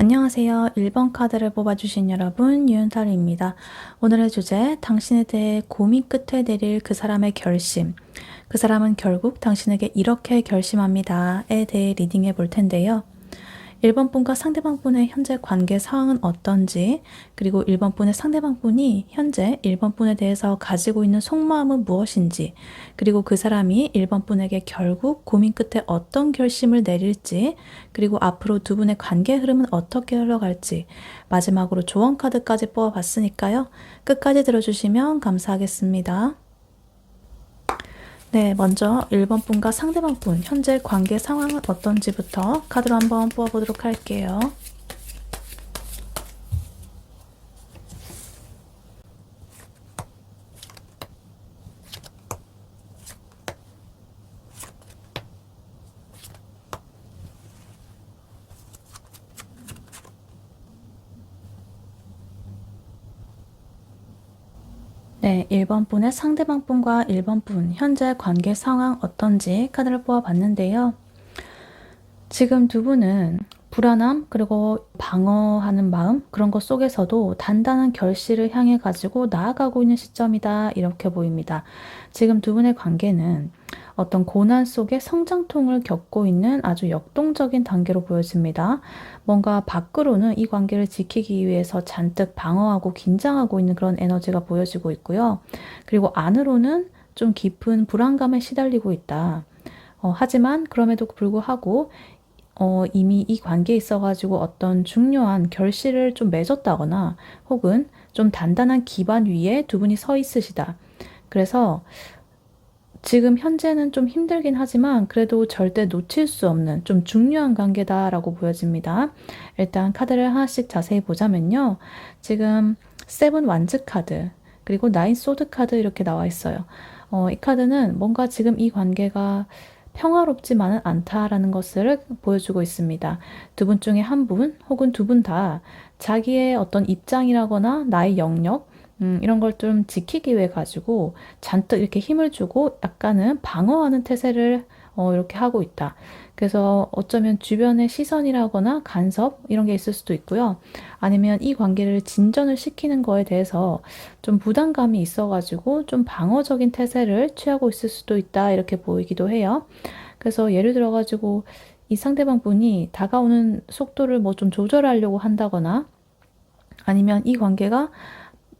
안녕하세요. 1번 카드를 뽑아주신 여러분, 유은탈입니다. 오늘의 주제, 당신에 대해 고민 끝에 내릴 그 사람의 결심. 그 사람은 결국 당신에게 이렇게 결심합니다에 대해 리딩해 볼 텐데요. 1번 분과 상대방 분의 현재 관계 상황은 어떤지, 그리고 1번 분의 상대방 분이 현재 1번 분에 대해서 가지고 있는 속마음은 무엇인지, 그리고 그 사람이 1번 분에게 결국 고민 끝에 어떤 결심을 내릴지, 그리고 앞으로 두 분의 관계 흐름은 어떻게 흘러갈지, 마지막으로 조언 카드까지 뽑아봤으니까요. 끝까지 들어주시면 감사하겠습니다. 네, 먼저 1번 분과 상대방 분, 현재 관계 상황은 어떤지부터 카드로 한번 뽑아보도록 할게요. 네, 1번 분의 상대방 분과 1번 분, 현재 관계 상황 어떤지 카드를 뽑아봤는데요. 지금 두 분은 불안함, 그리고 방어하는 마음, 그런 것 속에서도 단단한 결실을 향해 가지고 나아가고 있는 시점이다, 이렇게 보입니다. 지금 두 분의 관계는 어떤 고난 속에 성장통을 겪고 있는 아주 역동적인 단계로 보여집니다. 뭔가 밖으로는 이 관계를 지키기 위해서 잔뜩 방어하고 긴장하고 있는 그런 에너지가 보여지고 있고요. 그리고 안으로는 좀 깊은 불안감에 시달리고 있다. 하지만 그럼에도 불구하고 이미 이 관계에 있어가지고 어떤 중요한 결실을 좀 맺었다거나 혹은 좀 단단한 기반 위에 두 분이 서 있으시다. 그래서 지금 현재는 좀 힘들긴 하지만 그래도 절대 놓칠 수 없는 좀 중요한 관계다라고 보여집니다. 일단 카드를 하나씩 자세히 보자면요. 지금 세븐 완즈 카드, 그리고 나인 소드 카드 이렇게 나와 있어요. 이 카드는 뭔가 지금 이 관계가 평화롭지만은 않다라는 것을 보여주고 있습니다. 두 분 중에 한 분 혹은 두 분 다 자기의 어떤 입장이라거나 나의 영역, 이런 걸 좀 지키기 위해 가지고 잔뜩 이렇게 힘을 주고 약간은 방어하는 태세를 이렇게 하고 있다. 그래서 어쩌면 주변의 시선이라거나 간섭 이런 게 있을 수도 있고요. 아니면 이 관계를 진전을 시키는 거에 대해서 좀 부담감이 있어가지고 좀 방어적인 태세를 취하고 있을 수도 있다. 이렇게 보이기도 해요. 그래서 예를 들어가지고 이 상대방 분이 다가오는 속도를 뭐 좀 조절하려고 한다거나 아니면 이 관계가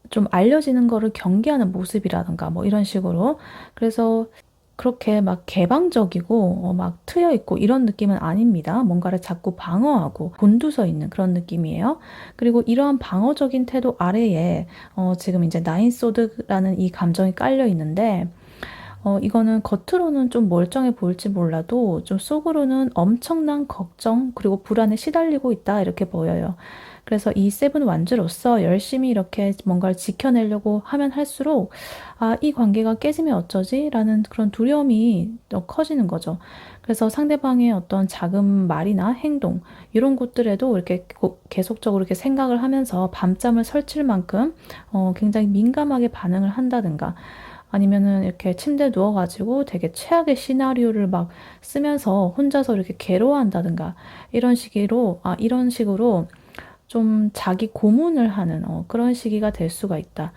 좀 알려지는 거를 경계하는 모습이라든가 뭐 이런 식으로. 그래서 그렇게 막 개방적이고 막 트여 있고 이런 느낌은 아닙니다. 뭔가를 자꾸 방어하고 곤두서 있는 그런 느낌이에요. 그리고 이러한 방어적인 태도 아래에 지금 이제 나인 소드라는 이 감정이 깔려 있는데 이거는 겉으로는 좀 멀쩡해 보일지 몰라도 좀 속으로는 엄청난 걱정 그리고 불안에 시달리고 있다 이렇게 보여요. 그래서 이 세븐 완주로서 열심히 이렇게 뭔가를 지켜내려고 하면 할수록 이 관계가 깨지면 어쩌지? 라는 그런 두려움이 더 커지는 거죠. 그래서 상대방의 어떤 작은 말이나 행동 이런 것들에도 이렇게 계속적으로 이렇게 생각을 하면서 밤잠을 설칠 만큼 굉장히 민감하게 반응을 한다든가 아니면은 이렇게 침대에 누워가지고 되게 최악의 시나리오를 막 쓰면서 혼자서 이렇게 괴로워한다든가 이런 식으로 좀 자기 고문을 하는 그런 시기가 될 수가 있다.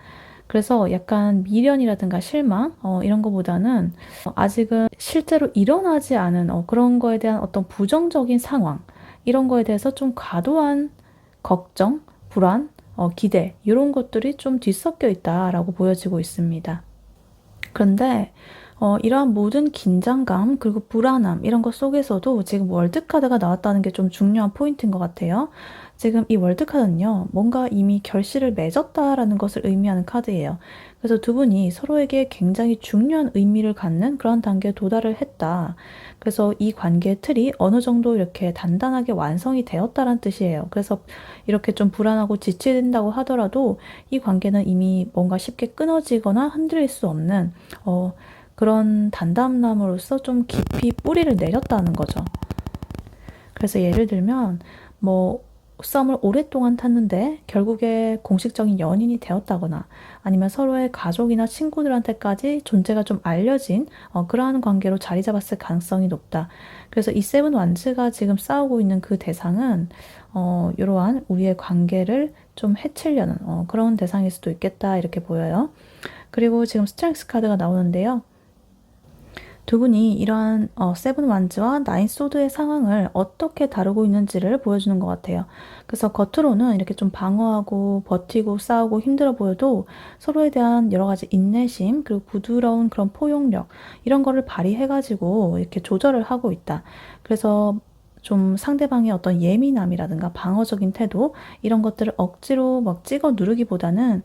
그래서 약간 미련이라든가 실망 이런 거보다는 아직은 실제로 일어나지 않은 그런 거에 대한 어떤 부정적인 상황 이런 거에 대해서 좀 과도한 걱정, 불안, 기대 이런 것들이 좀 뒤섞여 있다라고 보여지고 있습니다. 그런데 이러한 모든 긴장감 그리고 불안함 이런 것 속에서도 지금 월드카드가 나왔다는 게 좀 중요한 포인트인 것 같아요. 지금 이 월드카드는요. 뭔가 이미 결실을 맺었다라는 것을 의미하는 카드예요. 그래서 두 분이 서로에게 굉장히 중요한 의미를 갖는 그런 단계에 도달을 했다. 그래서 이 관계의 틀이 어느 정도 이렇게 단단하게 완성이 되었다는 뜻이에요. 그래서 이렇게 좀 불안하고 지친다고 하더라도 이 관계는 이미 뭔가 쉽게 끊어지거나 흔들릴 수 없는 그런 단단함으로써 좀 깊이 뿌리를 내렸다는 거죠. 그래서 예를 들면 뭐 썸을 오랫동안 탔는데 결국에 공식적인 연인이 되었다거나 아니면 서로의 가족이나 친구들한테까지 존재가 좀 알려진 그러한 관계로 자리 잡았을 가능성이 높다. 그래서 이 세븐 완즈가 지금 싸우고 있는 그 대상은 이러한 우리의 관계를 좀 해치려는 그런 대상일 수도 있겠다 이렇게 보여요. 그리고 지금 스트렝스 카드가 나오는데요. 두 분이 이러한 세븐 완즈와 나인 소드의 상황을 어떻게 다루고 있는지를 보여주는 것 같아요. 그래서 겉으로는 이렇게 좀 방어하고 버티고 싸우고 힘들어 보여도 서로에 대한 여러 가지 인내심 그리고 부드러운 그런 포용력 이런 거를 발휘해가지고 이렇게 조절을 하고 있다. 그래서 좀 상대방의 어떤 예민함이라든가 방어적인 태도 이런 것들을 억지로 막 찍어 누르기보다는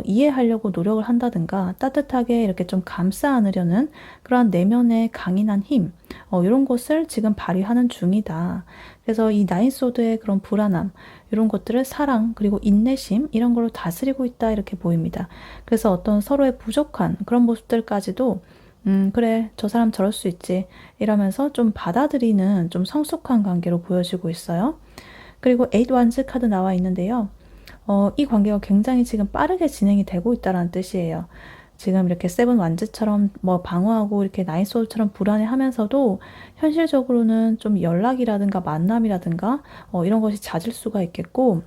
이해하려고 노력을 한다든가 따뜻하게 이렇게 좀 감싸 안으려는 그러한 내면의 강인한 힘 이런 것을 지금 발휘하는 중이다. 그래서 이 나인소드의 그런 불안함 이런 것들을 사랑 그리고 인내심 이런 걸로 다스리고 있다 이렇게 보입니다. 그래서 어떤 서로의 부족한 그런 모습들까지도 그래 저 사람 저럴 수 있지 이러면서 좀 받아들이는 좀 성숙한 관계로 보여지고 있어요. 그리고 에잇 완즈 카드 나와 있는데요. 이 관계가 굉장히 지금 빠르게 진행이 되고 있다는 뜻이에요. 지금 이렇게 세븐 완즈처럼 뭐 방어하고 이렇게 나인 소울처럼 불안해하면서도 현실적으로는 좀 연락이라든가 만남이라든가 이런 것이 잦을 수가 있겠고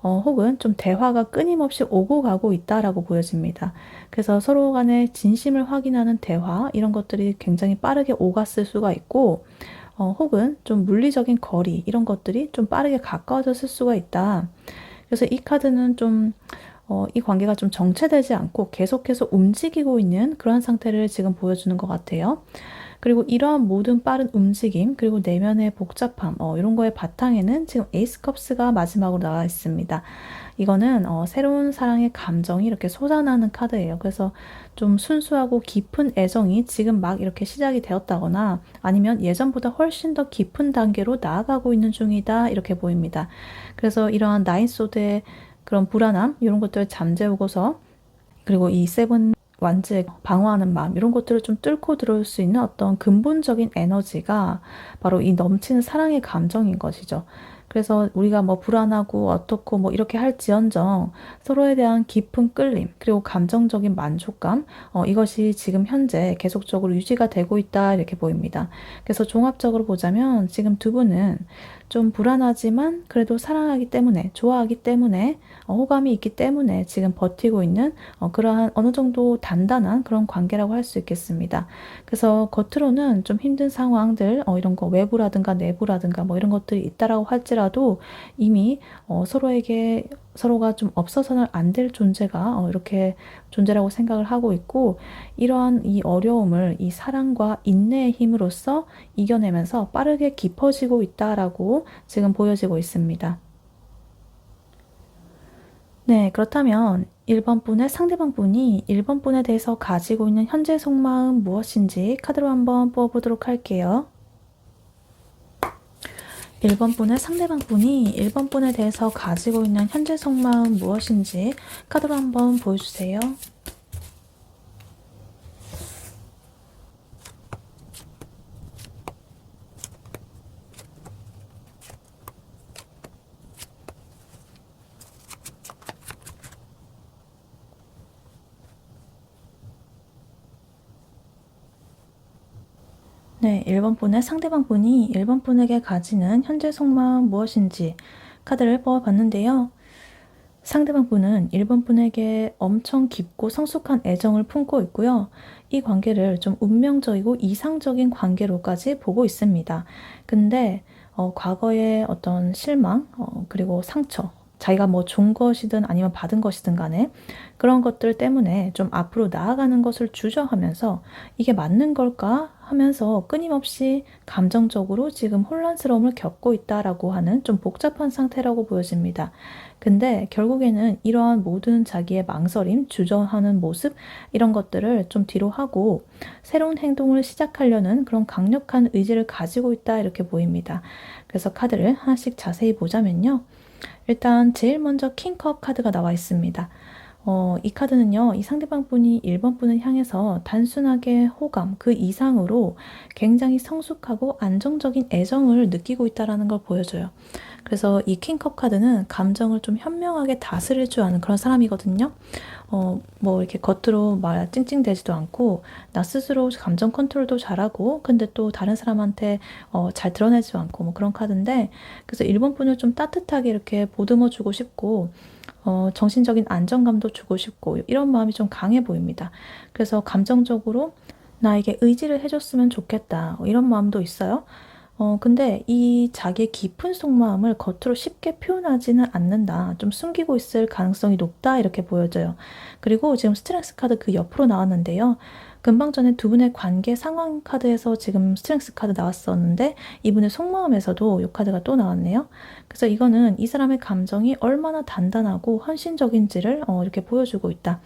혹은 좀 대화가 끊임없이 오고 가고 있다라고 보여집니다. 그래서 서로 간의 진심을 확인하는 대화 이런 것들이 굉장히 빠르게 오갔을 수가 있고 혹은 좀 물리적인 거리 이런 것들이 좀 빠르게 가까워졌을 수가 있다. 그래서 이 카드는 좀 이 관계가 좀 정체되지 않고 계속해서 움직이고 있는 그런 상태를 지금 보여주는 것 같아요. 그리고 이러한 모든 빠른 움직임 그리고 내면의 복잡함 이런 거의 바탕에는 지금 에이스 컵스가 마지막으로 나와 있습니다. 이거는 새로운 사랑의 감정이 이렇게 솟아나는 카드예요. 그래서 좀 순수하고 깊은 애정이 지금 막 이렇게 시작이 되었다거나 아니면 예전보다 훨씬 더 깊은 단계로 나아가고 있는 중이다 이렇게 보입니다. 그래서 이러한 나인 소드의 그런 불안함 이런 것들을 잠재우고서 그리고 이 세븐 완즈의 방어하는 마음 이런 것들을 좀 뚫고 들어올 수 있는 어떤 근본적인 에너지가 바로 이 넘치는 사랑의 감정인 것이죠. 그래서 우리가 뭐 불안하고 어떻고 뭐 이렇게 할지언정 서로에 대한 깊은 끌림 그리고 감정적인 만족감 이것이 지금 현재 계속적으로 유지가 되고 있다 이렇게 보입니다. 그래서 종합적으로 보자면 지금 두 분은 좀 불안하지만 그래도 사랑하기 때문에 좋아하기 때문에 호감이 있기 때문에 지금 버티고 있는 그러한 어느 정도 단단한 그런 관계라고 할 수 있겠습니다. 그래서 겉으로는 좀 힘든 상황들 이런 거 외부라든가 내부라든가 뭐 이런 것들이 있다라고 할지라도 이미 서로에게 서로가 좀 없어서는 안 될 존재가 이렇게 존재라고 생각을 하고 있고 이러한 이 어려움을 이 사랑과 인내의 힘으로써 이겨내면서 빠르게 깊어지고 있다라고 지금 보여지고 있습니다. 네, 그렇다면 1번 분의 상대방 분이 1번 분에 대해서 가지고 있는 현재 속마음 무엇인지 카드로 한번 뽑아보도록 할게요. 1번 분의 상대방 분이 1번 분에 대해서 가지고 있는 현재 속마음 무엇인지 카드로 한번 보여주세요. 네, 1번 분의 상대방 분이 1번 분에게 가지는 현재 속마음 무엇인지 카드를 뽑아봤는데요. 상대방 분은 1번 분에게 엄청 깊고 성숙한 애정을 품고 있고요. 이 관계를 좀 운명적이고 이상적인 관계로까지 보고 있습니다. 근데 과거의 어떤 실망, 그리고 상처, 자기가 뭐 준 것이든 아니면 받은 것이든 간에 그런 것들 때문에 좀 앞으로 나아가는 것을 주저하면서 이게 맞는 걸까 하면서 끊임없이 감정적으로 지금 혼란스러움을 겪고 있다라고 하는 좀 복잡한 상태라고 보여집니다. 근데 결국에는 이러한 모든 자기의 망설임, 주저하는 모습 이런 것들을 좀 뒤로 하고 새로운 행동을 시작하려는 그런 강력한 의지를 가지고 있다 이렇게 보입니다. 그래서 카드를 하나씩 자세히 보자면요. 일단 제일 먼저 킹컵 카드가 나와 있습니다. 이 카드는요, 이 상대방 분이 1번 분을 향해서 단순하게 호감, 그 이상으로 굉장히 성숙하고 안정적인 애정을 느끼고 있다는 걸 보여줘요. 그래서 이 킹컵 카드는 감정을 좀 현명하게 다스릴 줄 아는 그런 사람이거든요. 뭐 이렇게 겉으로 말 찡찡대지도 않고 나 스스로 감정 컨트롤도 잘하고 근데 또 다른 사람한테 잘 드러내지도 않고 뭐 그런 카드인데 그래서 일본 분을 좀 따뜻하게 이렇게 보듬어 주고 싶고 정신적인 안정감도 주고 싶고 이런 마음이 좀 강해 보입니다. 그래서 감정적으로 나에게 의지를 해줬으면 좋겠다 이런 마음도 있어요. 근데 이 자기의 깊은 속마음을 겉으로 쉽게 표현하지는 않는다. 좀 숨기고 있을 가능성이 높다. 이렇게 보여져요. 그리고 지금 스트렝스 카드 그 옆으로 나왔는데요. 금방 전에 두 분의 관계 상황 카드에서 지금 스트렝스 카드 나왔었는데 이분의 속마음에서도 이 카드가 또 나왔네요. 그래서 이거는 이 사람의 감정이 얼마나 단단하고 헌신적인지를 이렇게 보여주고 있다.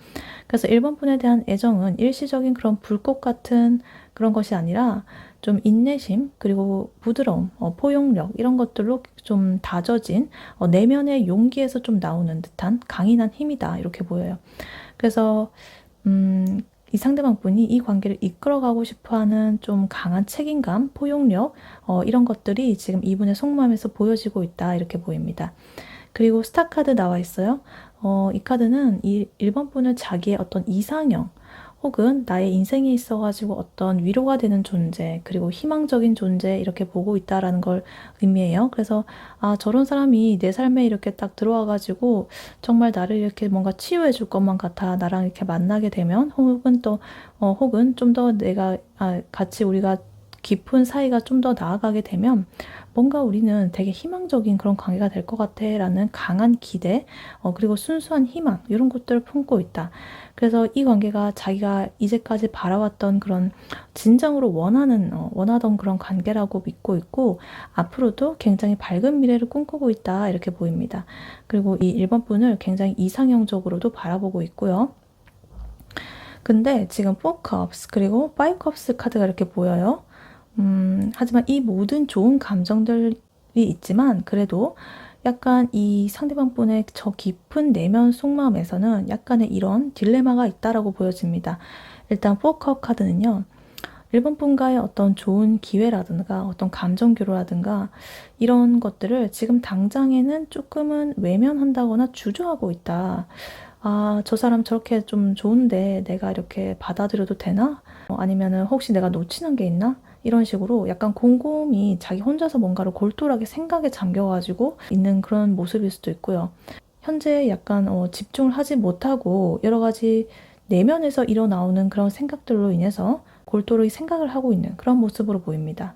그래서 1번 분에 대한 애정은 일시적인 그런 불꽃 같은 그런 것이 아니라 좀 인내심, 그리고 부드러움, 포용력 이런 것들로 좀 다져진 내면의 용기에서 좀 나오는 듯한 강인한 힘이다 이렇게 보여요. 그래서 이 상대방 분이 이 관계를 이끌어가고 싶어하는 좀 강한 책임감, 포용력 이런 것들이 지금 이분의 속마음에서 보여지고 있다 이렇게 보입니다. 그리고 스타 카드 나와 있어요. 이 카드는 이 1번 분을 자기의 어떤 이상형 혹은 나의 인생에 있어가지고 어떤 위로가 되는 존재, 그리고 희망적인 존재 이렇게 보고 있다라는 걸 의미해요. 그래서 저런 사람이 내 삶에 이렇게 딱 들어와가지고 정말 나를 이렇게 뭔가 치유해 줄 것만 같아. 나랑 이렇게 만나게 되면 혹은 또 혹은 좀 더 내가 같이 우리가 깊은 사이가 좀 더 나아가게 되면 뭔가 우리는 되게 희망적인 그런 관계가 될 것 같아 라는 강한 기대 그리고 순수한 희망 이런 것들을 품고 있다. 그래서 이 관계가 자기가 이제까지 바라왔던 그런 진정으로 원하던 그런 관계라고 믿고 있고 앞으로도 굉장히 밝은 미래를 꿈꾸고 있다 이렇게 보입니다. 그리고 이 1번 분을 굉장히 이상형적으로도 바라보고 있고요. 근데 지금 4컵스 그리고 5컵스 카드가 이렇게 보여요. 하지만 이 모든 좋은 감정들이 있지만 그래도 약간 이 상대방 분의 저 깊은 내면 속마음에서는 약간의 이런 딜레마가 있다라고 보여집니다. 일단 4컵 카드는요. 1번 분과의 어떤 좋은 기회라든가 어떤 감정 교류라든가 이런 것들을 지금 당장에는 조금은 외면한다거나 주저하고 있다. 저 사람 저렇게 좀 좋은데 내가 이렇게 받아들여도 되나? 아니면은 혹시 내가 놓치는 게 있나? 이런 식으로 약간 곰곰이 자기 혼자서 뭔가를 골똘하게 생각에 잠겨가지고 있는 그런 모습일 수도 있고요. 현재 약간 집중을 하지 못하고 여러 가지 내면에서 일어나오는 그런 생각들로 인해서 골똘히 생각을 하고 있는 그런 모습으로 보입니다.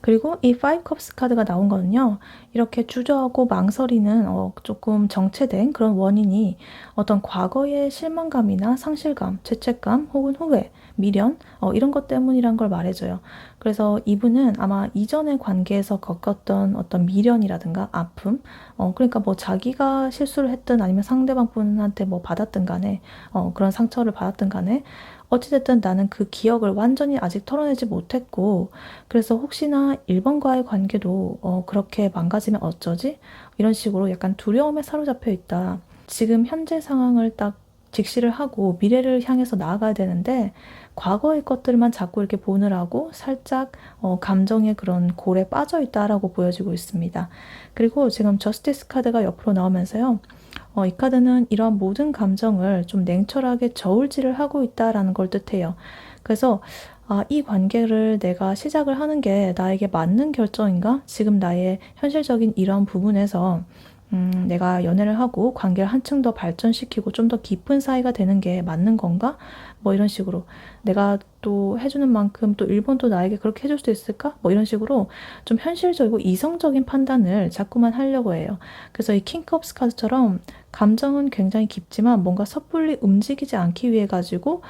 그리고 이 5컵스 카드가 나온 거는요. 이렇게 주저하고 망설이는 조금 정체된 그런 원인이 어떤 과거의 실망감이나 상실감, 죄책감 혹은 후회, 미련 이런 것 때문이란 걸 말해줘요. 그래서 이분은 아마 이전의 관계에서 겪었던 어떤 미련이라든가 아픔 그러니까 뭐 자기가 실수를 했든 아니면 상대방 분한테 뭐 받았든 간에 그런 상처를 받았든 간에 어찌됐든 나는 그 기억을 완전히 아직 털어내지 못했고 그래서 혹시나 1번과의 관계도 그렇게 망가지면 어쩌지? 이런 식으로 약간 두려움에 사로잡혀 있다. 지금 현재 상황을 딱 직시를 하고 미래를 향해서 나아가야 되는데 과거의 것들만 자꾸 이렇게 보느라고 살짝 감정의 그런 골에 빠져 있다라고 보여지고 있습니다. 그리고 지금 저스티스 카드가 옆으로 나오면서요. 이 카드는 이러한 모든 감정을 좀 냉철하게 저울질을 하고 있다라는 걸 뜻해요. 그래서 이 관계를 내가 시작을 하는 게 나에게 맞는 결정인가? 지금 나의 현실적인 이러한 부분에서 내가 연애를 하고 관계를 한층 더 발전시키고 좀 더 깊은 사이가 되는 게 맞는 건가? 뭐 이런 식으로 내가 또 해주는 만큼 또 일본도 나에게 그렇게 해줄 수 있을까? 뭐 이런 식으로 좀 현실적이고 이성적인 판단을 자꾸만 하려고 해요. 그래서 이 킹컵스 카드처럼 감정은 굉장히 깊지만 뭔가 섣불리 움직이지 않기 위해 가지고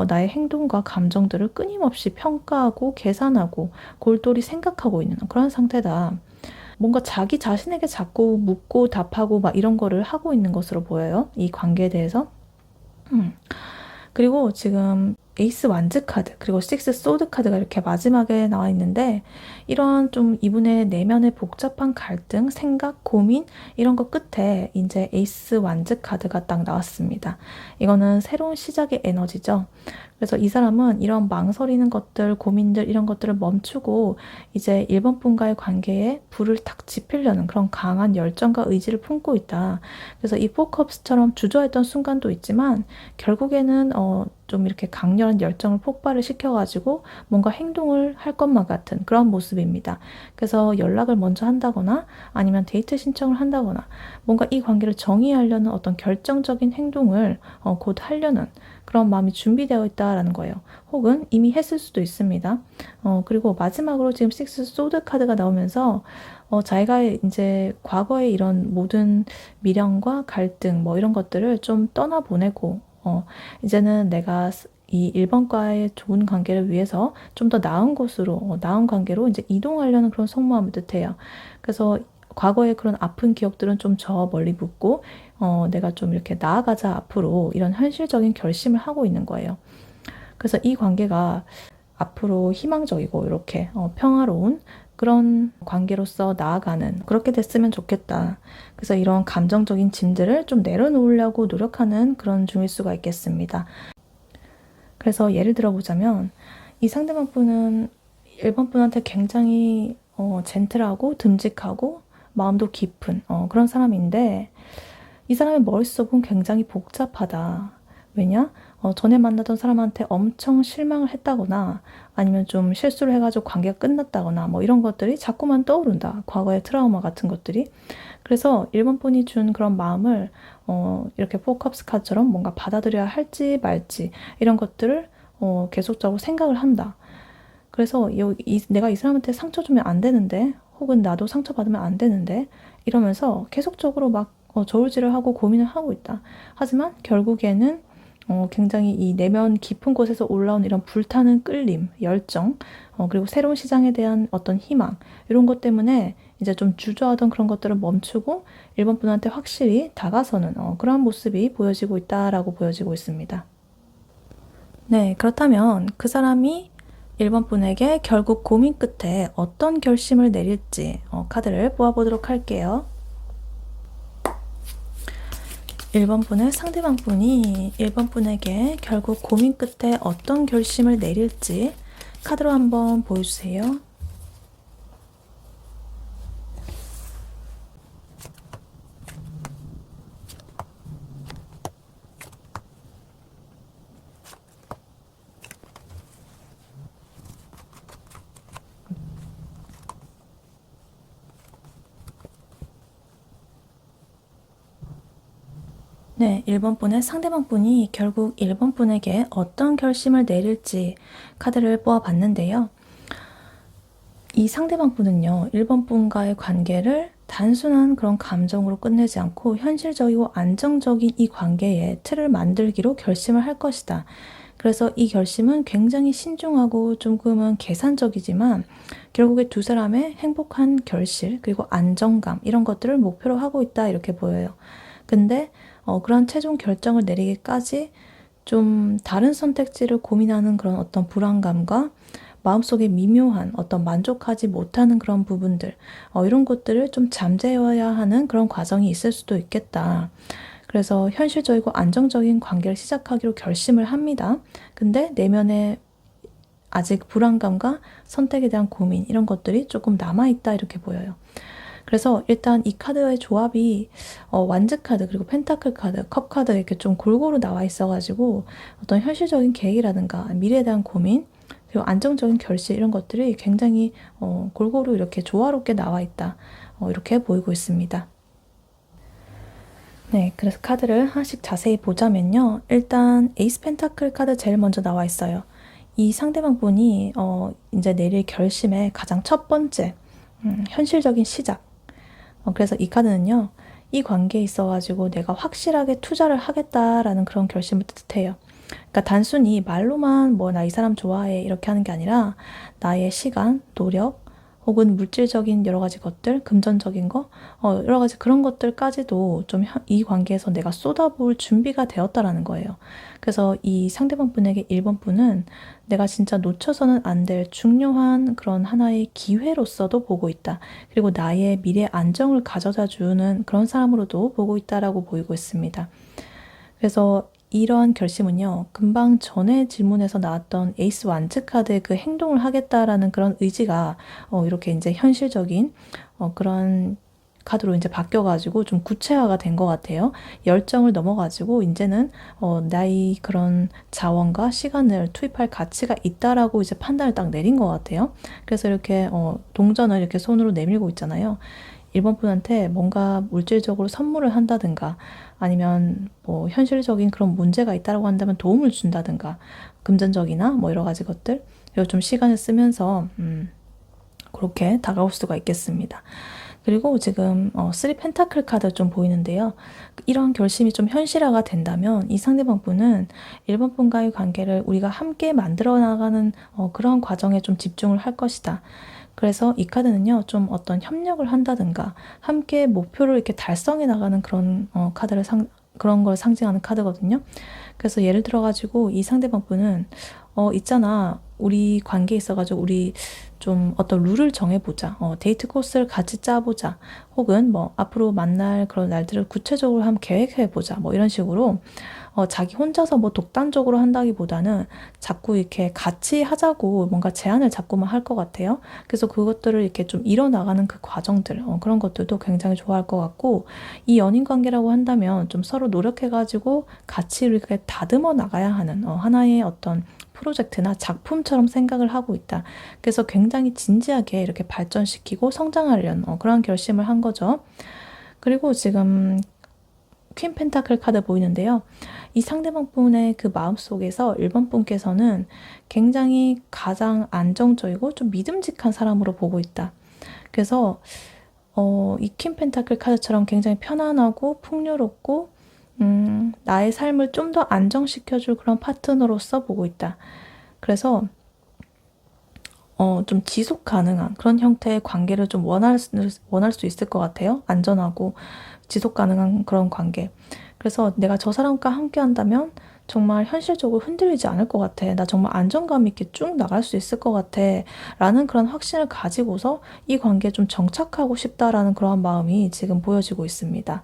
나의 행동과 감정들을 끊임없이 평가하고 계산하고 골똘히 생각하고 있는 그런 상태다. 뭔가 자기 자신에게 자꾸 묻고 답하고 막 이런 거를 하고 있는 것으로 보여요. 이 관계에 대해서. 그리고 지금 에이스 완즈 카드 그리고 식스 소드 카드가 이렇게 마지막에 나와 있는데 이런 좀 이분의 내면의 복잡한 갈등, 생각, 고민 이런 거 끝에 이제 에이스 완즈 카드가 딱 나왔습니다. 이거는 새로운 시작의 에너지죠. 그래서 이 사람은 이런 망설이는 것들, 고민들 이런 것들을 멈추고 이제 1번 분과의 관계에 불을 탁 지피려는 그런 강한 열정과 의지를 품고 있다. 그래서 이 포컵스처럼 주저했던 순간도 있지만 결국에는 좀 이렇게 강렬한 열정을 폭발을 시켜가지고 뭔가 행동을 할 것만 같은 그런 모습입니다. 그래서 연락을 먼저 한다거나 아니면 데이트 신청을 한다거나 뭔가 이 관계를 정의하려는 어떤 결정적인 행동을 곧 하려는 그런 마음이 준비되어 있다라는 거예요. 혹은 이미 했을 수도 있습니다. 그리고 마지막으로 지금 식스 소드 카드가 나오면서 자기가 이제 과거의 이런 모든 미련과 갈등 뭐 이런 것들을 좀 떠나보내고 이제는 내가 이 1번과의 좋은 관계를 위해서 좀 더 나은 곳으로, 나은 관계로 이제 이동하려는 그런 속마음을 뜻해요. 그래서 과거의 그런 아픈 기억들은 좀 저 멀리 묻고, 내가 좀 이렇게 나아가자 앞으로 이런 현실적인 결심을 하고 있는 거예요. 그래서 이 관계가 앞으로 희망적이고 이렇게 평화로운 그런 관계로서 나아가는 그렇게 됐으면 좋겠다. 그래서 이런 감정적인 짐들을 좀 내려놓으려고 노력하는 그런 중일 수가 있겠습니다. 그래서 예를 들어보자면 이 상대방 분은 1번 분한테 굉장히 젠틀하고 듬직하고 마음도 깊은 그런 사람인데 이 사람의 머릿속은 굉장히 복잡하다. 왜냐? 전에 만나던 사람한테 엄청 실망을 했다거나 아니면 좀 실수를 해가지고 관계가 끝났다거나 뭐 이런 것들이 자꾸만 떠오른다. 과거의 트라우마 같은 것들이. 그래서 1번 분이 준 그런 마음을 이렇게 포컵스 카드처럼 뭔가 받아들여야 할지 말지 이런 것들을 계속적으로 생각을 한다. 그래서 내가 이 사람한테 상처 주면 안 되는데 혹은 나도 상처받으면 안 되는데 이러면서 계속적으로 막 저울질을 하고 고민을 하고 있다. 하지만 결국에는 굉장히 이 내면 깊은 곳에서 올라온 이런 불타는 끌림, 열정, 그리고 새로운 시장에 대한 어떤 희망 이런 것 때문에 이제 좀 주저하던 그런 것들을 멈추고 1번 분한테 확실히 다가서는 그러한 모습이 보여지고 있다라고 보여지고 있습니다. 네, 그렇다면 그 사람이 1번 분에게 결국 고민 끝에 어떤 결심을 내릴지 카드를 뽑아보도록 할게요. 1번 분의 상대방 분이 1번 분에게 결국 고민 끝에 어떤 결심을 내릴지 카드로 한번 보여주세요. 네, 1번 분의 상대방 분이 결국 1번 분에게 어떤 결심을 내릴지 카드를 뽑아봤는데요. 이 상대방 분은요, 1번 분과의 관계를 단순한 그런 감정으로 끝내지 않고 현실적이고 안정적인 이 관계의 틀을 만들기로 결심을 할 것이다. 그래서 이 결심은 굉장히 신중하고 조금은 계산적이지만 결국에 두 사람의 행복한 결실 그리고 안정감 이런 것들을 목표로 하고 있다 이렇게 보여요. 근데 그런 최종 결정을 내리기까지 좀 다른 선택지를 고민하는 그런 어떤 불안감과 마음속에 미묘한 어떤 만족하지 못하는 그런 부분들 이런 것들을 좀 잠재워야 하는 그런 과정이 있을 수도 있겠다. 그래서 현실적이고 안정적인 관계를 시작하기로 결심을 합니다. 근데 내면에 아직 불안감과 선택에 대한 고민 이런 것들이 조금 남아있다 이렇게 보여요. 그래서 일단 이 카드의 조합이 완즈 카드 그리고 펜타클 카드, 컵 카드 이렇게 좀 골고루 나와 있어가지고 어떤 현실적인 계획이라든가 미래에 대한 고민 그리고 안정적인 결실 이런 것들이 굉장히 골고루 이렇게 조화롭게 나와 있다 이렇게 보이고 있습니다. 네, 그래서 카드를 하나씩 자세히 보자면요. 일단 에이스 펜타클 카드 제일 먼저 나와 있어요. 이 상대방 분이 이제 내릴 결심의 가장 첫 번째 현실적인 시작. 그래서 이 카드는요. 이 관계에 있어가지고 내가 확실하게 투자를 하겠다라는 그런 결심을 뜻해요. 그러니까 단순히 말로만 뭐 나 이 사람 좋아해 이렇게 하는 게 아니라 나의 시간, 노력, 혹은 물질적인 여러 가지 것들, 금전적인 거, 여러 가지 그런 것들까지도 좀 이 관계에서 내가 쏟아부을 준비가 되었다라는 거예요. 그래서 이 상대방 분에게 1번 분은 내가 진짜 놓쳐서는 안 될 중요한 그런 하나의 기회로서도 보고 있다. 그리고 나의 미래 안정을 가져다 주는 그런 사람으로도 보고 있다라고 보이고 있습니다. 그래서 이러한 결심은요, 금방 전에 질문에서 나왔던 에이스 완즈 카드의 그 행동을 하겠다라는 그런 의지가 이렇게 이제 현실적인 그런 카드로 이제 바뀌어가지고 좀 구체화가 된 것 같아요. 열정을 넘어가지고 이제는 나의 그런 자원과 시간을 투입할 가치가 있다라고 이제 판단을 딱 내린 것 같아요. 그래서 이렇게 동전을 이렇게 손으로 내밀고 있잖아요. 1번 분한테 뭔가 물질적으로 선물을 한다든가 아니면 뭐 현실적인 그런 문제가 있다라고 한다면 도움을 준다든가 금전적이나 뭐 여러 가지 것들 그리고 좀 시간을 쓰면서 그렇게 다가올 수가 있겠습니다. 그리고 지금 3 펜타클 카드 좀 보이는데요. 이런 결심이 좀 현실화가 된다면 이 상대방 분은 1번 분과의 관계를 우리가 함께 만들어 나가는 그런 과정에 좀 집중을 할 것이다. 그래서 이 카드는요, 좀 어떤 협력을 한다든가 함께 목표를 이렇게 달성해 나가는 그런 그런 걸 상징하는 카드거든요. 그래서 예를 들어가지고 이 상대방 분은 있잖아. 우리 관계에 있어가지고 우리 좀 어떤 룰을 정해보자. 데이트 코스를 같이 짜보자. 혹은 뭐 앞으로 만날 그런 날들을 구체적으로 한번 계획해보자. 뭐 이런 식으로 자기 혼자서 뭐 독단적으로 한다기보다는 자꾸 이렇게 같이 하자고 뭔가 제안을 잡고만 할 것 같아요. 그래서 그것들을 이렇게 좀 이뤄나가는 그 과정들, 그런 것들도 굉장히 좋아할 것 같고, 이 연인 관계라고 한다면 좀 서로 노력해가지고 같이 이렇게 다듬어 나가야 하는 하나의 어떤 프로젝트나 작품처럼 생각을 하고 있다. 그래서 굉장히 진지하게 이렇게 발전시키고 성장하려는 그런 결심을 한 거죠. 그리고 지금 퀸 펜타클 카드 보이는데요. 이 상대방 분의 그 마음속에서 1번 분께서는 굉장히 가장 안정적이고 좀 믿음직한 사람으로 보고 있다. 그래서 이 퀸 펜타클 카드처럼 굉장히 편안하고 풍요롭고 나의 삶을 좀 더 안정시켜줄 그런 파트너로서 보고 있다. 그래서 좀 지속 가능한 그런 형태의 관계를 좀 원할 수 있을 것 같아요. 안전하고 지속 가능한 그런 관계. 그래서 내가 저 사람과 함께 한다면 정말 현실적으로 흔들리지 않을 것 같아. 나 정말 안정감 있게 쭉 나갈 수 있을 것 같아. 라는 그런 확신을 가지고서 이 관계에 좀 정착하고 싶다라는 그러한 마음이 지금 보여지고 있습니다.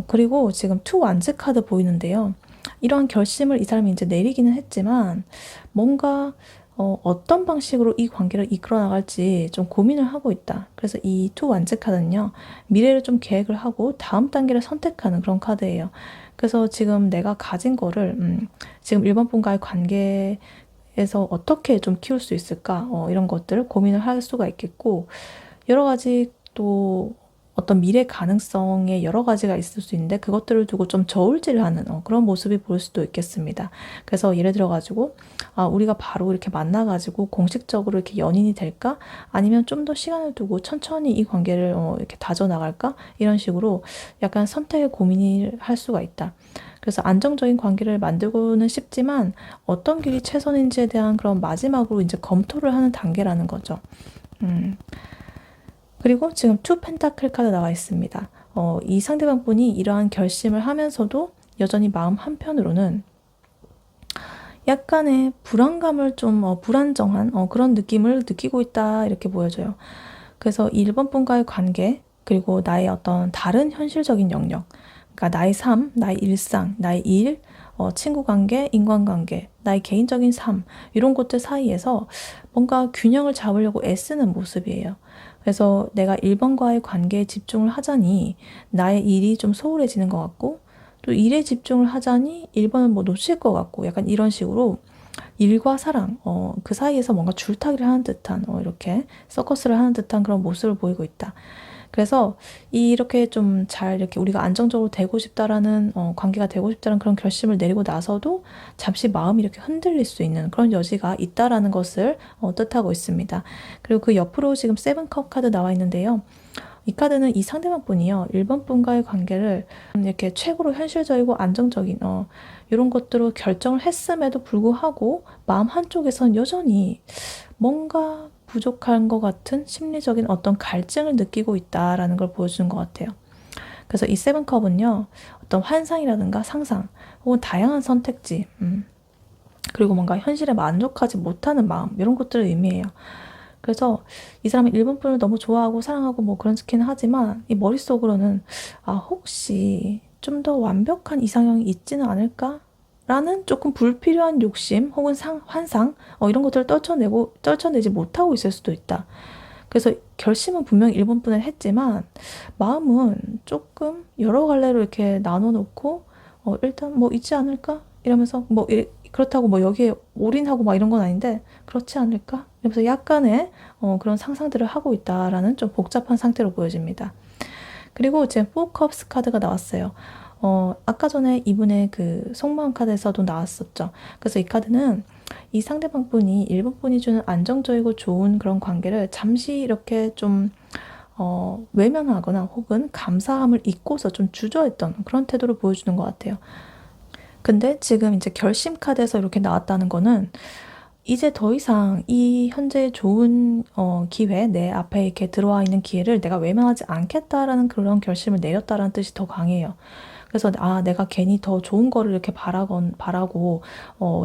그리고 지금 투 완즈 카드 보이는데요. 이런 결심을 이 사람이 이제 내리기는 했지만 뭔가 어떤 방식으로 이 관계를 이끌어 나갈지 좀 고민을 하고 있다. 그래서 이 투 완즈 카드는요, 미래를 좀 계획을 하고 다음 단계를 선택하는 그런 카드예요. 그래서 지금 내가 가진 거를 지금 1번 분과의 관계에서 어떻게 좀 키울 수 있을까? 이런 것들을 고민을 할 수가 있겠고, 여러 가지 또 어떤 미래 가능성에 여러 가지가 있을 수 있는데 그것들을 두고 좀 저울질하는 그런 모습이 보일 수도 있겠습니다. 그래서 예를 들어가지고 우리가 바로 이렇게 만나가지고 공식적으로 이렇게 연인이 될까? 아니면 좀 더 시간을 두고 천천히 이 관계를 이렇게 다져나갈까? 이런 식으로 약간 선택의 고민을 할 수가 있다. 그래서 안정적인 관계를 만들고는 싶지만 어떤 길이 최선인지에 대한 그런 마지막으로 이제 검토를 하는 단계라는 거죠. 그리고 지금 투 펜타클 카드 나와 있습니다. 이 상대방 분이 이러한 결심을 하면서도 여전히 마음 한편으로는 약간의 불안감을 좀 불안정한 그런 느낌을 느끼고 있다 이렇게 보여져요. 그래서 1번 분과의 관계 그리고 나의 어떤 다른 현실적인 영역 그러니까 나의 삶, 나의 일상, 나의 일, 친구 관계, 인간관계, 나의 개인적인 삶 이런 것들 사이에서 뭔가 균형을 잡으려고 애쓰는 모습이에요. 그래서 내가 1번과의 관계에 집중을 하자니 나의 일이 좀 소홀해지는 것 같고 또 일에 집중을 하자니 1번을 뭐 놓칠 것 같고 약간 이런 식으로 일과 사랑, 그 사이에서 뭔가 줄타기를 하는 듯한 이렇게 서커스를 하는 듯한 그런 모습을 보이고 있다. 그래서 이렇게 좀 잘 이렇게 우리가 안정적으로 되고 싶다라는 관계가 되고 싶다는 그런 결심을 내리고 나서도 잠시 마음이 이렇게 흔들릴 수 있는 그런 여지가 있다라는 것을 뜻하고 있습니다. 그리고 그 옆으로 지금 세븐컵 카드 나와 있는데요. 이 카드는 이 상대방 분이요. 1번 분과의 관계를 이렇게 최고로 현실적이고 안정적인 이런 것들로 결정을 했음에도 불구하고 마음 한쪽에선 여전히 뭔가 부족한 것 같은 심리적인 어떤 갈증을 느끼고 있다라는 걸 보여주는 것 같아요. 그래서 이 세븐컵은요. 어떤 환상이라든가 상상 혹은 다양한 선택지 그리고 뭔가 현실에 만족하지 못하는 마음 이런 것들을 의미해요. 그래서 이 사람은 1번 분을 너무 좋아하고 사랑하고 뭐 그런 스킨을 하지만 이 머릿속으로는 혹시 좀 더 완벽한 이상형이 있지는 않을까? 라는 조금 불필요한 욕심 혹은 환상 이런 것들을 떨쳐내지 못하고 있을 수도 있다. 그래서 결심은 분명히 1번 분을 했지만 마음은 조금 여러 갈래로 이렇게 나눠 놓고 일단 뭐 있지 않을까? 이러면서 그렇다고 뭐 여기에 올인하고 막 이런 건 아닌데 그렇지 않을까? 이러면서 약간의 그런 상상들을 하고 있다라는 좀 복잡한 상태로 보여집니다. 그리고 지금 4컵스 카드가 나왔어요. 아까 전에 이분의 그 속마음 카드에서도 나왔었죠. 그래서 이 카드는 이 상대방 분이 1번 분이 주는 안정적이고 좋은 그런 관계를 잠시 이렇게 좀 외면하거나 혹은 감사함을 잊고서 좀 주저했던 그런 태도를 보여주는 것 같아요. 근데 지금 이제 결심 카드에서 이렇게 나왔다는 거는 이제 더 이상 이 현재의 좋은 기회, 내 앞에 이렇게 들어와 있는 기회를 내가 외면하지 않겠다라는 그런 결심을 내렸다라는 뜻이 더 강해요. 그래서 내가 괜히 더 좋은 거를 이렇게 바라고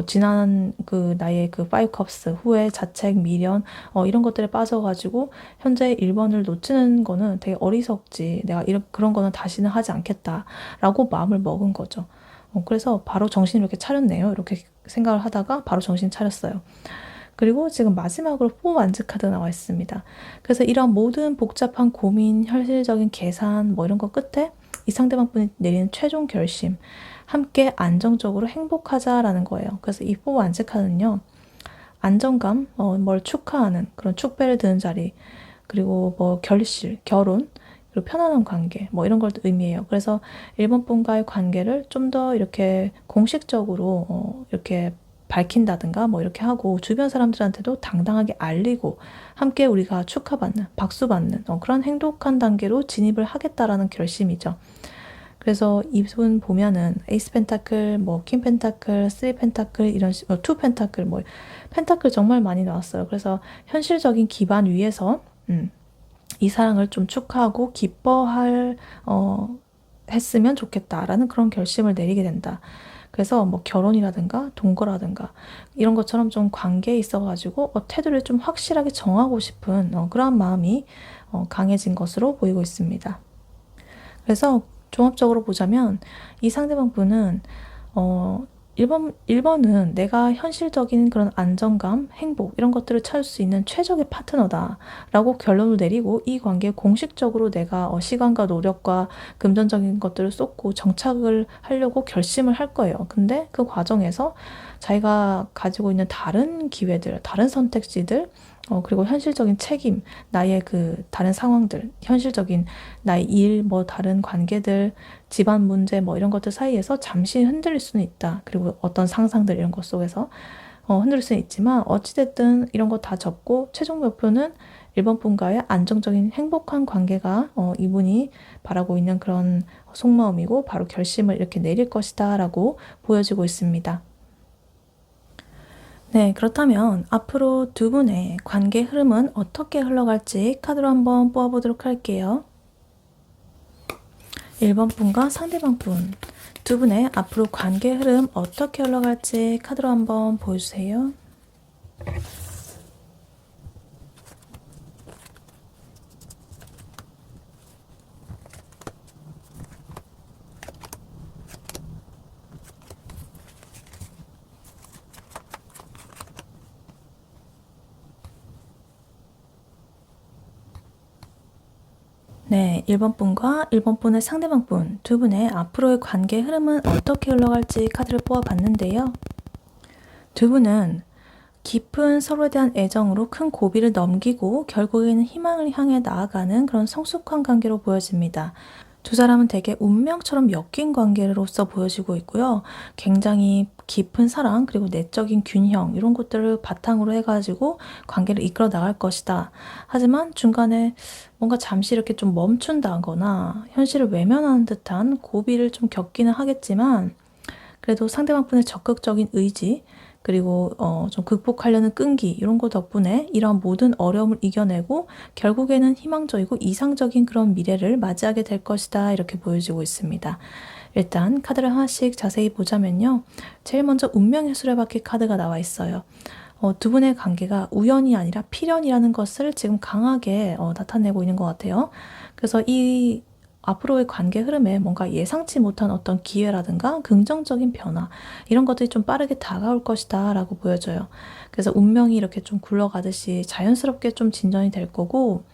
지난 그 나의 그 5컵스 후에 자책, 미련 이런 것들에 빠져가지고 현재 1번을 놓치는 거는 되게 어리석지. 내가 그런 거는 다시는 하지 않겠다라고 마음을 먹은 거죠. 그래서 바로 정신을 이렇게 차렸네요. 이렇게 생각을 하다가 바로 정신 차렸어요. 그리고 지금 마지막으로 4 완즈 카드 나와 있습니다. 그래서 이런 모든 복잡한 고민, 현실적인 계산 뭐 이런 거 끝에 이 상대방 분이 내리는 최종 결심, 함께 안정적으로 행복하자라는 거예요. 그래서 이 4 완즈 카드는요, 안정감, 뭘 축하하는 그런 축배를 드는 자리, 그리고 뭐 결혼, 그리고 편안한 관계, 뭐 이런 걸 의미해요. 그래서 1번 분과의 관계를 좀 더 이렇게 공식적으로 이렇게 밝힌다든가 뭐 이렇게 하고 주변 사람들한테도 당당하게 알리고 함께 우리가 축하받는, 박수받는 그런 행복한 단계로 진입을 하겠다라는 결심이죠. 그래서 이분 보면은 에이스 펜타클, 뭐 킹 펜타클, 3 펜타클 이런 2 펜타클 뭐 펜타클 정말 많이 나왔어요. 그래서 현실적인 기반 위에서 이 사랑을 좀 축하하고 기뻐할 했으면 좋겠다라는 그런 결심을 내리게 된다. 그래서 뭐 결혼이라든가 동거라든가 이런 것처럼 좀 관계에 있어가지고 태도를 좀 확실하게 정하고 싶은 그런 마음이 강해진 것으로 보이고 있습니다. 그래서 종합적으로 보자면 이 상대방 분은 1번은 내가 현실적인 그런 안정감, 행복 이런 것들을 찾을 수 있는 최적의 파트너다 라고 결론을 내리고 이 관계에 공식적으로 내가 시간과 노력과 금전적인 것들을 쏟고 정착을 하려고 결심을 할 거예요. 근데 그 과정에서 자기가 가지고 있는 다른 기회들, 다른 선택지들 그리고 현실적인 책임, 나의 그 다른 상황들, 현실적인 나의 일, 뭐 다른 관계들, 집안 문제 뭐 이런 것들 사이에서 잠시 흔들릴 수는 있다. 그리고 어떤 상상들 이런 것 속에서 흔들릴 수는 있지만 어찌됐든 이런 거 다 접고 최종 목표는 1번 분과의 안정적인 행복한 관계가 이분이 바라고 있는 그런 속마음이고 바로 결심을 이렇게 내릴 것이다 라고 보여지고 있습니다. 네, 그렇다면 앞으로 두 분의 관계 흐름은 어떻게 흘러갈지 카드로 한번 뽑아보도록 할게요. 1번 분과 상대방 분, 두 분의 앞으로 관계 흐름 어떻게 흘러갈지 카드로 한번 보여주세요. 네, 1번 분과 1번 분의 상대방 분, 두 분의 앞으로의 관계 흐름은 어떻게 흘러갈지 카드를 뽑아봤는데요. 두 분은 깊은 서로에 대한 애정으로 큰 고비를 넘기고 결국에는 희망을 향해 나아가는 그런 성숙한 관계로 보여집니다. 두 사람은 되게 운명처럼 엮인 관계로서 보여지고 있고요. 굉장히 깊은 사랑 그리고 내적인 균형 이런 것들을 바탕으로 해가지고 관계를 이끌어 나갈 것이다. 하지만 중간에 뭔가 잠시 이렇게 좀 멈춘다거나 현실을 외면하는 듯한 고비를 좀 겪기는 하겠지만 그래도 상대방 분의 적극적인 의지 그리고 좀 극복하려는 끈기 이런 거 덕분에 이런 모든 어려움을 이겨내고 결국에는 희망적이고 이상적인 그런 미래를 맞이하게 될 것이다 이렇게 보여지고 있습니다. 일단 카드를 하나씩 자세히 보자면요. 제일 먼저 운명의 수레바퀴 카드가 나와 있어요. 두 분의 관계가 우연이 아니라 필연이라는 것을 지금 강하게 나타내고 있는 것 같아요. 그래서 이 앞으로의 관계 흐름에 뭔가 예상치 못한 어떤 기회라든가 긍정적인 변화 이런 것들이 좀 빠르게 다가올 것이다 라고 보여져요. 그래서 운명이 이렇게 좀 굴러가듯이 자연스럽게 좀 진전이 될 거고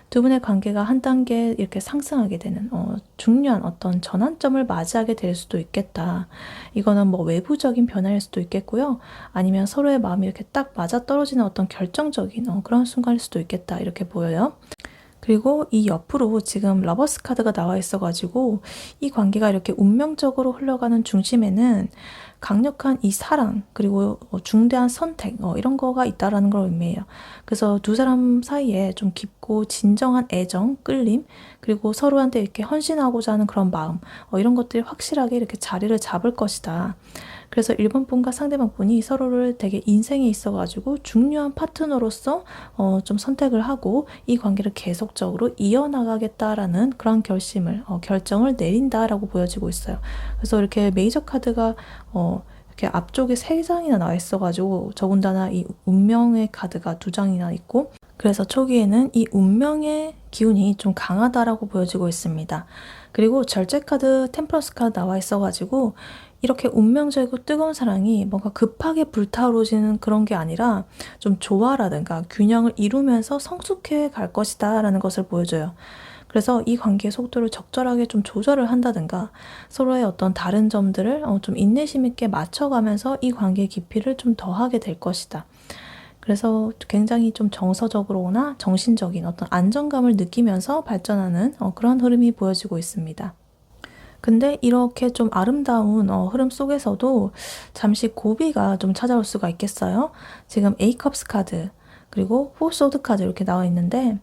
두 분의 관계가 한 단계 이렇게 상승하게 되는 중요한 어떤 전환점을 맞이하게 될 수도 있겠다. 이거는 뭐 외부적인 변화일 수도 있겠고요. 아니면 서로의 마음이 이렇게 딱 맞아떨어지는 어떤 결정적인 그런 순간일 수도 있겠다. 이렇게 보여요. 그리고 이 옆으로 지금 러버스 카드가 나와 있어가지고 이 관계가 이렇게 운명적으로 흘러가는 중심에는 강력한 이 사랑 그리고 중대한 선택 이런 거가 있다라는 걸 의미해요. 그래서 두 사람 사이에 좀 깊고 진정한 애정, 끌림 그리고 서로한테 이렇게 헌신하고자 하는 그런 마음 이런 것들이 확실하게 이렇게 자리를 잡을 것이다. 그래서 1번 분과 상대방 분이 서로를 되게 인생에 있어가지고 중요한 파트너로서 좀 선택을 하고 이 관계를 계속적으로 이어나가겠다라는 그런 결정을 내린다라고 보여지고 있어요. 그래서 이렇게 메이저 카드가 이렇게 앞쪽에 3장이나 나와 있어가지고 더군다나 이 운명의 카드가 2장이나 있고 그래서 초기에는 이 운명의 기운이 좀 강하다라고 보여지고 있습니다. 그리고 절제 카드, 템퍼런스 카드 나와 있어가지고 이렇게 운명적이고 뜨거운 사랑이 뭔가 급하게 불타오르지는 그런 게 아니라 좀 조화라든가 균형을 이루면서 성숙해 갈 것이다 라는 것을 보여줘요. 그래서 이 관계의 속도를 적절하게 좀 조절을 한다든가 서로의 어떤 다른 점들을 좀 인내심 있게 맞춰가면서 이 관계의 깊이를 좀 더하게 될 것이다. 그래서 굉장히 좀 정서적으로나 정신적인 어떤 안정감을 느끼면서 발전하는 그런 흐름이 보여지고 있습니다. 근데 이렇게 좀 아름다운 흐름 속에서도 잠시 고비가 좀 찾아올 수가 있겠어요. 지금 A컵스 카드 그리고 4소드 카드 이렇게 나와 있는데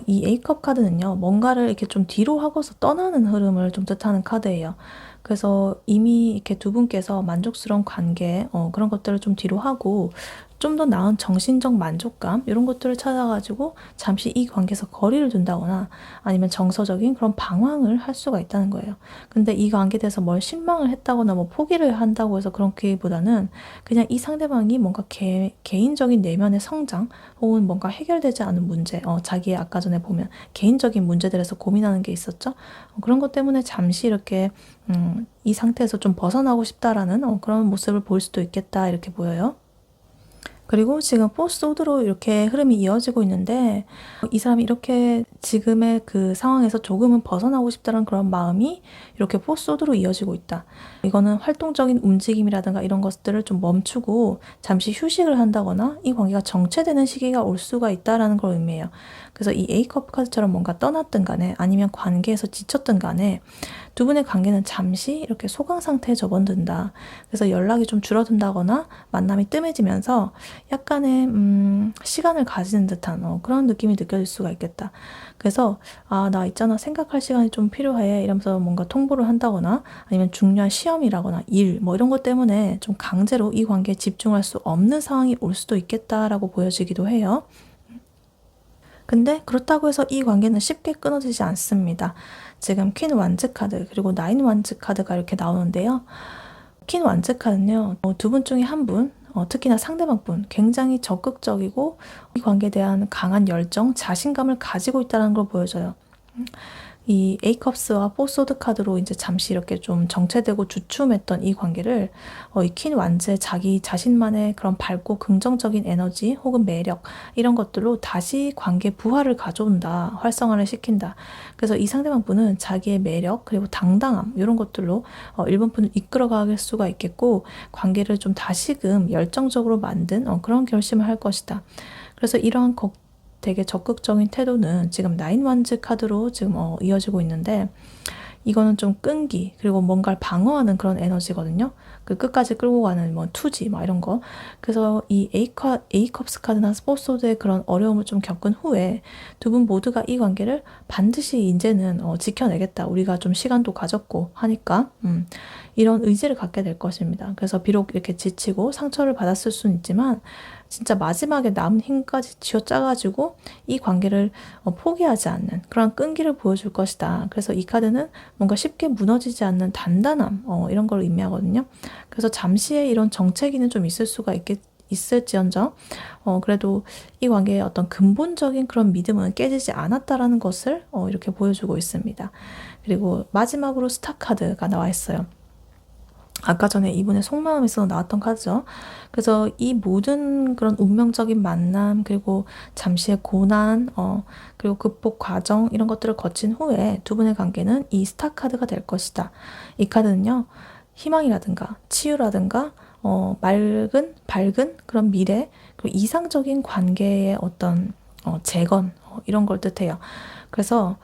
이 A컵 카드는요 뭔가를 이렇게 좀 뒤로 하고서 떠나는 흐름을 좀 뜻하는 카드예요. 그래서 이미 이렇게 두 분께서 만족스러운 관계 그런 것들을 좀 뒤로 하고 좀 더 나은 정신적 만족감 이런 것들을 찾아가지고 잠시 이 관계에서 거리를 둔다거나 아니면 정서적인 그런 방황을 할 수가 있다는 거예요. 근데 이 관계에 대해서 뭘 실망을 했다거나 뭐 포기를 한다고 해서 그렇기보다는 그냥 이 상대방이 뭔가 개인적인 내면의 성장 혹은 뭔가 해결되지 않은 문제 자기의 아까 전에 보면 개인적인 문제들에서 고민하는 게 있었죠. 그런 것 때문에 잠시 이렇게 이 상태에서 좀 벗어나고 싶다라는 그런 모습을 보일 수도 있겠다 이렇게 보여요. 그리고 지금 포스오드로 이렇게 흐름이 이어지고 있는데 이 사람이 이렇게 지금의 그 상황에서 조금은 벗어나고 싶다는 그런 마음이 이렇게 포스오드로 이어지고 있다. 이거는 활동적인 움직임이라든가 이런 것들을 좀 멈추고 잠시 휴식을 한다거나 이 관계가 정체되는 시기가 올 수가 있다는 걸 의미해요. 그래서 이 A컵 카드처럼 뭔가 떠났든 간에 아니면 관계에서 지쳤든 간에 두 분의 관계는 잠시 이렇게 소강 상태에 접어든다. 그래서 연락이 좀 줄어든다거나 만남이 뜸해지면서 약간의 시간을 가지는 듯한 그런 느낌이 느껴질 수가 있겠다. 그래서 나 있잖아 생각할 시간이 좀 필요해 이러면서 뭔가 통보를 한다거나 아니면 중요한 시험이라거나 일 뭐 이런 것 때문에 좀 강제로 이 관계에 집중할 수 없는 상황이 올 수도 있겠다라고 보여지기도 해요. 근데 그렇다고 해서 이 관계는 쉽게 끊어지지 않습니다. 지금 퀸 완즈 카드 그리고 나인 완즈 카드가 이렇게 나오는데요. 퀸 완즈 카드는요. 두 분 중에 한 분, 특히나 상대방 분 굉장히 적극적이고 이 관계에 대한 강한 열정, 자신감을 가지고 있다는 걸 보여줘요. 이 A컵스와 4소드 카드로 이제 잠시 이렇게 좀 정체되고 주춤했던 이 관계를 이 퀸 완즈의 자기 자신만의 그런 밝고 긍정적인 에너지 혹은 매력 이런 것들로 다시 관계 부활을 가져온다, 활성화를 시킨다. 그래서 이 상대방 분은 자기의 매력 그리고 당당함 이런 것들로 일본 분을 이끌어갈 수가 있겠고 관계를 좀 다시금 열정적으로 만든 그런 결심을 할 것이다. 그래서 이러한 되게 적극적인 태도는 지금 나인 완즈 카드로 지금 이어지고 있는데 이거는 좀 끈기 그리고 뭔가를 방어하는 그런 에너지거든요. 그 끝까지 끌고 가는 뭐 투지 막 이런 거. 그래서 이 A컵스 카드나 스포소드의 그런 어려움을 좀 겪은 후에 두 분 모두가 이 관계를 반드시 이제는 지켜내겠다. 우리가 좀 시간도 가졌고 하니까 이런 의지를 갖게 될 것입니다. 그래서 비록 이렇게 지치고 상처를 받았을 수는 있지만 진짜 마지막에 남은 힘까지 쥐어짜가지고 이 관계를 포기하지 않는 그런 끈기를 보여줄 것이다. 그래서 이 카드는 뭔가 쉽게 무너지지 않는 단단함 이런 걸 의미하거든요. 그래서 잠시의 이런 정체기는 좀 있을 수가 있을지언정 그래도 이 관계의 어떤 근본적인 그런 믿음은 깨지지 않았다라는 것을 이렇게 보여주고 있습니다. 그리고 마지막으로 스타 카드가 나와 있어요. 아까 전에 이분의 속마음에서 나왔던 카드죠. 그래서 이 모든 그런 운명적인 만남, 그리고 잠시의 고난, 그리고 극복 과정, 이런 것들을 거친 후에 두 분의 관계는 이 스타 카드가 될 것이다. 이 카드는요, 희망이라든가 치유라든가 밝은 그런 미래, 그리고 이상적인 관계의 어떤 재건, 이런 걸 뜻해요. 그래서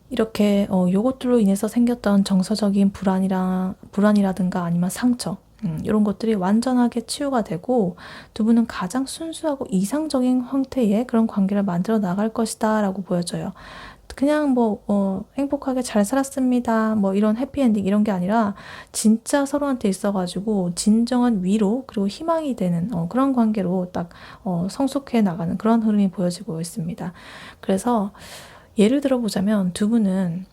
이렇게 요것들로 인해서 생겼던 정서적인 불안이라든가 아니면 상처, 이런 것들이 완전하게 치유가 되고 두 분은 가장 순수하고 이상적인 형태의 그런 관계를 만들어 나갈 것이다 라고 보여져요. 그냥 행복하게 잘 살았습니다. 이런 해피엔딩 이런 게 아니라 진짜 서로한테 있어가지고 진정한 위로 그리고 희망이 되는 그런 관계로 딱 성숙해 나가는 그런 흐름이 보여지고 있습니다. 그래서 예를 들어 보자면 두 분은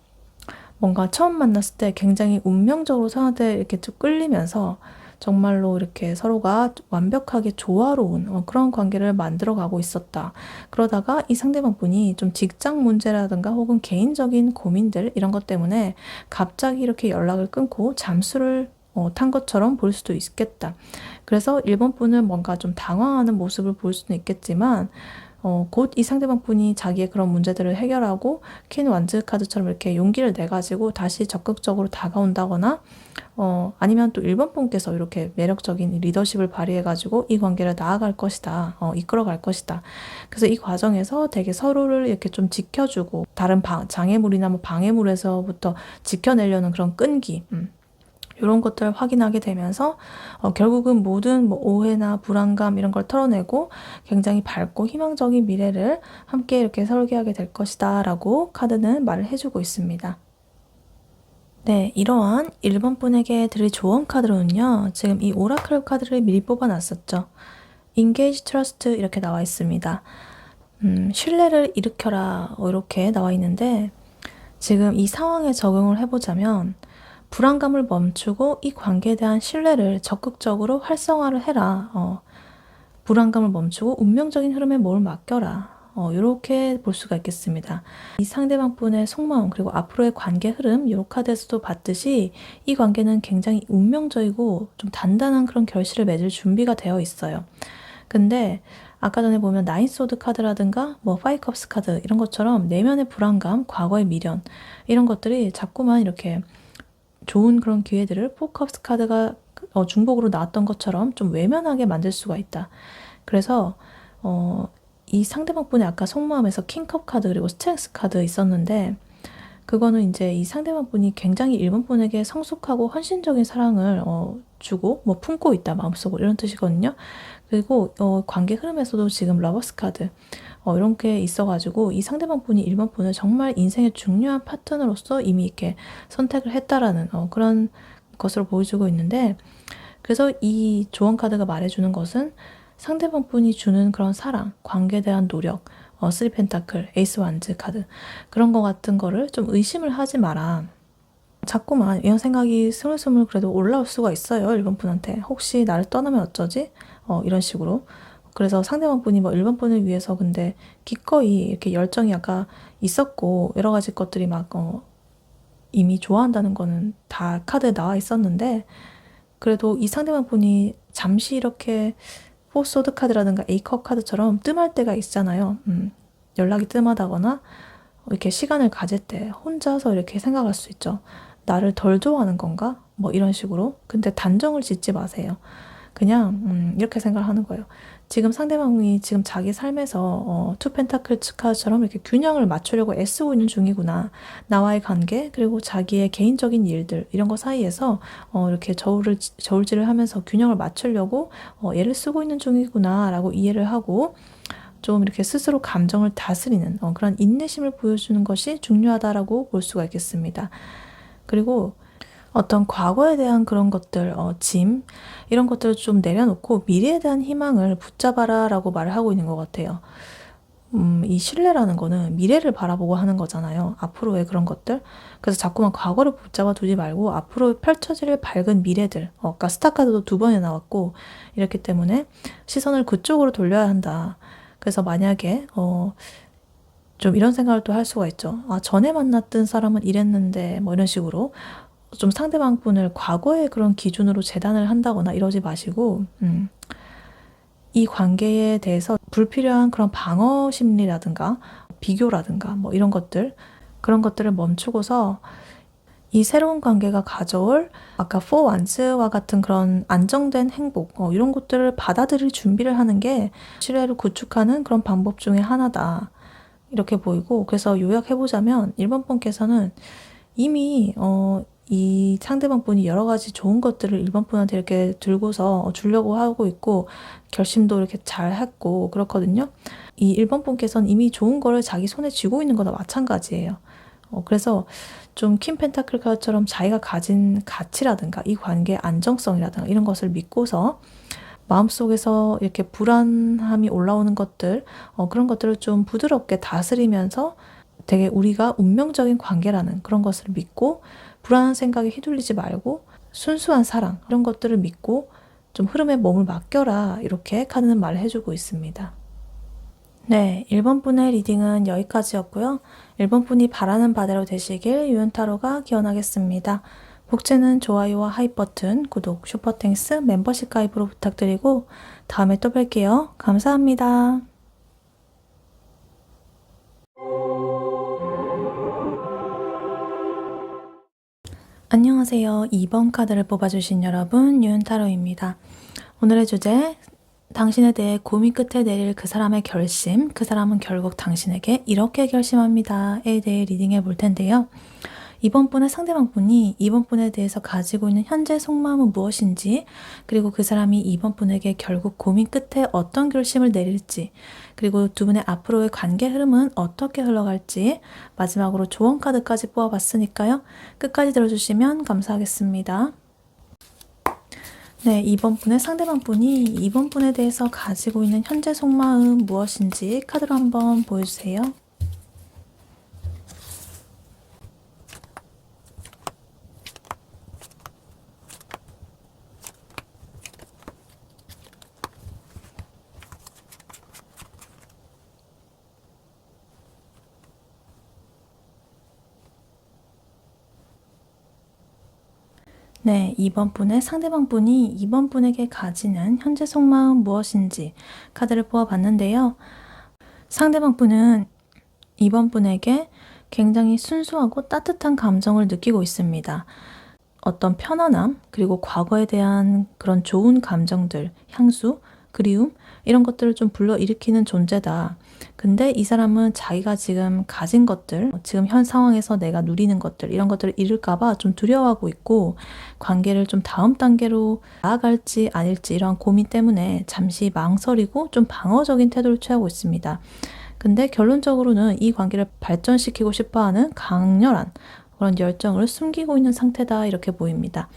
뭔가 처음 만났을 때 굉장히 운명적으로 서로한테 이렇게 쭉 끌리면서 정말로 이렇게 서로가 완벽하게 조화로운 그런 관계를 만들어 가고 있었다. 그러다가 이 상대방 분이 좀 직장 문제라든가 혹은 개인적인 고민들 이런 것 때문에 갑자기 이렇게 연락을 끊고 잠수를 탄 것처럼 볼 수도 있겠다. 그래서 일본 분은 뭔가 좀 당황하는 모습을 볼 수는 있겠지만 곧 이 상대방 분이 자기의 그런 문제들을 해결하고 퀸 완즈 카드처럼 이렇게 용기를 내가지고 다시 적극적으로 다가온다거나 아니면 또 1번 분께서 이렇게 매력적인 리더십을 발휘해가지고 이 관계를 나아갈 것이다. 이끌어갈 것이다. 그래서 이 과정에서 되게 서로를 이렇게 좀 지켜주고 다른 장애물이나 방해물에서부터 지켜내려는 그런 끈기 이런 것들을 확인하게 되면서 결국은 모든 오해나 불안감 이런 걸 털어내고 굉장히 밝고 희망적인 미래를 함께 이렇게 설계하게 될 것이다 라고 카드는 말을 해주고 있습니다. 네, 이러한 1번 분에게 드릴 조언 카드로는요. 지금 이 오라클 카드를 미리 뽑아놨었죠. Engage Trust 이렇게 나와 있습니다. 신뢰를 일으켜라 이렇게 나와 있는데 지금 이 상황에 적용을 해보자면 불안감을 멈추고 이 관계에 대한 신뢰를 적극적으로 활성화를 해라. 불안감을 멈추고 운명적인 흐름에 몸을 맡겨라. 이렇게 볼 수가 있겠습니다. 이 상대방 분의 속마음 그리고 앞으로의 관계 흐름 이 카드에서도 봤듯이 이 관계는 굉장히 운명적이고 좀 단단한 그런 결실을 맺을 준비가 되어 있어요. 근데 아까 전에 보면 나인 소드 카드라든가 파이브 컵스 카드 이런 것처럼 내면의 불안감, 과거의 미련 이런 것들이 자꾸만 이렇게 좋은 그런 기회들을 포컵스 카드가 중복으로 나왔던 것처럼 좀 외면하게 만들 수가 있다. 그래서 이 상대방 분의 아까 속마음에서 킹컵 카드 그리고 스트렝스 카드 있었는데 그거는 이제 이 상대방 분이 굉장히 일본 분에게 성숙하고 헌신적인 사랑을 주고 품고 있다 마음속으로 이런 뜻이거든요. 그리고 관계 흐름에서도 지금 러버스 카드 이런 게 있어가지고 이 상대방 분이 일본 분을 정말 인생의 중요한 파트너로서 이미 이렇게 선택을 했다라는 그런 것으로 보여주고 있는데 그래서 이 조언 카드가 말해주는 것은 상대방 분이 주는 그런 사랑, 관계에 대한 노력, 3 펜타클, 에이스 완즈 카드 그런 거 같은 거를 좀 의심을 하지 마라. 자꾸만 이런 생각이 스물스물 그래도 올라올 수가 있어요. 일본 분한테. 혹시 나를 떠나면 어쩌지? 이런 식으로. 그래서 상대방 분이 일본 분을 위해서 근데 기꺼이 이렇게 열정이 아까 있었고 여러 가지 것들이 이미 좋아한다는 거는 다 카드에 나와 있었는데 그래도 이 상대방 분이 잠시 이렇게 포소드 카드라든가 에이컵 카드처럼 뜸할 때가 있잖아요. 연락이 뜸하다거나 이렇게 시간을 가질 때 혼자서 이렇게 생각할 수 있죠. 나를 덜 좋아하는 건가? 이런 식으로. 근데 단정을 짓지 마세요. 그냥 이렇게 생각을 하는 거예요. 지금 상대방이 지금 자기 삶에서 투 펜타클 카드처럼 이렇게 균형을 맞추려고 애쓰고 있는 중이구나. 나와의 관계 그리고 자기의 개인적인 일들 이런 거 사이에서 이렇게 저울질을 하면서 균형을 맞추려고 애를 쓰고 있는 중이구나 라고 이해를 하고 좀 이렇게 스스로 감정을 다스리는 그런 인내심을 보여주는 것이 중요하다라고 볼 수가 있겠습니다. 그리고 어떤 과거에 대한 그런 것들, 짐 이런 것들을 좀 내려놓고 미래에 대한 희망을 붙잡아라 라고 말을 하고 있는 것 같아요. 이 신뢰라는 거는 미래를 바라보고 하는 거잖아요. 앞으로의 그런 것들. 그래서 자꾸만 과거를 붙잡아 두지 말고 앞으로 펼쳐질 밝은 미래들. 아까 스타카드도 2번에 나왔고 이렇기 때문에 시선을 그쪽으로 돌려야 한다. 그래서 만약에 좀 이런 생각을 또 할 수가 있죠. 전에 만났던 사람은 이랬는데 뭐 이런 식으로 좀 상대방 분을 과거의 그런 기준으로 재단을 한다거나 이러지 마시고 이 관계에 대해서 불필요한 그런 방어 심리라든가 비교라든가 뭐 이런 것들 그런 것들을 멈추고서 이 새로운 관계가 가져올 아까 For Once와 같은 그런 안정된 행복 이런 것들을 받아들일 준비를 하는 게 신뢰를 구축하는 그런 방법 중에 하나다 이렇게 보이고 그래서 요약해보자면 1번 분께서는 이미 이 상대방 분이 여러 가지 좋은 것들을 1번 분한테 이렇게 들고서 주려고 하고 있고 결심도 이렇게 잘 했고 그렇거든요. 이 1번 분께서는 이미 좋은 거를 자기 손에 쥐고 있는 거나 마찬가지예요. 그래서 좀 퀸 펜타클 카드처럼 자기가 가진 가치라든가 이 관계의 안정성이라든가 이런 것을 믿고서 마음속에서 이렇게 불안함이 올라오는 것들 그런 것들을 좀 부드럽게 다스리면서 되게 우리가 운명적인 관계라는 그런 것을 믿고 불안한 생각에 휘둘리지 말고 순수한 사랑 이런 것들을 믿고 좀 흐름에 몸을 맡겨라 이렇게 카드는 말을 해주고 있습니다. 네, 1번 분의 리딩은 여기까지였고요. 1번 분이 바라는 바대로 되시길 유연타로가 기원하겠습니다. 복제는 좋아요와 하이 버튼, 구독, 슈퍼땡스, 멤버십 가입으로 부탁드리고 다음에 또 뵐게요. 감사합니다. 안녕하세요. 2번 카드를 뽑아주신 여러분, 유은타로입니다. 오늘의 주제, 당신에 대해 고민 끝에 내릴 그 사람의 결심, 그 사람은 결국 당신에게 이렇게 결심합니다에 대해 리딩해 볼 텐데요. 이번 분의 상대방 분이 이번 분에 대해서 가지고 있는 현재 속마음은 무엇인지, 그리고 그 사람이 이번 분에게 결국 고민 끝에 어떤 결심을 내릴지, 그리고 두 분의 앞으로의 관계 흐름은 어떻게 흘러갈지, 마지막으로 조언 카드까지 뽑아봤으니까요. 끝까지 들어주시면 감사하겠습니다. 네, 이번 분의 상대방 분이 이번 분에 대해서 가지고 있는 현재 속마음 무엇인지 카드로 한번 보여주세요. 네, 이번 분의 상대방 분이 이번 분에게 가지는 현재 속마음 무엇인지 카드를 뽑아봤는데요. 상대방 분은 이번 분에게 굉장히 순수하고 따뜻한 감정을 느끼고 있습니다. 어떤 편안함, 그리고 과거에 대한 그런 좋은 감정들, 향수, 그리움 이런 것들을 좀 불러일으키는 존재다. 근데 이 사람은 자기가 지금 가진 것들, 지금 현 상황에서 내가 누리는 것들 이런 것들을 잃을까봐 좀 두려워하고 있고 관계를 좀 다음 단계로 나아갈지 아닐지 이런 고민 때문에 잠시 망설이고 좀 방어적인 태도를 취하고 있습니다. 근데 결론적으로는 이 관계를 발전시키고 싶어하는 강렬한 그런 열정을 숨기고 있는 상태다 이렇게 보입니다.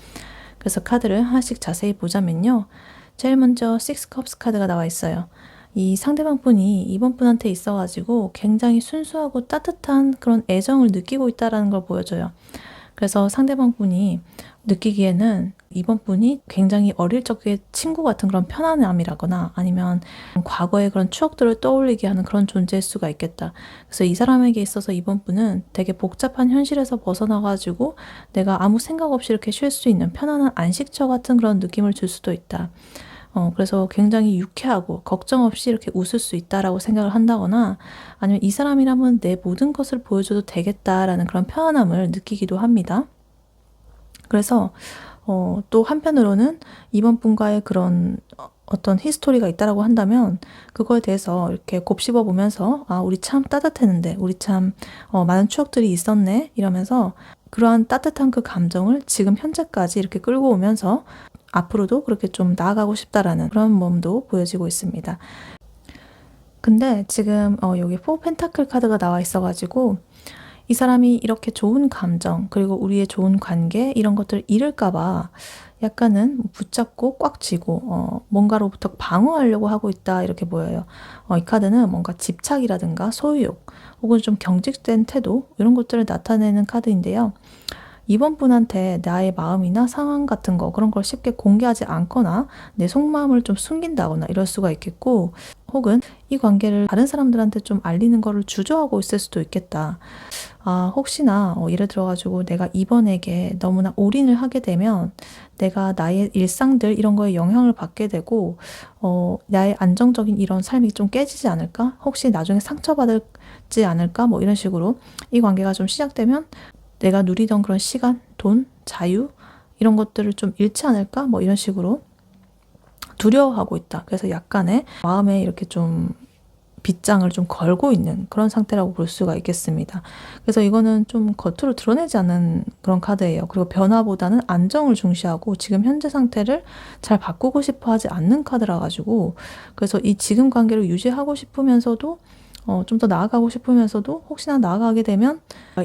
그래서 카드를 하나씩 자세히 보자면요. 제일 먼저 Six Cups 카드가 나와 있어요. 이 상대방 분이 이번 분한테 있어가지고 굉장히 순수하고 따뜻한 그런 애정을 느끼고 있다는 걸 보여줘요. 그래서 상대방 분이 느끼기에는 이번 분이 굉장히 어릴 적의 친구 같은 그런 편안함이라거나 아니면 과거의 그런 추억들을 떠올리게 하는 그런 존재일 수가 있겠다. 그래서 이 사람에게 있어서 이번 분은 되게 복잡한 현실에서 벗어나가지고 내가 아무 생각 없이 이렇게 쉴 수 있는 편안한 안식처 같은 그런 느낌을 줄 수도 있다. 그래서 굉장히 유쾌하고 걱정 없이 이렇게 웃을 수 있다라고 생각을 한다거나 아니면 이 사람이라면 내 모든 것을 보여줘도 되겠다라는 그런 편안함을 느끼기도 합니다. 그래서 또 한편으로는 이번 분과의 그런 어떤 히스토리가 있다라고 한다면 그거에 대해서 이렇게 곱씹어 보면서 우리 참 따뜻했는데 우리 참 많은 추억들이 있었네 이러면서 그러한 따뜻한 그 감정을 지금 현재까지 이렇게 끌고 오면서 앞으로도 그렇게 좀 나아가고 싶다라는 그런 마음도 보여지고 있습니다. 근데 지금 여기 4 펜타클 카드가 나와 있어가지고 이 사람이 이렇게 좋은 감정, 그리고 우리의 좋은 관계, 이런 것들을 잃을까봐 약간은 붙잡고 꽉 쥐고, 뭔가로부터 방어하려고 하고 있다, 이렇게 보여요. 이 카드는 뭔가 집착이라든가 소유욕, 혹은 좀 경직된 태도, 이런 것들을 나타내는 카드인데요. 이번 분한테 나의 마음이나 상황 같은 거, 그런 걸 쉽게 공개하지 않거나 내 속마음을 좀 숨긴다거나 이럴 수가 있겠고, 혹은 이 관계를 다른 사람들한테 좀 알리는 거를 주저하고 있을 수도 있겠다. 혹시나 예를 들어가지고 내가 이번에게 너무나 올인을 하게 되면 내가 나의 일상들 이런 거에 영향을 받게 되고, 나의 안정적인 이런 삶이 좀 깨지지 않을까? 혹시 나중에 상처받지 않을까? 뭐 이런 식으로 이 관계가 좀 시작되면 내가 누리던 그런 시간, 돈, 자유 이런 것들을 좀 잃지 않을까? 뭐 이런 식으로 두려워하고 있다. 그래서 약간의 마음에 이렇게 좀 빗장을 좀 걸고 있는 그런 상태라고 볼 수가 있겠습니다. 그래서 이거는 좀 겉으로 드러내지 않는 그런 카드예요. 그리고 변화보다는 안정을 중시하고 지금 현재 상태를 잘 바꾸고 싶어 하지 않는 카드라 가지고, 그래서 이 지금 관계를 유지하고 싶으면서도 좀 더 나아가고 싶으면서도 혹시나 나아가게 되면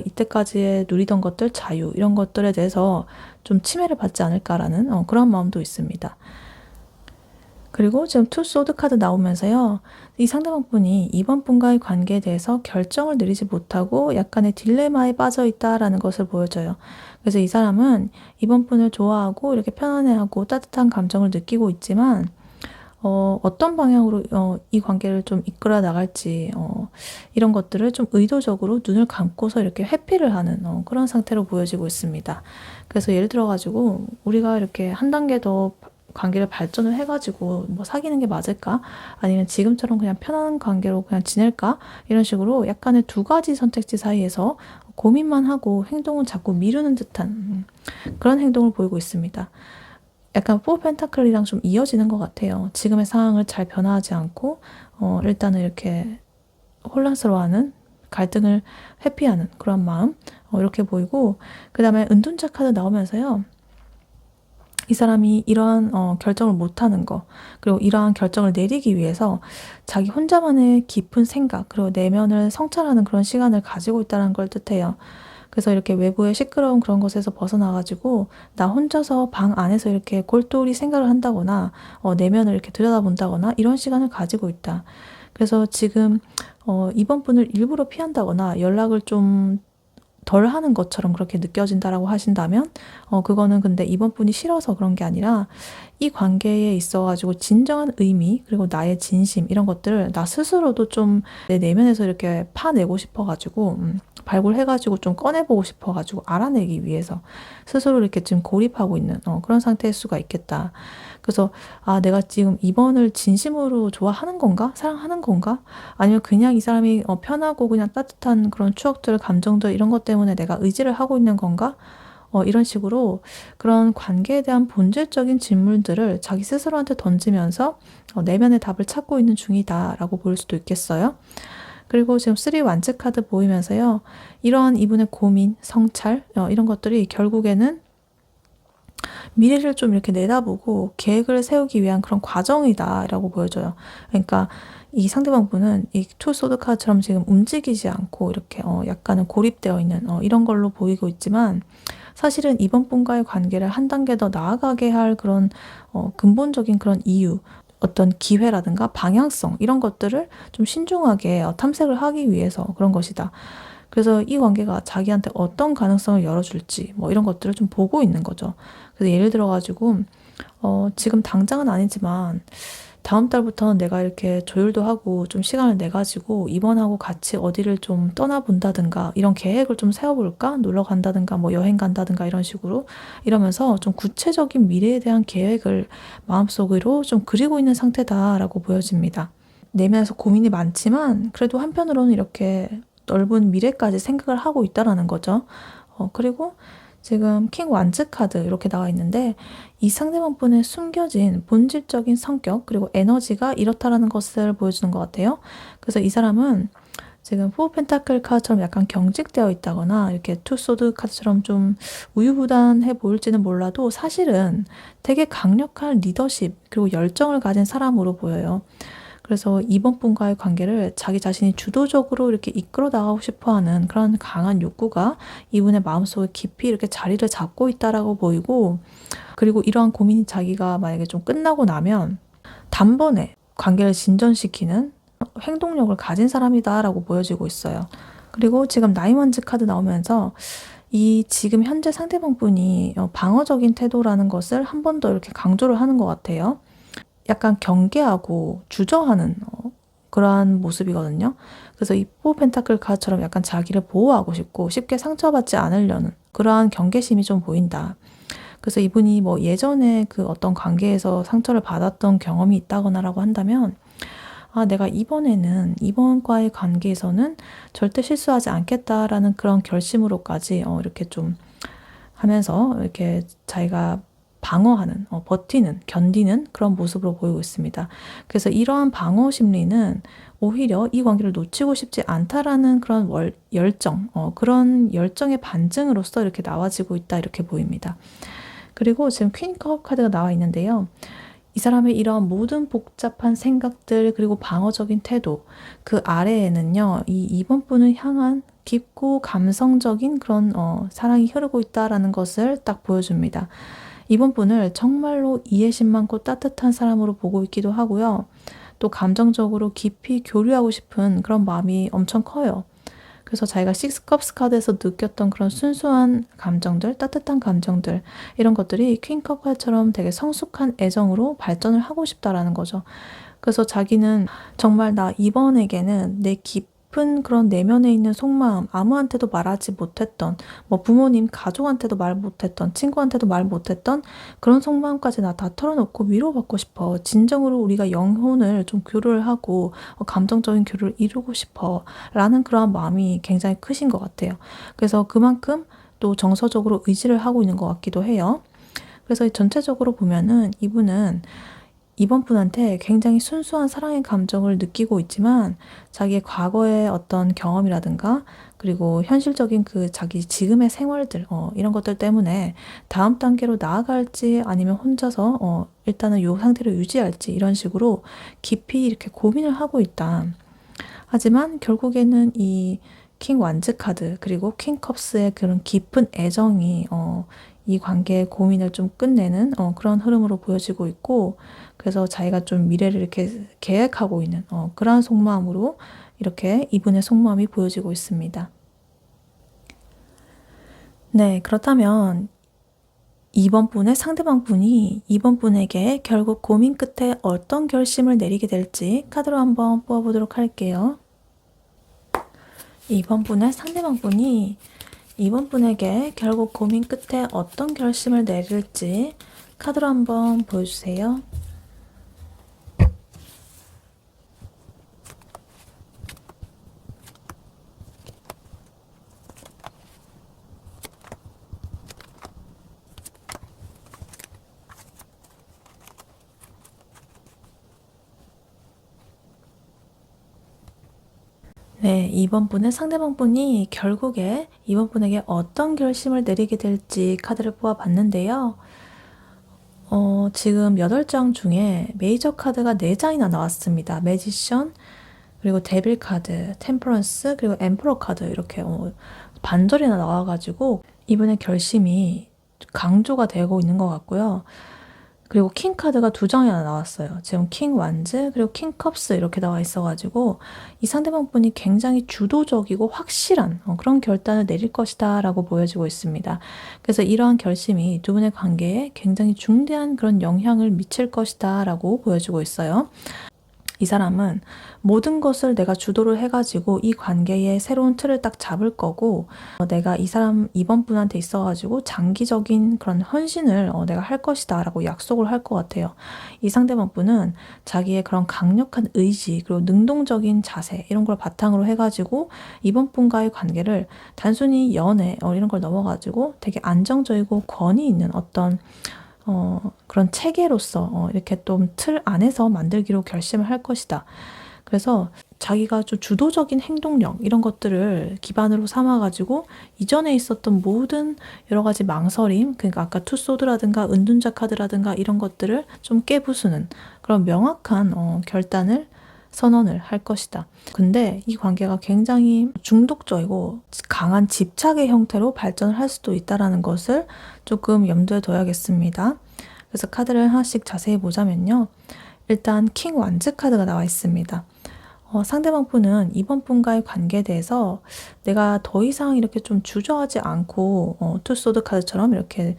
이때까지의 누리던 것들, 자유 이런 것들에 대해서 좀 침해를 받지 않을까라는 그런 마음도 있습니다. 그리고 지금 투 소드 카드 나오면서요, 이 상대방 분이 이번 분과의 관계에 대해서 결정을 내리지 못하고 약간의 딜레마에 빠져 있다라는 것을 보여줘요. 그래서 이 사람은 이번 분을 좋아하고 이렇게 편안해하고 따뜻한 감정을 느끼고 있지만, 어떤 방향으로 이 관계를 좀 이끌어 나갈지, 이런 것들을 좀 의도적으로 눈을 감고서 이렇게 회피를 하는 그런 상태로 보여지고 있습니다. 그래서 예를 들어가지고 우리가 이렇게 한 단계 더 관계를 발전을 해가지고 뭐 사귀는 게 맞을까? 아니면 지금처럼 그냥 편한 관계로 그냥 지낼까? 이런 식으로 약간의 두 가지 선택지 사이에서 고민만 하고 행동은 자꾸 미루는 듯한 그런 행동을 보이고 있습니다. 약간 포 펜타클이랑 좀 이어지는 것 같아요. 지금의 상황을 잘 변화하지 않고 일단은 이렇게 혼란스러워하는, 갈등을 회피하는 그런 마음, 이렇게 보이고, 그 다음에 은둔자 카드 나오면서요, 이 사람이 이러한 결정을 못하는 거, 그리고 이러한 결정을 내리기 위해서 자기 혼자만의 깊은 생각, 그리고 내면을 성찰하는 그런 시간을 가지고 있다는 걸 뜻해요. 그래서 이렇게 외부의 시끄러운 그런 것에서 벗어나가지고 나 혼자서 방 안에서 이렇게 골똘히 생각을 한다거나 내면을 이렇게 들여다본다거나 이런 시간을 가지고 있다. 그래서 지금 이번 분을 일부러 피한다거나 연락을 좀 덜 하는 것처럼 그렇게 느껴진다라고 하신다면, 그거는 근데 이번 분이 싫어서 그런 게 아니라 이 관계에 있어가지고 진정한 의미, 그리고 나의 진심, 이런 것들을 나 스스로도 좀 내 내면에서 이렇게 파내고 싶어가지고, 발굴해가지고 좀 꺼내보고 싶어가지고 알아내기 위해서 스스로 이렇게 지금 고립하고 있는 그런 상태일 수가 있겠다. 그래서 내가 지금 이번을 진심으로 좋아하는 건가? 사랑하는 건가? 아니면 그냥 이 사람이 편하고 그냥 따뜻한 그런 추억들, 감정들 이런 것 때문에 내가 의지를 하고 있는 건가? 이런 식으로 그런 관계에 대한 본질적인 질문들을 자기 스스로한테 던지면서 내면의 답을 찾고 있는 중이다라고 볼 수도 있겠어요. 그리고 지금 3 완즈 카드 보이면서요, 이러한 이분의 고민, 성찰 이런 것들이 결국에는 미래를 좀 이렇게 내다보고 계획을 세우기 위한 그런 과정이다라고 보여져요. 그러니까 이 상대방 분은 이 투 소드 카드처럼 지금 움직이지 않고 이렇게 약간은 고립되어 있는 이런 걸로 보이고 있지만, 사실은 이번 분과의 관계를 한 단계 더 나아가게 할 그런 근본적인 그런 이유, 어떤 기회라든가 방향성 이런 것들을 좀 신중하게 탐색을 하기 위해서 그런 것이다. 그래서 이 관계가 자기한테 어떤 가능성을 열어줄지 뭐 이런 것들을 좀 보고 있는 거죠. 그래서 예를 들어가지고 지금 당장은 아니지만 다음 달부터는 내가 이렇게 조율도 하고 좀 시간을 내가지고 이번하고 같이 어디를 좀 떠나본다든가 이런 계획을 좀 세워볼까? 놀러 간다든가 뭐 여행 간다든가 이런 식으로 이러면서 좀 구체적인 미래에 대한 계획을 마음속으로 좀 그리고 있는 상태다라고 보여집니다. 내면에서 고민이 많지만 그래도 한편으로는 이렇게 넓은 미래까지 생각을 하고 있다라는 거죠. 그리고 지금 킹 완즈 카드 이렇게 나와 있는데, 이 상대방 분의 숨겨진 본질적인 성격 그리고 에너지가 이렇다라는 것을 보여주는 것 같아요. 그래서 이 사람은 지금 포 펜타클 카드처럼 약간 경직되어 있다거나 이렇게 투 소드 카드처럼 좀 우유부단해 보일지는 몰라도 사실은 되게 강력한 리더십 그리고 열정을 가진 사람으로 보여요. 그래서 이번 분과의 관계를 자기 자신이 주도적으로 이렇게 이끌어 나가고 싶어 하는 그런 강한 욕구가 이분의 마음속에 깊이 이렇게 자리를 잡고 있다라고 보이고, 그리고 이러한 고민이 자기가 만약에 좀 끝나고 나면 단번에 관계를 진전시키는 행동력을 가진 사람이다라고 보여지고 있어요. 그리고 지금 나인원즈 카드 나오면서 이 지금 현재 상대방 분이 방어적인 태도라는 것을 한 번 더 이렇게 강조를 하는 것 같아요. 약간 경계하고 주저하는 그러한 모습이거든요. 그래서 이 포 펜타클 카드처럼 약간 자기를 보호하고 싶고 쉽게 상처받지 않으려는 그러한 경계심이 좀 보인다. 그래서 이분이 뭐 예전에 그 어떤 관계에서 상처를 받았던 경험이 있다거나라고 한다면, 아, 내가 이번과의 관계에서는 절대 실수하지 않겠다라는 그런 결심으로까지 이렇게 좀 하면서 이렇게 자기가 방어하는, 버티는, 견디는 그런 모습으로 보이고 있습니다. 그래서 이러한 방어 심리는 오히려 이 관계를 놓치고 싶지 않다라는 그런 열정, 그런 열정의 반증으로서 이렇게 나와지고 있다, 이렇게 보입니다. 그리고 지금 퀸컵 카드가 나와 있는데요. 이 사람의 이런 모든 복잡한 생각들, 그리고 방어적인 태도, 그 아래에는요, 이번 분을 향한 깊고 감성적인 그런 사랑이 흐르고 있다라는 것을 딱 보여줍니다. 이번 분을 정말로 이해심 많고 따뜻한 사람으로 보고 있기도 하고요. 또 감정적으로 깊이 교류하고 싶은 그런 마음이 엄청 커요. 그래서 자기가 식스컵스 카드에서 느꼈던 그런 순수한 감정들, 따뜻한 감정들, 이런 것들이 퀸컵 카드처럼 되게 성숙한 애정으로 발전을 하고 싶다라는 거죠. 그래서 자기는 정말 나 이번에게는 내 깊은 그런 내면에 있는 속마음, 아무한테도 말하지 못했던, 뭐 부모님, 가족한테도 말 못했던, 친구한테도 말 못했던 그런 속마음까지 나 다 털어놓고 위로받고 싶어. 진정으로 우리가 영혼을 좀 교류를 하고 감정적인 교류를 이루고 싶어 라는 그런 마음이 굉장히 크신 것 같아요. 그래서 그만큼 또 정서적으로 의지를 하고 있는 것 같기도 해요. 그래서 전체적으로 보면은 이분은 이번 분한테 굉장히 순수한 사랑의 감정을 느끼고 있지만 자기의 과거의 어떤 경험이라든가 그리고 현실적인 그 자기 지금의 생활들 이런 것들 때문에 다음 단계로 나아갈지 아니면 혼자서 일단은 이 상태를 유지할지 이런 식으로 깊이 이렇게 고민을 하고 있다. 하지만 결국에는 이 킹 완즈 카드 그리고 킹 컵스의 그런 깊은 애정이 이 관계의 고민을 좀 끝내는 그런 흐름으로 보여지고 있고, 그래서 자기가 좀 미래를 이렇게 계획하고 있는 그러한 속마음으로 이렇게 이분의 속마음이 보여지고 있습니다. 네, 그렇다면 이번 분의 상대방 분이 이번 분에게 결국 고민 끝에 어떤 결심을 내리게 될지 카드로 한번 뽑아보도록 할게요. 이번 분의 상대방 분이 이번 분에게 결국 고민 끝에 어떤 결심을 내릴지 카드로 한번 보여주세요. 네, 이번 분의 상대방 분이 결국에 이번 분에게 어떤 결심을 내리게 될지 카드를 뽑아봤는데요. 지금 8장 중에 메이저 카드가 4장이나 나왔습니다. 매지션, 그리고 데빌 카드, 템퍼런스, 그리고 엠퍼러 카드 이렇게 반절이나 나와가지고 이번에 결심이 강조가 되고 있는 것 같고요. 그리고 킹 카드가 2장이나 나왔어요. 지금 킹 완즈 그리고 킹 컵스 이렇게 나와 있어가지고 이 상대방 분이 굉장히 주도적이고 확실한 그런 결단을 내릴 것이다 라고 보여지고 있습니다. 그래서 이러한 결심이 두 분의 관계에 굉장히 중대한 그런 영향을 미칠 것이다 라고 보여지고 있어요. 이 사람은 모든 것을 내가 주도를 해가지고 이 관계의 새로운 틀을 딱 잡을 거고 내가 이 사람 이번 분한테 있어가지고 장기적인 그런 헌신을 내가 할 것이다 라고 약속을 할 것 같아요. 이 상대방 분은 자기의 그런 강력한 의지 그리고 능동적인 자세 이런 걸 바탕으로 해가지고 이번 분과의 관계를 단순히 연애 이런 걸 넘어가지고 되게 안정적이고 권위 있는 어떤 그런 체계로서 이렇게 좀 틀 안에서 만들기로 결심을 할 것이다. 그래서 자기가 좀 주도적인 행동력 이런 것들을 기반으로 삼아가지고 이전에 있었던 모든 여러 가지 망설임, 그러니까 아까 투소드라든가 은둔자 카드라든가 이런 것들을 좀 깨부수는 그런 명확한 결단을 선언을 할 것이다. 근데 이 관계가 굉장히 중독적이고 강한 집착의 형태로 발전을 할 수도 있다는 것을 조금 염두에 둬야겠습니다. 그래서 카드를 하나씩 자세히 보자면요. 일단 킹 완즈 카드가 나와 있습니다. 상대방 분은 이번 분과의 관계에 대해서 내가 더 이상 이렇게 좀 주저하지 않고 투소드 카드처럼 이렇게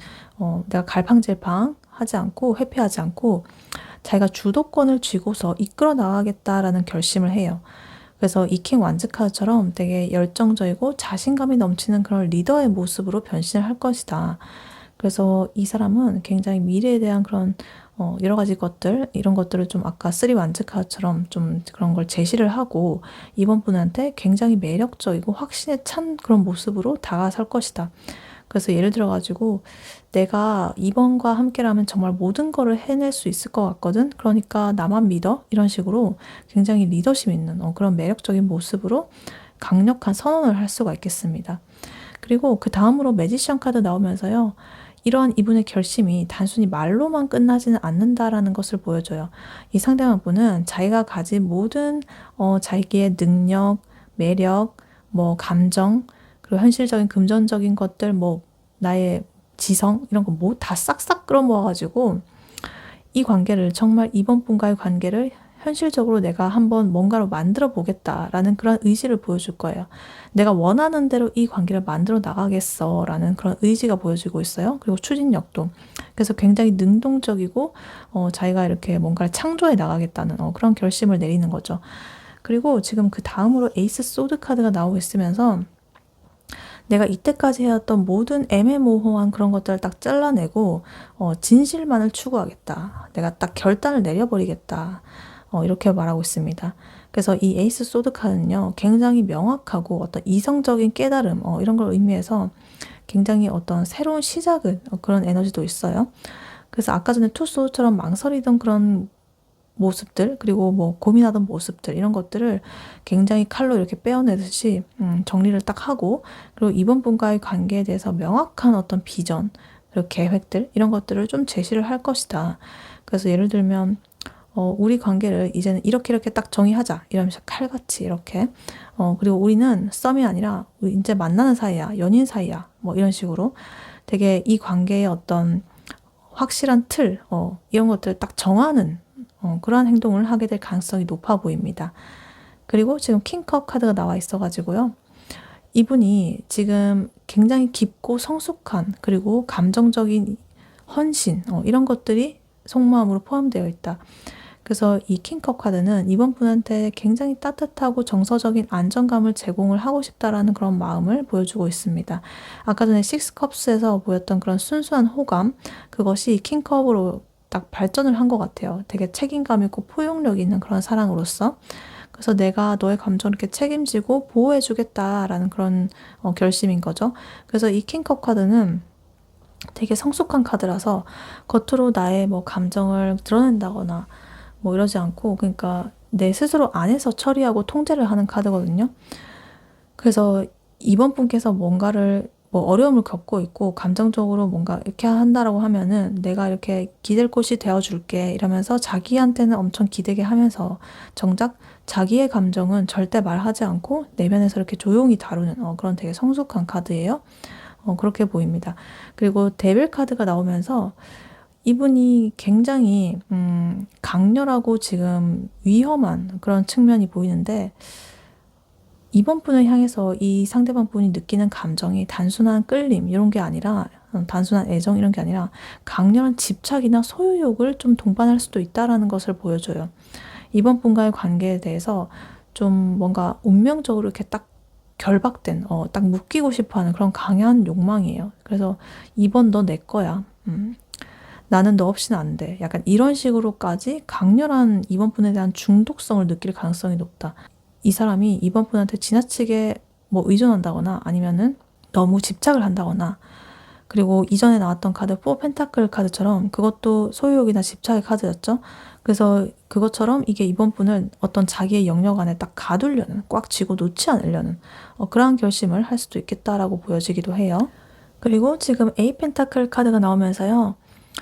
내가 갈팡질팡 하지 않고 회피하지 않고 자기가 주도권을 쥐고서 이끌어 나가겠다라는 결심을 해요. 그래서 이 킹 완즈 카드처럼 되게 열정적이고 자신감이 넘치는 그런 리더의 모습으로 변신을 할 것이다. 그래서 이 사람은 굉장히 미래에 대한 그런 여러 가지 것들, 이런 것들을 좀 아까 쓰리 완즈 카드처럼 좀 그런 걸 제시를 하고 이번 분한테 굉장히 매력적이고 확신에 찬 그런 모습으로 다가설 것이다. 그래서 예를 들어가지고 내가 이번과 함께라면 정말 모든 거를 해낼 수 있을 것 같거든. 그러니까 나만 믿어. 이런 식으로 굉장히 리더십 있는 그런 매력적인 모습으로 강력한 선언을 할 수가 있겠습니다. 그리고 그 다음으로 매지션 카드 나오면서요. 이러한 이분의 결심이 단순히 말로만 끝나지는 않는다라는 것을 보여줘요. 이 상대방 분은 자기가 가진 모든 자기의 능력, 매력, 감정, 그리고 현실적인 금전적인 것들, 나의 지성 이런 거 다 싹싹 끌어모아가지고 이 관계를 정말 이번 분과의 관계를 현실적으로 내가 한번 뭔가로 만들어 보겠다라는 그런 의지를 보여줄 거예요. 내가 원하는 대로 이 관계를 만들어 나가겠어 라는 그런 의지가 보여지고 있어요. 그리고 추진력도. 그래서 굉장히 능동적이고 자기가 이렇게 뭔가를 창조해 나가겠다는 그런 결심을 내리는 거죠. 그리고 지금 그 다음으로 에이스 소드 카드가 나오고 있으면서 내가 이때까지 해왔던 모든 애매모호한 그런 것들을 딱 잘라내고 진실만을 추구하겠다. 내가 딱 결단을 내려버리겠다. 이렇게 말하고 있습니다. 그래서 이 에이스 소드 카드는요. 굉장히 명확하고 어떤 이성적인 깨달음 이런 걸 의미해서 굉장히 어떤 새로운 시작을 그런 에너지도 있어요. 그래서 아까 전에 투 소드처럼 망설이던 그런 모습들 그리고 고민하던 모습들 이런 것들을 굉장히 칼로 이렇게 빼어내듯이 정리를 딱 하고 그리고 이번 분과의 관계에 대해서 명확한 어떤 비전 그리고 계획들 이런 것들을 좀 제시를 할 것이다. 그래서 예를 들면 우리 관계를 이제는 이렇게 딱 정의하자 이러면서 칼같이 이렇게 그리고 우리는 썸이 아니라 우리 이제 만나는 사이야 연인 사이야 이런 식으로 되게 이 관계의 어떤 확실한 틀 이런 것들을 딱 정하는 그러한 행동을 하게 될 가능성이 높아 보입니다. 그리고 지금 킹컵 카드가 나와 있어가지고요. 이분이 지금 굉장히 깊고 성숙한 그리고 감정적인 헌신 이런 것들이 속마음으로 포함되어 있다. 그래서 이 킹컵 카드는 이번 분한테 굉장히 따뜻하고 정서적인 안정감을 제공을 하고 싶다라는 그런 마음을 보여주고 있습니다. 아까 전에 식스컵스에서 보였던 그런 순수한 호감 그것이 킹컵으로 딱 발전을 한 것 같아요. 되게 책임감 있고 포용력 있는 그런 사랑으로서 그래서 내가 너의 감정을 이렇게 책임지고 보호해주겠다라는 그런 결심인 거죠. 그래서 이 킹컵 카드는 되게 성숙한 카드라서 겉으로 나의 감정을 드러낸다거나 이러지 않고 그러니까 내 스스로 안에서 처리하고 통제를 하는 카드거든요. 그래서 이번 분께서 뭔가를 어려움을 겪고 있고 감정적으로 뭔가 이렇게 한다라고 하면은 내가 이렇게 기댈 곳이 되어줄게 이러면서 자기한테는 엄청 기대게 하면서 정작 자기의 감정은 절대 말하지 않고 내면에서 이렇게 조용히 다루는 그런 되게 성숙한 카드예요. 그렇게 보입니다. 그리고 데빌 카드가 나오면서 이분이 굉장히 강렬하고 지금 위험한 그런 측면이 보이는데 이번 분을 향해서 이 상대방 분이 느끼는 감정이 단순한 끌림 이런 게 아니라 단순한 애정 이런 게 아니라 강렬한 집착이나 소유욕을 좀 동반할 수도 있다라는 것을 보여줘요. 이번 분과의 관계에 대해서 좀 뭔가 운명적으로 이렇게 딱 결박된 딱 묶이고 싶어하는 그런 강한 욕망이에요. 그래서 이번 너 내 거야. 나는 너 없이는 안 돼. 약간 이런 식으로까지 강렬한 이번 분에 대한 중독성을 느낄 가능성이 높다. 이 사람이 이번 분한테 지나치게 의존한다거나 아니면은 너무 집착을 한다거나 그리고 이전에 나왔던 카드 4 펜타클 카드처럼 그것도 소유욕이나 집착의 카드였죠. 그래서 그것처럼 이게 이번 분을 어떤 자기의 영역 안에 딱 가두려는 꽉 쥐고 놓지 않으려는 그러한 결심을 할 수도 있겠다라고 보여지기도 해요. 그리고 지금 8 펜타클 카드가 나오면서요.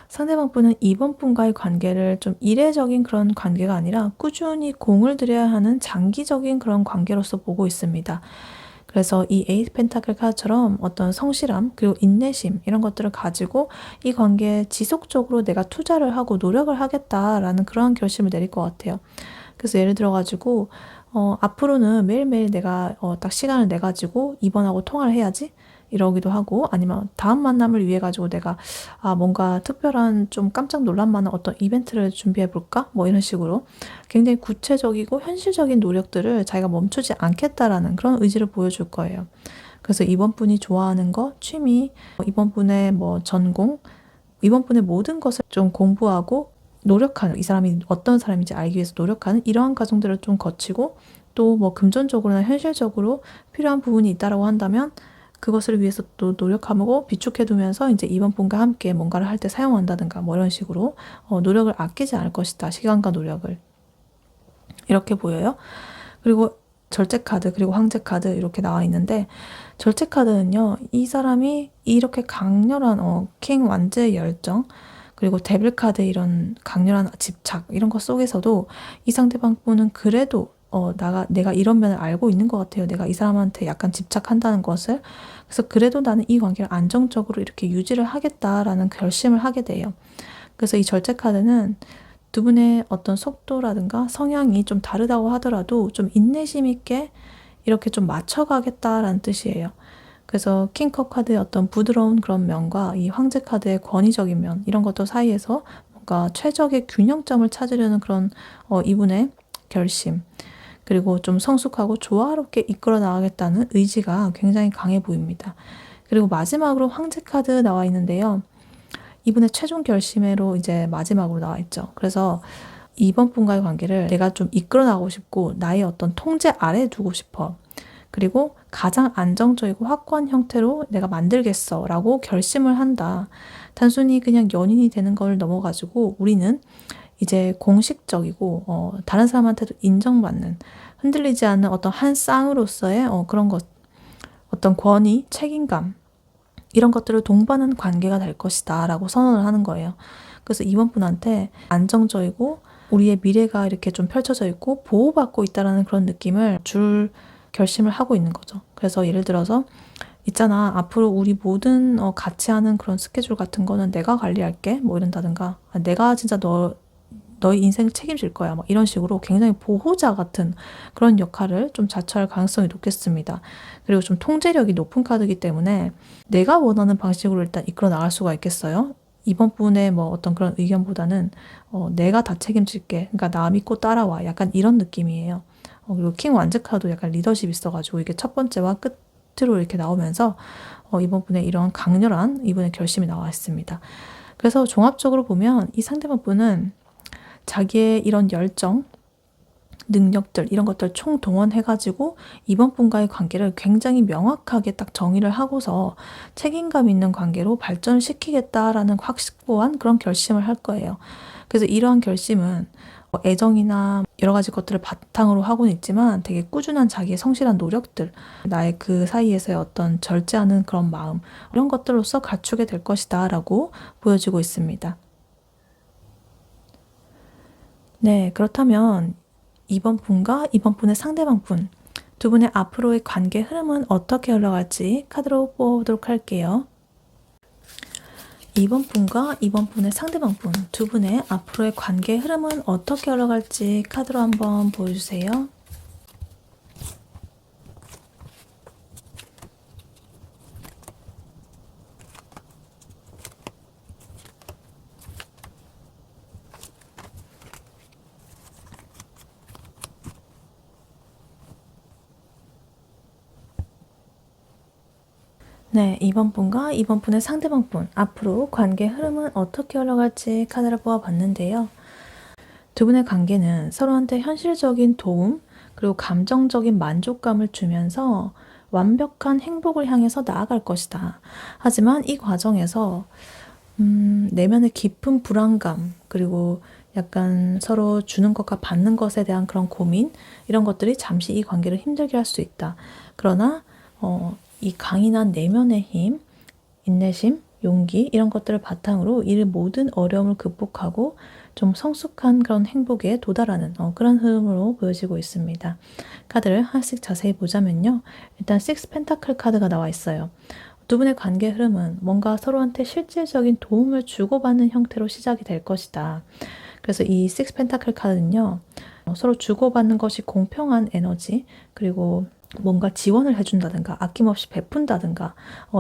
상대방 분은 이번 분과의 관계를 좀 이례적인 그런 관계가 아니라 꾸준히 공을 들여야 하는 장기적인 그런 관계로서 보고 있습니다. 그래서 이 에이스 펜타클 카드처럼 어떤 성실함 그리고 인내심 이런 것들을 가지고 이 관계에 지속적으로 내가 투자를 하고 노력을 하겠다라는 그런 결심을 내릴 것 같아요. 그래서 예를 들어가지고 앞으로는 매일매일 내가 딱 시간을 내 가지고 이번하고 통화를 해야지 이러기도 하고, 아니면 다음 만남을 위해 가지고 내가 뭔가 특별한 좀 깜짝 놀랄 만한 어떤 이벤트를 준비해 볼까? 뭐 이런 식으로 굉장히 구체적이고 현실적인 노력들을 자기가 멈추지 않겠다라는 그런 의지를 보여줄 거예요. 그래서 이번 분이 좋아하는 거, 취미, 이번 분의 뭐 전공, 이번 분의 모든 것을 좀 공부하고 노력하는, 이 사람이 어떤 사람인지 알기 위해서 노력하는 이러한 과정들을 좀 거치고, 또 뭐 금전적으로나 현실적으로 필요한 부분이 있다라고 한다면 그것을 위해서 또 노력하고 비축해두면서 이제 이번 분과 함께 뭔가를 할 때 사용한다든가 뭐 이런 식으로 노력을 아끼지 않을 것이다. 시간과 노력을. 이렇게 보여요. 그리고 절제 카드 그리고 황제 카드 이렇게 나와 있는데, 절제 카드는요, 이 사람이 이렇게 강렬한 킹 완제의 열정 그리고 데빌 카드 이런 강렬한 집착 이런 것 속에서도 이 상대방 분은 그래도 내가 이런 면을 알고 있는 것 같아요. 내가 이 사람한테 약간 집착한다는 것을. 그래서 그래도 나는 이 관계를 안정적으로 이렇게 유지를 하겠다라는 결심을 하게 돼요. 그래서 이 절제 카드는 두 분의 어떤 속도라든가 성향이 좀 다르다고 하더라도 좀 인내심 있게 이렇게 좀 맞춰가겠다라는 뜻이에요. 그래서 킹컵 카드의 어떤 부드러운 그런 면과 이 황제 카드의 권위적인 면 이런 것들 사이에서 뭔가 최적의 균형점을 찾으려는 그런 이분의 결심, 그리고 좀 성숙하고 조화롭게 이끌어 나가겠다는 의지가 굉장히 강해 보입니다. 그리고 마지막으로 황제 카드 나와 있는데요. 이분의 최종 결심으로 이제 마지막으로 나와 있죠. 그래서 이번 분과의 관계를 내가 좀 이끌어 나가고 싶고 나의 어떤 통제 아래에 두고 싶어. 그리고 가장 안정적이고 확고한 형태로 내가 만들겠어 라고 결심을 한다. 단순히 그냥 연인이 되는 걸 넘어가지고 우리는 이제 공식적이고 다른 사람한테도 인정받는, 흔들리지 않는 어떤 한 쌍으로서의 그런 것, 어떤 권위, 책임감 이런 것들을 동반하는 관계가 될 것이다 라고 선언을 하는 거예요. 그래서 이번 분한테 안정적이고 우리의 미래가 이렇게 좀 펼쳐져 있고 보호받고 있다는 그런 느낌을 줄 결심을 하고 있는 거죠. 그래서 예를 들어서 있잖아, 앞으로 우리 모든 같이 하는 그런 스케줄 같은 거는 내가 관리할게 뭐 이런다든가, 내가 진짜 너의 인생을 책임질 거야 막 이런 식으로 굉장히 보호자 같은 그런 역할을 좀 자처할 가능성이 높겠습니다. 그리고 좀 통제력이 높은 카드이기 때문에 내가 원하는 방식으로 일단 이끌어 나갈 수가 있겠어요. 이번 분의 뭐 어떤 그런 의견보다는 내가 다 책임질게, 그러니까 나 믿고 따라와, 약간 이런 느낌이에요. 그리고 킹 완즈 카드 약간 리더십이 있어가지고 이게 첫 번째와 끝으로 이렇게 나오면서 이번 분의 이런 강렬한 이분의 결심이 나와 있습니다. 그래서 종합적으로 보면 이 상대방 분은 자기의 이런 열정, 능력들 이런 것들 총동원해가지고 이번 분과의 관계를 굉장히 명확하게 딱 정의를 하고서 책임감 있는 관계로 발전시키겠다라는 확고한 그런 결심을 할 거예요. 그래서 이러한 결심은 애정이나 여러 가지 것들을 바탕으로 하고는 있지만 되게 꾸준한 자기의 성실한 노력들, 나의 그 사이에서의 어떤 절제하는 그런 마음, 이런 것들로서 갖추게 될 것이다 라고 보여지고 있습니다. 네, 그렇다면 이번 분과 이번 분의 상대방 분, 두 분의 앞으로의 관계 흐름은 어떻게 흘러갈지 카드로 뽑아보도록 할게요. 이번 분과 이번 분의 상대방 분, 두 분의 앞으로의 관계 흐름은 어떻게 흘러갈지 카드로 한번 보여주세요. 네, 이번 분과 이번 분의 상대방 분, 앞으로 관계 흐름은 어떻게 흘러갈지 카드를 뽑아봤는데요. 두 분의 관계는 서로한테 현실적인 도움, 그리고 감정적인 만족감을 주면서 완벽한 행복을 향해서 나아갈 것이다. 하지만 이 과정에서 내면의 깊은 불안감, 그리고 약간 서로 주는 것과 받는 것에 대한 그런 고민, 이런 것들이 잠시 이 관계를 힘들게 할 수 있다. 그러나 이 강인한 내면의 힘, 인내심, 용기 이런 것들을 바탕으로 이 모든 어려움을 극복하고 좀 성숙한 그런 행복에 도달하는 그런 흐름으로 보여지고 있습니다. 카드를 하나씩 자세히 보자면요. 일단 6 펜타클 카드가 나와 있어요. 두 분의 관계 흐름은 뭔가 서로한테 실질적인 도움을 주고받는 형태로 시작이 될 것이다. 그래서 이 6 펜타클 카드는요. 서로 주고받는 것이 공평한 에너지, 그리고 뭔가 지원을 해준다든가 아낌없이 베푼다든가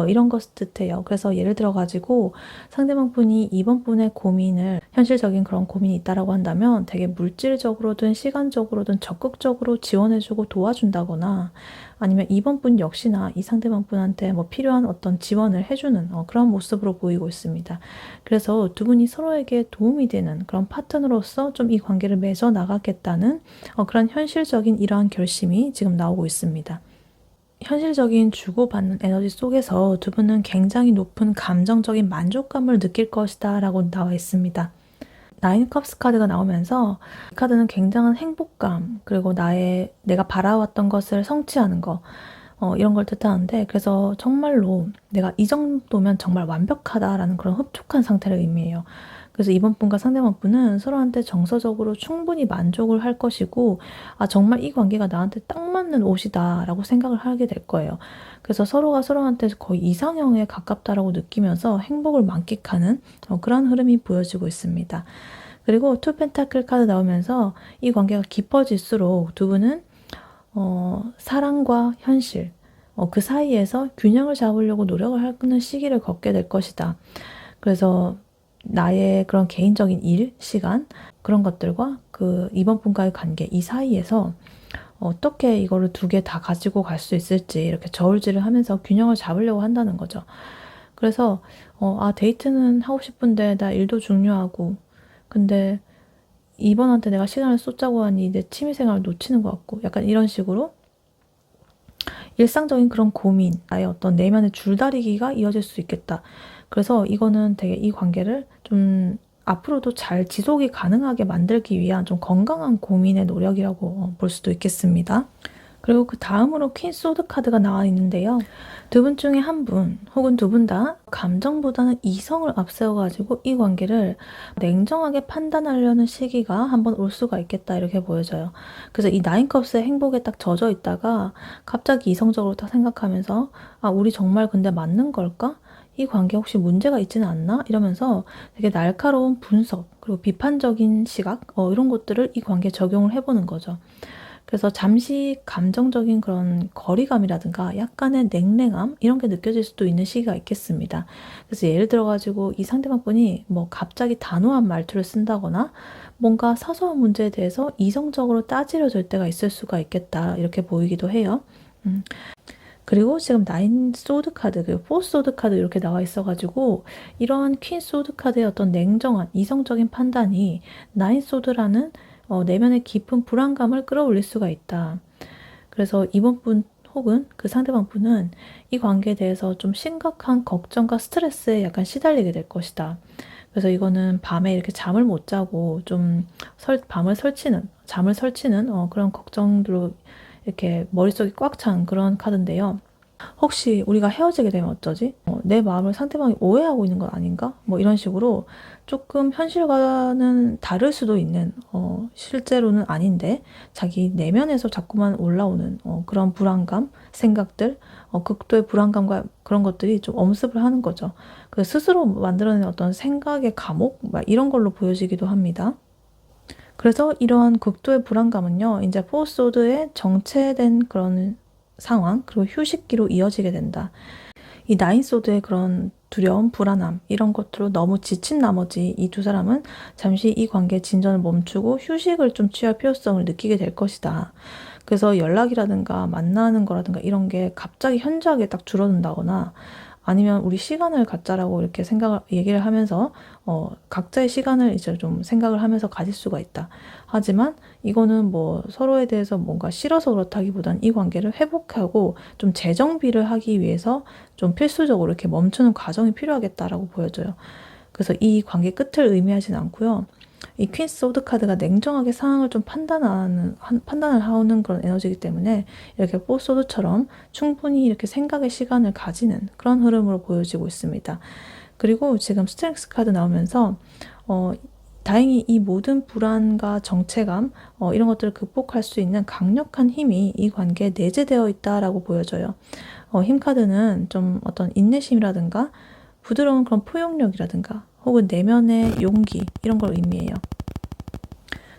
이런 것을 뜻해요. 그래서 예를 들어 가지고 상대방 분이 이번 분의 고민을, 현실적인 그런 고민이 있다라고 한다면 되게 물질적으로든 시간적으로든 적극적으로 지원해주고 도와준다거나, 아니면 이번 분 역시나 이 상대방 분한테 뭐 필요한 어떤 지원을 해주는 그런 모습으로 보이고 있습니다. 그래서 두 분이 서로에게 도움이 되는 그런 파트너로서 좀 이 관계를 맺어 나가겠다는 그런 현실적인 이러한 결심이 지금 나오고 있습니다. 현실적인 주고받는 에너지 속에서 두 분은 굉장히 높은 감정적인 만족감을 느낄 것이다 라고 나와 있습니다. 나인 컵스 카드가 나오면서 이 카드는 굉장한 행복감, 그리고 내가 바라왔던 것을 성취하는 거 이런 걸 뜻하는데, 그래서 정말로 내가 이 정도면 정말 완벽하다라는 그런 흡족한 상태를 의미해요. 그래서 이번 분과 상대방 분은 서로한테 정서적으로 충분히 만족을 할 것이고, 아, 정말 이 관계가 나한테 딱 맞는 옷이다 라고 생각을 하게 될 거예요. 그래서 서로가 서로한테 거의 이상형에 가깝다라고 느끼면서 행복을 만끽하는 그런 흐름이 보여지고 있습니다. 그리고 투 펜타클 카드 나오면서 이 관계가 깊어질수록 두 분은 사랑과 현실, 그 사이에서 균형을 잡으려고 노력을 하는 시기를 겪게 될 것이다. 그래서 나의 그런 개인적인 일, 시간, 그런 것들과 그 이번 분과의 관계, 이 사이에서 어떻게 이거를 두 개 다 가지고 갈 수 있을지 이렇게 저울질을 하면서 균형을 잡으려고 한다는 거죠. 그래서 데이트는 하고 싶은데 나 일도 중요하고, 근데 이번한테 내가 시간을 쏟자고 하니 내 취미생활을 놓치는 것 같고, 약간 이런 식으로 일상적인 그런 고민, 나의 어떤 내면의 줄다리기가 이어질 수 있겠다. 그래서 이거는 되게 이 관계를 좀 앞으로도 잘 지속이 가능하게 만들기 위한 좀 건강한 고민의 노력이라고 볼 수도 있겠습니다. 그리고 그 다음으로 퀸 소드 카드가 나와 있는데요. 두 분 중에 한 분 혹은 두 분 다 감정보다는 이성을 앞세워가지고 이 관계를 냉정하게 판단하려는 시기가 한번 올 수가 있겠다 이렇게 보여져요. 그래서 이 나인컵스의 행복에 딱 젖어 있다가 갑자기 이성적으로 딱 생각하면서, 아, 우리 정말 근데 맞는 걸까? 이 관계 혹시 문제가 있지는 않나? 이러면서 되게 날카로운 분석, 그리고 비판적인 시각 이런 것들을 이 관계에 적용을 해보는 거죠. 그래서 잠시 감정적인 그런 거리감이라든가 약간의 냉랭함 이런 게 느껴질 수도 있는 시기가 있겠습니다. 그래서 예를 들어가지고 이 상대방 분이 뭐 갑자기 단호한 말투를 쓴다거나 뭔가 사소한 문제에 대해서 이성적으로 따지려 들 때가 있을 수가 있겠다 이렇게 보이기도 해요. 그리고 지금 나인 소드 카드, 그리고 포 소드 카드 이렇게 나와 있어가지고 이러한 퀸 소드 카드의 어떤 냉정한 이성적인 판단이 나인 소드라는 내면의 깊은 불안감을 끌어올릴 수가 있다. 그래서 이번 분 혹은 그 상대방 분은 이 관계에 대해서 좀 심각한 걱정과 스트레스에 약간 시달리게 될 것이다. 그래서 이거는 밤에 이렇게 잠을 못 자고 좀 잠을 설치는 그런 걱정들로 이렇게 머릿속이 꽉 찬 그런 카드인데요. 혹시 우리가 헤어지게 되면 어쩌지? 내 마음을 상대방이 오해하고 있는 건 아닌가? 뭐 이런 식으로 조금 현실과는 다를 수도 있는, 실제로는 아닌데 자기 내면에서 자꾸만 올라오는 그런 불안감, 생각들, 극도의 불안감과 그런 것들이 좀 엄습을 하는 거죠. 그 스스로 만들어낸 어떤 생각의 감옥? 막 이런 걸로 보여지기도 합니다. 그래서 이러한 극도의 불안감은요, 이제 포소드의 정체된 그런 상황, 그리고 휴식기로 이어지게 된다. 이 나인소드의 그런 두려움, 불안함 이런 것들로 너무 지친 나머지 이 두 사람은 잠시 이 관계의 진전을 멈추고 휴식을 좀 취할 필요성을 느끼게 될 것이다. 그래서 연락이라든가 만나는 거라든가 이런 게 갑자기 현저하게 딱 줄어든다거나, 아니면 우리 시간을 갖자라고 이렇게 얘기를 하면서 각자의 시간을 이제 좀 생각을 하면서 가질 수가 있다. 하지만 이거는 뭐 서로에 대해서 뭔가 싫어서 그렇다기보단 이 관계를 회복하고 좀 재정비를 하기 위해서 좀 필수적으로 이렇게 멈추는 과정이 필요하겠다라고 보여져요. 그래서 이 관계 끝을 의미하진 않고요. 이 퀸 소드 카드가 냉정하게 상황을 좀 판단을 하는 그런 에너지이기 때문에 이렇게 포 소드처럼 충분히 이렇게 생각의 시간을 가지는 그런 흐름으로 보여지고 있습니다. 그리고 지금 스트렝스 카드 나오면서 다행히 이 모든 불안과 정체감 이런 것들을 극복할 수 있는 강력한 힘이 이 관계에 내재되어 있다라고 보여져요. 힘 카드는 좀 어떤 인내심이라든가 부드러운 그런 포용력이라든가 혹은 내면의 용기 이런 걸 의미해요.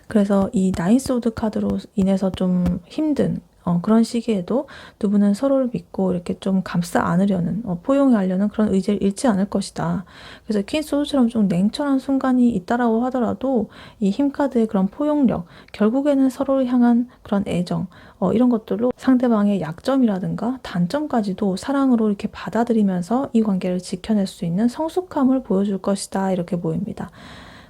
그래서 이 나인 소드 카드로 인해서 좀 힘든 그런 시기에도 두 분은 서로를 믿고 이렇게 좀 감싸 안으려는 포용하려는 그런 의지를 잃지 않을 것이다. 그래서 퀸 소드처럼 좀 냉철한 순간이 있다라고 하더라도 이 힘 카드의 그런 포용력, 결국에는 서로를 향한 그런 애정 이런 것들로 상대방의 약점이라든가 단점까지도 사랑으로 이렇게 받아들이면서 이 관계를 지켜낼 수 있는 성숙함을 보여줄 것이다. 이렇게 보입니다.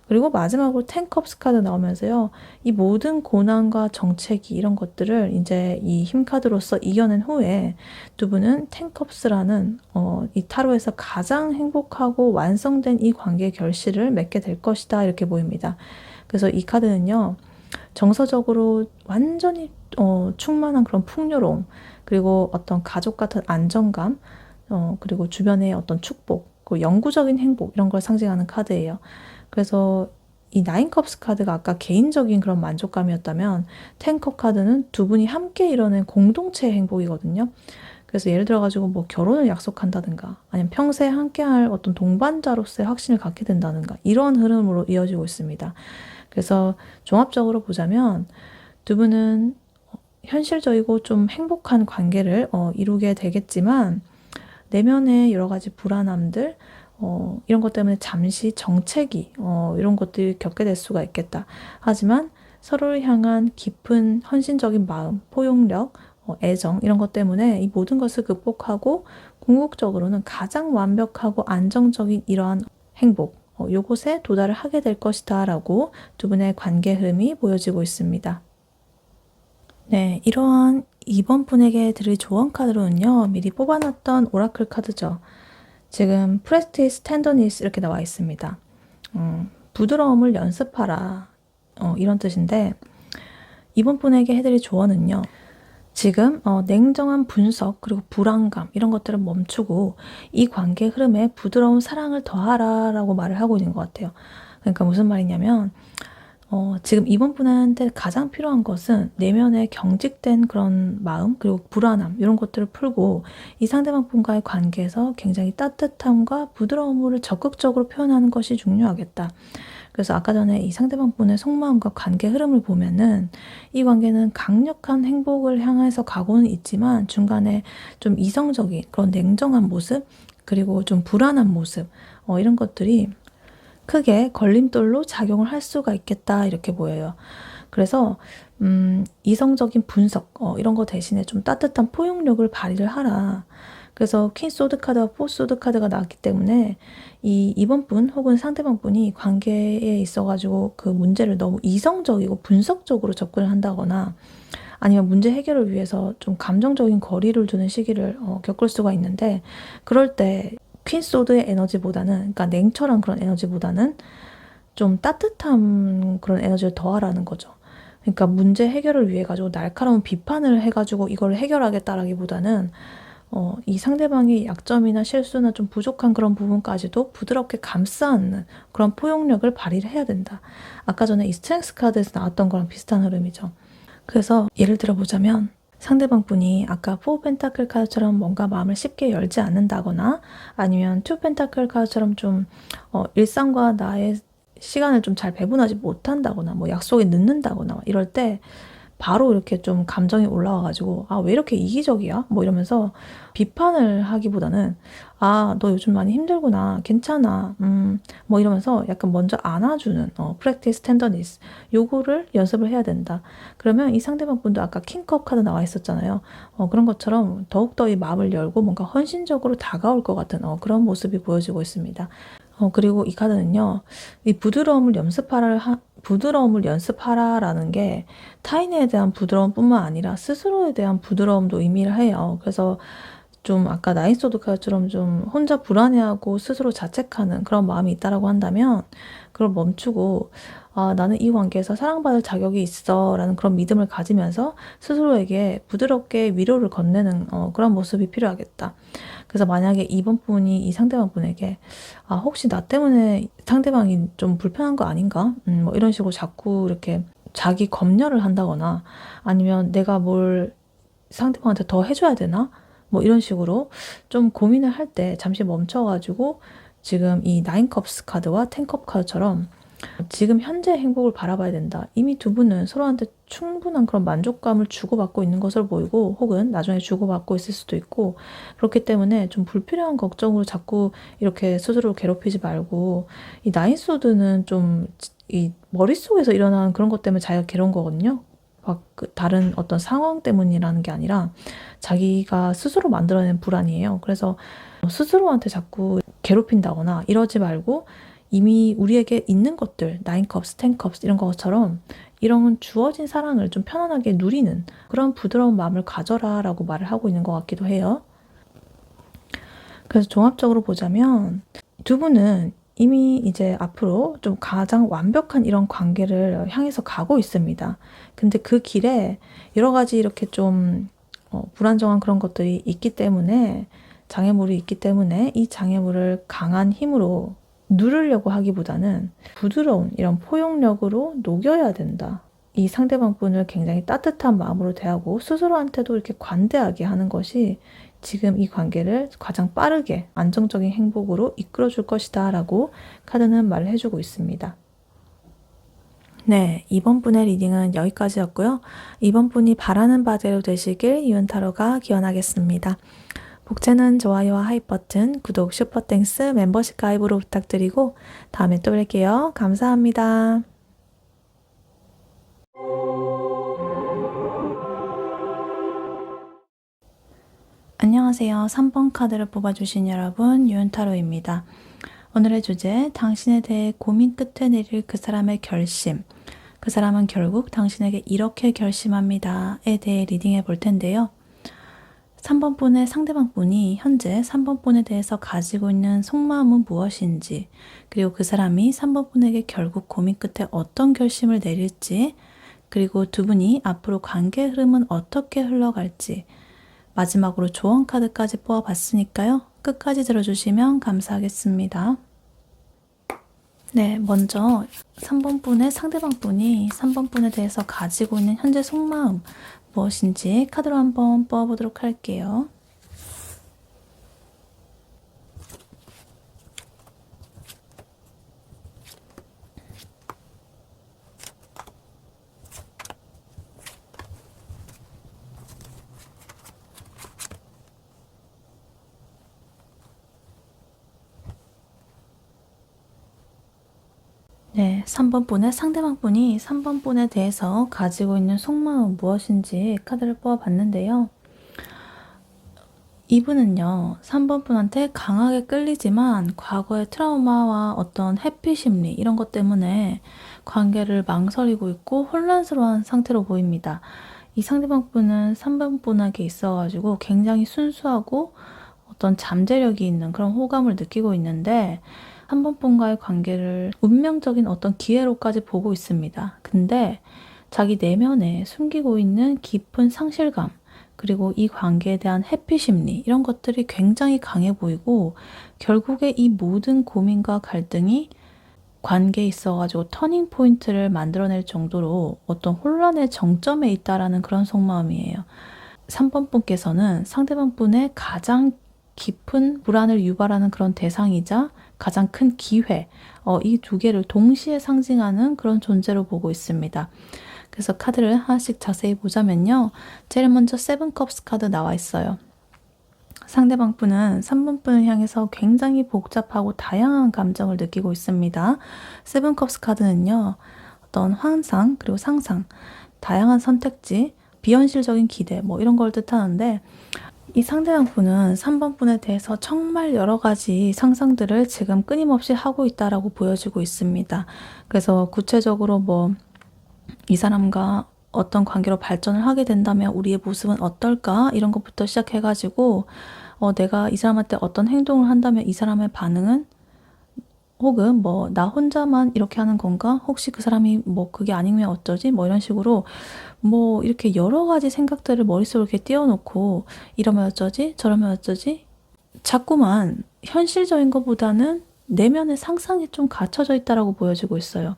그리고 마지막으로 텐컵스 카드 나오면서요. 이 모든 고난과 정체기 이런 것들을 이제 이 힘 카드로서 이겨낸 후에 두 분은 텐컵스라는 이 타로에서 가장 행복하고 완성된 이 관계의 결실을 맺게 될 것이다. 이렇게 보입니다. 그래서 이 카드는요. 정서적으로 완전히 충만한 그런 풍요로움, 그리고 어떤 가족 같은 안정감, 그리고 주변의 어떤 축복, 그리고 영구적인 행복 이런 걸 상징하는 카드예요. 그래서 이 나인컵스 카드가 아까 개인적인 그런 만족감이었다면 텐컵 카드는 두 분이 함께 이뤄낸 공동체의 행복이거든요. 그래서 예를 들어가지고 뭐 결혼을 약속한다든가 아니면 평생 함께할 어떤 동반자로서의 확신을 갖게 된다든가 이런 흐름으로 이어지고 있습니다. 그래서 종합적으로 보자면 두 분은 현실적이고 좀 행복한 관계를 이루게 되겠지만 내면의 여러 가지 불안함들 이런 것 때문에 잠시 정체기 이런 것들을 겪게 될 수가 있겠다. 하지만 서로를 향한 깊은 헌신적인 마음, 포용력, 애정 이런 것 때문에 이 모든 것을 극복하고 궁극적으로는 가장 완벽하고 안정적인 이러한 행복 요것에 도달을 하게 될 것이다 라고 두 분의 관계 흐름이 보여지고 있습니다. 네, 이러한 이번 분에게 드릴 조언 카드로는요. 미리 뽑아놨던 오라클 카드죠. 지금 프레스티스 텐더니스 이렇게 나와 있습니다. 부드러움을 연습하라 이런 뜻인데 이번 분에게 해드릴 조언은요. 지금 냉정한 분석 그리고 불안감 이런 것들을 멈추고 이 관계 흐름에 부드러운 사랑을 더하라 라고 말을 하고 있는 것 같아요. 그러니까 무슨 말이냐면 지금 이번 분한테 가장 필요한 것은 내면에 경직된 그런 마음 그리고 불안함 이런 것들을 풀고 이 상대방 분과의 관계에서 굉장히 따뜻함과 부드러움을 적극적으로 표현하는 것이 중요하겠다. 그래서 아까 전에 이 상대방 분의 속마음과 관계 흐름을 보면은 이 관계는 강력한 행복을 향해서 가고는 있지만 중간에 좀 이성적인 그런 냉정한 모습 그리고 좀 불안한 모습 이런 것들이 크게 걸림돌로 작용을 할 수가 있겠다 이렇게 보여요. 그래서 이성적인 분석 이런 거 대신에 좀 따뜻한 포용력을 발휘를 하라. 그래서 퀸 소드 카드와 포 소드 카드가 나왔기 때문에 이번 분 혹은 상대방 분이 관계에 있어가지고 그 문제를 너무 이성적이고 분석적으로 접근을 한다거나 아니면 문제 해결을 위해서 좀 감정적인 거리를 두는 시기를 겪을 수가 있는데 그럴 때 퀸 소드의 에너지보다는 그러니까 냉철한 그런 에너지보다는 좀 따뜻한 그런 에너지를 더하라는 거죠. 그러니까 문제 해결을 위해 가지고 날카로운 비판을 해가지고 이걸 해결하겠다라기보다는 이 상대방의 약점이나 실수나 좀 부족한 그런 부분까지도 부드럽게 감싸 안는 그런 포용력을 발휘를 해야 된다. 아까 전에 이 스트렝스 카드에서 나왔던 거랑 비슷한 흐름이죠. 그래서 예를 들어 보자면 상대방 분이 아까 4 펜타클 카드처럼 뭔가 마음을 쉽게 열지 않는다거나 아니면 2 펜타클 카드처럼 좀 일상과 나의 시간을 좀 잘 배분하지 못한다거나 뭐 약속에 늦는다거나 이럴 때 바로 이렇게 좀 감정이 올라와가지고 왜 이렇게 이기적이야? 뭐 이러면서 비판을 하기보다는 너 요즘 많이 힘들구나. 괜찮아. 뭐 이러면서 약간 먼저 안아주는 practice tenderness 요거를 연습을 해야 된다. 그러면 이 상대방 분도 아까 킹컵 카드 나와 있었잖아요. 그런 것처럼 더욱더 이 마음을 열고 뭔가 헌신적으로 다가올 것 같은 그런 모습이 보여지고 있습니다. 그리고 이 카드는요, 이 부드러움을 연습하라라는 게 타인에 대한 부드러움뿐만 아니라 스스로에 대한 부드러움도 의미를 해요. 그래서 좀 아까 나인소드 카드처럼 좀 혼자 불안해하고 스스로 자책하는 그런 마음이 있다라고 한다면 그걸 멈추고 아, 나는 이 관계에서 사랑받을 자격이 있어 라는 그런 믿음을 가지면서 스스로에게 부드럽게 위로를 건네는 그런 모습이 필요하겠다. 그래서 만약에 이번 분이 이 상대방 분에게 아, 혹시 나 때문에 상대방이 좀 불편한 거 아닌가? 뭐 이런 식으로 자꾸 이렇게 자기 검열을 한다거나 아니면 내가 뭘 상대방한테 더 해줘야 되나? 뭐 이런 식으로 좀 고민을 할 때 잠시 멈춰가지고 지금 이 나인컵스 카드와 텐컵 카드처럼 지금 현재 행복을 바라봐야 된다. 이미 두 분은 서로한테 충분한 그런 만족감을 주고받고 있는 것으로 보이고 혹은 나중에 주고받고 있을 수도 있고 그렇기 때문에 좀 불필요한 걱정으로 자꾸 이렇게 스스로를 괴롭히지 말고 이 나인소드는 좀 이 머릿속에서 일어나는 그런 것 때문에 자기가 괴로운 거거든요. 막 다른 어떤 상황 때문이라는 게 아니라 자기가 스스로 만들어낸 불안이에요. 그래서 스스로한테 자꾸 괴롭힌다거나 이러지 말고 이미 우리에게 있는 것들, 나인컵스, 텐컵스 이런 것처럼 이런 주어진 사랑을 좀 편안하게 누리는 그런 부드러운 마음을 가져라 라고 말을 하고 있는 것 같기도 해요. 그래서 종합적으로 보자면 두 분은 이미 이제 앞으로 좀 가장 완벽한 이런 관계를 향해서 가고 있습니다. 근데 그 길에 여러 가지 이렇게 좀 불안정한 그런 것들이 있기 때문에 장애물이 있기 때문에 이 장애물을 강한 힘으로 누르려고 하기보다는 부드러운 이런 포용력으로 녹여야 된다. 이 상대방 분을 굉장히 따뜻한 마음으로 대하고 스스로한테도 이렇게 관대하게 하는 것이 지금 이 관계를 가장 빠르게 안정적인 행복으로 이끌어 줄 것이다 라고 카드는 말을 해주고 있습니다. 네, 이번 분의 리딩은 여기까지였고요. 이번 분이 바라는 바대로 되시길 유은타로가 기원하겠습니다. 복채는 좋아요와 하이 버튼, 구독, 슈퍼땡스, 멤버십 가입으로 부탁드리고 다음에 또 뵐게요. 감사합니다. 안녕하세요. 3번 카드를 뽑아주신 여러분, 유은타로입니다. 오늘의 주제, 당신에 대해 고민 끝에 내릴 그 사람의 결심. 그 사람은 결국 당신에게 이렇게 결심합니다에 대해 리딩해 볼 텐데요. 3번 분의 상대방 분이 현재 3번 분에 대해서 가지고 있는 속마음은 무엇인지, 그리고 그 사람이 3번 분에게 결국 고민 끝에 어떤 결심을 내릴지, 그리고 두 분이 앞으로 관계 흐름은 어떻게 흘러갈지, 마지막으로 조언 카드까지 뽑아봤으니까요. 끝까지 들어주시면 감사하겠습니다. 네, 먼저 3번 분의 상대방 분이 3번 분에 대해서 가지고 있는 현재 속마음 무엇인지 카드로 한번 뽑아보도록 할게요. 네, 3번 분의 상대방 분이 3번 분에 대해서 가지고 있는 속마음 무엇인지 카드를 뽑아봤는데요. 이분은요, 3번 분한테 강하게 끌리지만 과거의 트라우마와 어떤 회피 심리 이런 것 때문에 관계를 망설이고 있고 혼란스러운 상태로 보입니다. 이 상대방 분은 3번 분에게 있어가지고 굉장히 순수하고 어떤 잠재력이 있는 그런 호감을 느끼고 있는데 3번 분과의 관계를 운명적인 어떤 기회로까지 보고 있습니다. 근데 자기 내면에 숨기고 있는 깊은 상실감 그리고 이 관계에 대한 회피 심리 이런 것들이 굉장히 강해 보이고 결국에 이 모든 고민과 갈등이 관계에 있어가지고 터닝 포인트를 만들어낼 정도로 어떤 혼란의 정점에 있다라는 그런 속마음이에요. 3번 분께서는 상대방 분의 가장 깊은 불안을 유발하는 그런 대상이자 가장 큰 기회, 이 두 개를 동시에 상징하는 그런 존재로 보고 있습니다. 그래서 카드를 하나씩 자세히 보자면요. 제일 먼저 세븐컵스 카드 나와 있어요. 상대방 분은 3번 분을 향해서 굉장히 복잡하고 다양한 감정을 느끼고 있습니다. 세븐컵스 카드는요. 어떤 환상 그리고 상상, 다양한 선택지, 비현실적인 기대 뭐 이런 걸 뜻하는데 이 상대방 분은 3번 분에 대해서 정말 여러 가지 상상들을 지금 끊임없이 하고 있다라고 보여지고 있습니다. 그래서 구체적으로 뭐 이 사람과 어떤 관계로 발전을 하게 된다면 우리의 모습은 어떨까? 이런 것부터 시작해가지고 내가 이 사람한테 어떤 행동을 한다면 이 사람의 반응은 혹은 뭐 나 혼자만 이렇게 하는 건가? 혹시 그 사람이 뭐 그게 아니면 어쩌지? 뭐 이런 식으로 뭐 이렇게 여러 가지 생각들을 머릿속에 이렇게 띄워놓고 이러면 어쩌지? 저러면 어쩌지? 자꾸만 현실적인 것보다는 내면의 상상이 좀 갖춰져 있다라고 보여지고 있어요.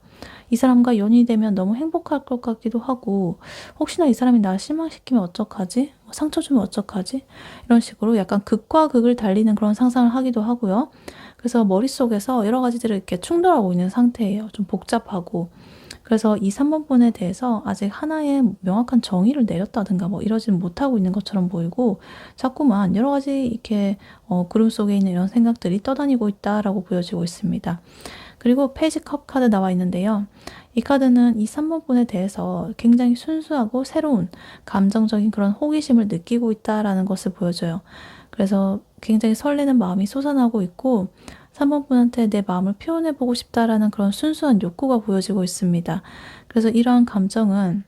이 사람과 연인이 되면 너무 행복할 것 같기도 하고, 혹시나 이 사람이 나 실망시키면 어떡하지? 뭐 상처 주면 어떡하지? 이런 식으로 약간 극과 극을 달리는 그런 상상을 하기도 하고요. 그래서 머릿속에서 여러 가지들을 이렇게 충돌하고 있는 상태예요. 좀 복잡하고. 그래서 이 3번 분에 대해서 아직 하나의 명확한 정의를 내렸다든가 뭐 이러지는 못하고 있는 것처럼 보이고, 자꾸만 여러 가지 이렇게 구름 속에 있는 이런 생각들이 떠다니고 있다라고 보여지고 있습니다. 그리고 페이지 컵 카드 나와 있는데요. 이 카드는 이 3번 분에 대해서 굉장히 순수하고 새로운 감정적인 그런 호기심을 느끼고 있다라는 것을 보여줘요. 그래서 굉장히 설레는 마음이 솟아나고 있고, 3번 분한테 내 마음을 표현해보고 싶다라는 그런 순수한 욕구가 보여지고 있습니다. 그래서 이러한 감정은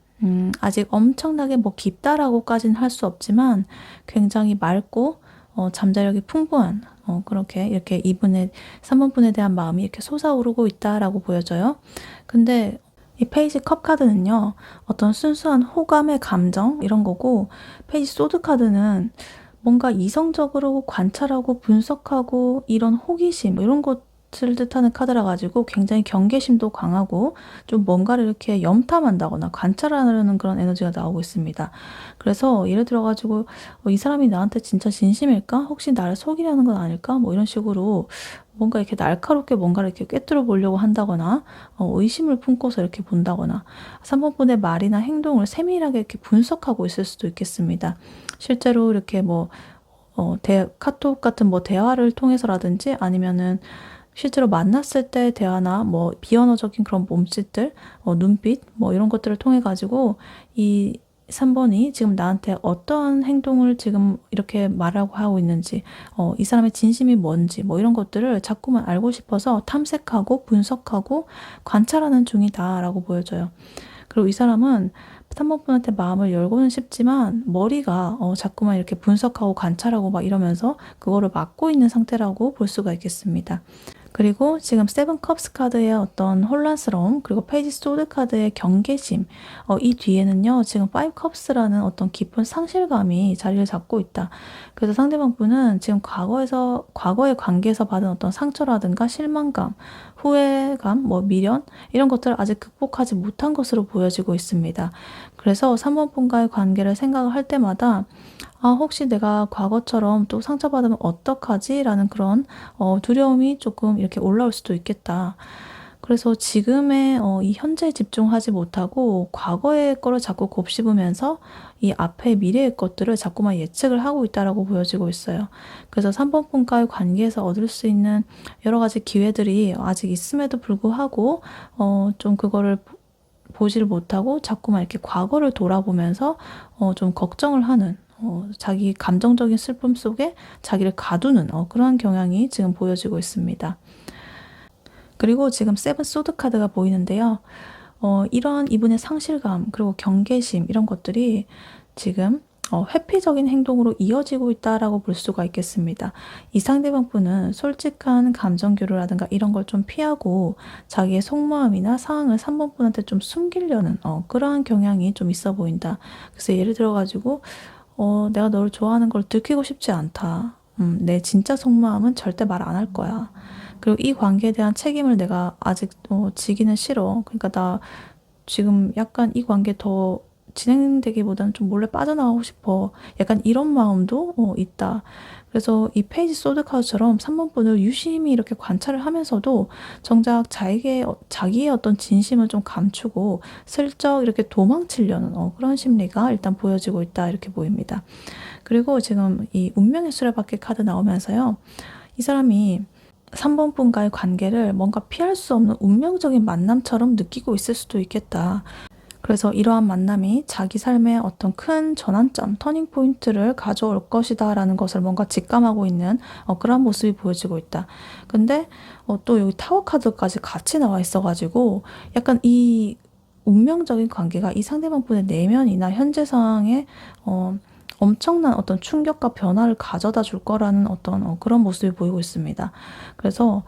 아직 엄청나게 뭐 깊다라고까지는 할 수 없지만 굉장히 맑고 잠재력이 풍부한 그렇게 이렇게 이분의 3번 분에 대한 마음이 이렇게 솟아오르고 있다라고 보여져요. 근데 이 페이지 컵 카드는요, 어떤 순수한 호감의 감정 이런 거고, 페이지 소드 카드는 뭔가 이성적으로 관찰하고 분석하고 이런 호기심 뭐 이런 것을 뜻하는 카드라 가지고 굉장히 경계심도 강하고 좀 뭔가를 이렇게 염탐한다거나 관찰하는 그런 에너지가 나오고 있습니다. 그래서 예를 들어 가지고 이 사람이 나한테 진짜 진심일까? 혹시 나를 속이려는 건 아닐까? 뭐 이런 식으로 뭔가 이렇게 날카롭게 뭔가를 이렇게 꿰뚫어 보려고 한다거나 의심을 품고서 이렇게 본다거나 3번 분의 말이나 행동을 세밀하게 이렇게 분석하고 있을 수도 있겠습니다. 실제로 이렇게 뭐 카톡 같은 뭐 대화를 통해서라든지 아니면은 실제로 만났을 때 대화나 뭐 비언어적인 그런 몸짓들, 눈빛 뭐 이런 것들을 통해 가지고 이 3번이 지금 나한테 어떤 행동을 지금 이렇게 말하고 하고 있는지, 이 사람의 진심이 뭔지 뭐 이런 것들을 자꾸만 알고 싶어서 탐색하고 분석하고 관찰하는 중이다라고 보여져요. 그리고 이 사람은 3번 분한테 마음을 열고는 싶지만 머리가 자꾸만 이렇게 분석하고 관찰하고 막 이러면서 그거를 막고 있는 상태라고 볼 수가 있겠습니다. 그리고 지금 세븐 컵스 카드의 어떤 혼란스러움, 그리고 페이지 소드 카드의 경계심, 이 뒤에는요, 지금 파이브 컵스라는 어떤 깊은 상실감이 자리를 잡고 있다. 그래서 상대방 분은 지금 과거의 관계에서 받은 어떤 상처라든가 실망감, 후회감, 뭐 미련, 이런 것들을 아직 극복하지 못한 것으로 보여지고 있습니다. 그래서 3번 분과의 관계를 생각을 할 때마다 혹시 내가 과거처럼 또 상처받으면 어떡하지? 라는 그런 두려움이 조금 이렇게 올라올 수도 있겠다. 그래서 지금의 이 현재에 집중하지 못하고 과거의 거를 자꾸 곱씹으면서 이 앞의 미래의 것들을 자꾸만 예측을 하고 있다라고 보여지고 있어요. 그래서 3번 분과의 관계에서 얻을 수 있는 여러 가지 기회들이 아직 있음에도 불구하고 좀 그거를 보지를 못하고 자꾸만 이렇게 과거를 돌아보면서 좀 걱정을 하는 자기 감정적인 슬픔 속에 자기를 가두는 그러한 경향이 지금 보여지고 있습니다. 그리고 지금 세븐 소드 카드가 보이는데요. 이러한 이분의 상실감 그리고 경계심 이런 것들이 지금 회피적인 행동으로 이어지고 있다라고 볼 수가 있겠습니다. 이 상대방 분은 솔직한 감정 교류라든가 이런 걸 좀 피하고 자기의 속마음이나 상황을 3번 분한테 좀 숨기려는 그러한 경향이 좀 있어 보인다. 그래서 예를 들어 가지고 내가 너를 좋아하는 걸 들키고 싶지 않다. 내 진짜 속마음은 절대 말 안 할 거야. 그리고 이 관계에 대한 책임을 내가 아직 지기는 싫어. 그러니까 나 지금 약간 이 관계 더 진행되기보다는 좀 몰래 빠져나가고 싶어. 약간 이런 마음도 있다. 그래서 이 페이지 소드 카드처럼 3번 분을 유심히 이렇게 관찰을 하면서도 정작 자기의 어떤 진심을 좀 감추고 슬쩍 이렇게 도망치려는 그런 심리가 일단 보여지고 있다. 이렇게 보입니다. 그리고 지금 이 운명의 수레바퀴 카드 나오면서요. 이 사람이 3번 분과의 관계를 뭔가 피할 수 없는 운명적인 만남처럼 느끼고 있을 수도 있겠다. 그래서 이러한 만남이 자기 삶의 어떤 큰 전환점, 터닝 포인트를 가져올 것이다 라는 것을 뭔가 직감하고 있는 그런 모습이 보여지고 있다. 근데 또 여기 타워 카드까지 같이 나와 있어가지고 약간 이 운명적인 관계가 이 상대방 분의 내면이나 현재 상황에 엄청난 어떤 충격과 변화를 가져다 줄 거라는 어떤 그런 모습이 보이고 있습니다. 그래서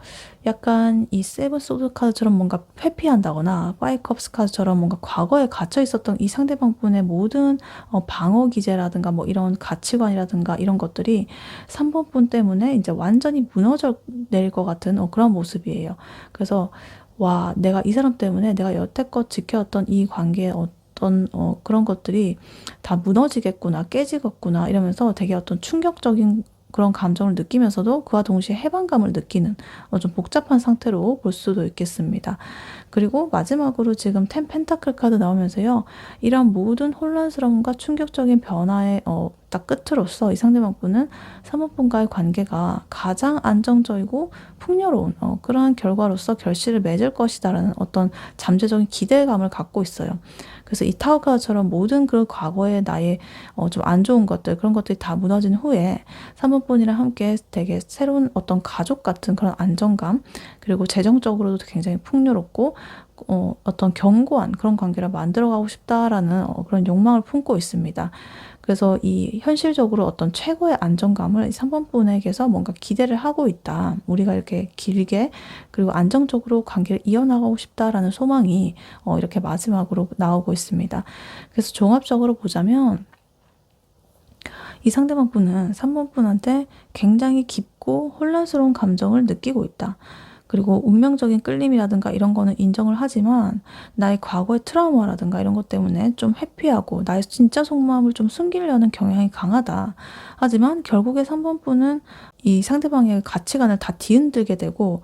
약간 이 세븐 소드 카드처럼 뭔가 회피한다거나 파이컵스 카드처럼 뭔가 과거에 갇혀 있었던 이 상대방 분의 모든 방어 기제라든가 뭐 이런 가치관이라든가 이런 것들이 3번 분 때문에 이제 완전히 무너져 내릴 것 같은 그런 모습이에요. 그래서 와, 내가 이 사람 때문에 내가 여태껏 지켜왔던 이 관계에 어떤 그런 것들이 다 무너지겠구나, 깨지겠구나 이러면서 되게 어떤 충격적인 그런 감정을 느끼면서도 그와 동시에 해방감을 느끼는 좀 복잡한 상태로 볼 수도 있겠습니다. 그리고 마지막으로 지금 텐 펜타클 카드 나오면서요. 이런 모든 혼란스러움과 충격적인 변화의 딱 끝으로서 이 상대방 분은 3번 분과의 관계가 가장 안정적이고 풍요로운 그러한 결과로서 결실을 맺을 것이다라는 어떤 잠재적인 기대감을 갖고 있어요. 그래서 이 타워 카드처럼 모든 그 과거의 나의 좀 안 좋은 것들 그런 것들이 다 무너진 후에 3번 분이랑 함께 되게 새로운 어떤 가족 같은 그런 안정감 그리고 재정적으로도 굉장히 풍요롭고 어떤 견고한 그런 관계를 만들어가고 싶다라는 그런 욕망을 품고 있습니다. 그래서 이 현실적으로 어떤 최고의 안정감을 3번 분에게서 뭔가 기대를 하고 있다. 우리가 이렇게 길게 그리고 안정적으로 관계를 이어나가고 싶다라는 소망이 이렇게 마지막으로 나오고 있습니다. 그래서 종합적으로 보자면 이 상대방 분은 3번 분한테 굉장히 깊고 혼란스러운 감정을 느끼고 있다. 그리고 운명적인 끌림이라든가 이런 거는 인정을 하지만 나의 과거의 트라우마라든가 이런 것 때문에 좀 회피하고 나의 진짜 속마음을 좀 숨기려는 경향이 강하다. 하지만 결국에 3번 분은 이 상대방의 가치관을 다 뒤흔들게 되고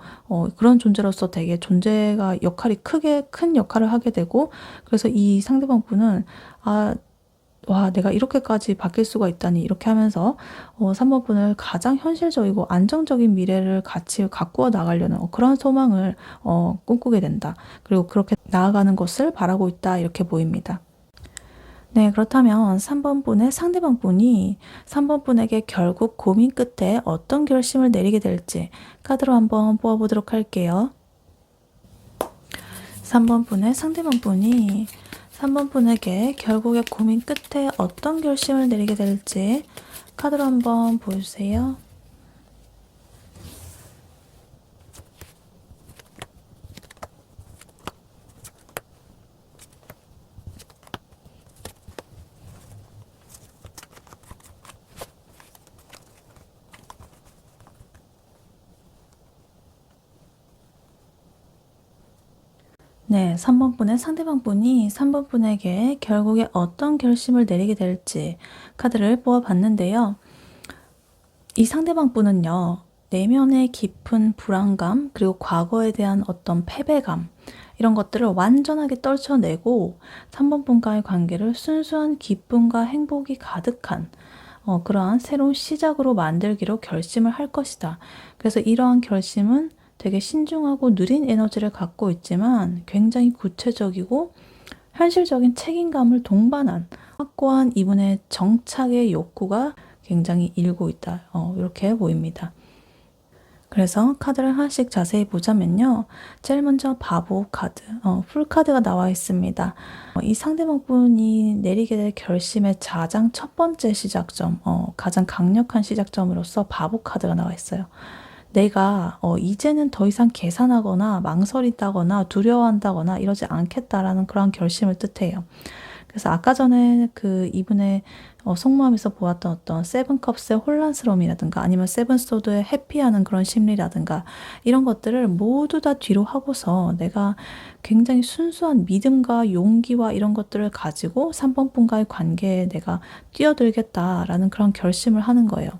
그런 존재로서 되게 존재가 역할이 큰 역할을 하게 되고 그래서 이 상대방 분은 와, 내가 이렇게까지 바뀔 수가 있다니 이렇게 하면서 3번 분을 가장 현실적이고 안정적인 미래를 같이 가꾸어 나가려는 그런 소망을 꿈꾸게 된다. 그리고 그렇게 나아가는 것을 바라고 있다. 이렇게 보입니다. 네, 그렇다면 3번 분의 상대방 분이 3번 분에게 결국 고민 끝에 어떤 결심을 내리게 될지 카드로 한번 뽑아보도록 할게요. 3번 분의 상대방 분이 3번 분에게 결국에 고민 끝에 어떤 결심을 내리게 될지 카드로 한번 보여주세요. 네, 3번 분의 상대방 분이 3번 분에게 결국에 어떤 결심을 내리게 될지 카드를 뽑아봤는데요. 이 상대방 분은요, 내면의 깊은 불안감, 그리고 과거에 대한 어떤 패배감, 이런 것들을 완전하게 떨쳐내고 3번 분과의 관계를 순수한 기쁨과 행복이 가득한 그러한 새로운 시작으로 만들기로 결심을 할 것이다. 그래서 이러한 결심은 되게 신중하고 느린 에너지를 갖고 있지만 굉장히 구체적이고 현실적인 책임감을 동반한 확고한 이분의 정착의 욕구가 굉장히 일고 있다. 이렇게 보입니다. 그래서 카드를 하나씩 자세히 보자면요. 제일 먼저 바보 카드, 풀카드가 나와 있습니다. 이 상대방 분이 내리게 될 결심의 가장 첫 번째 시작점, 가장 강력한 시작점으로서 바보 카드가 나와 있어요. 내가 이제는 더 이상 계산하거나 망설이다거나 두려워한다거나 이러지 않겠다라는 그런 결심을 뜻해요. 그래서 아까 전에 그 이분의 속마음에서 보았던 어떤 세븐컵스의 혼란스러움이라든가 아니면 세븐소드의 해피하는 그런 심리라든가 이런 것들을 모두 다 뒤로 하고서 내가 굉장히 순수한 믿음과 용기와 이런 것들을 가지고 3번 분과의 관계에 내가 뛰어들겠다라는 그런 결심을 하는 거예요.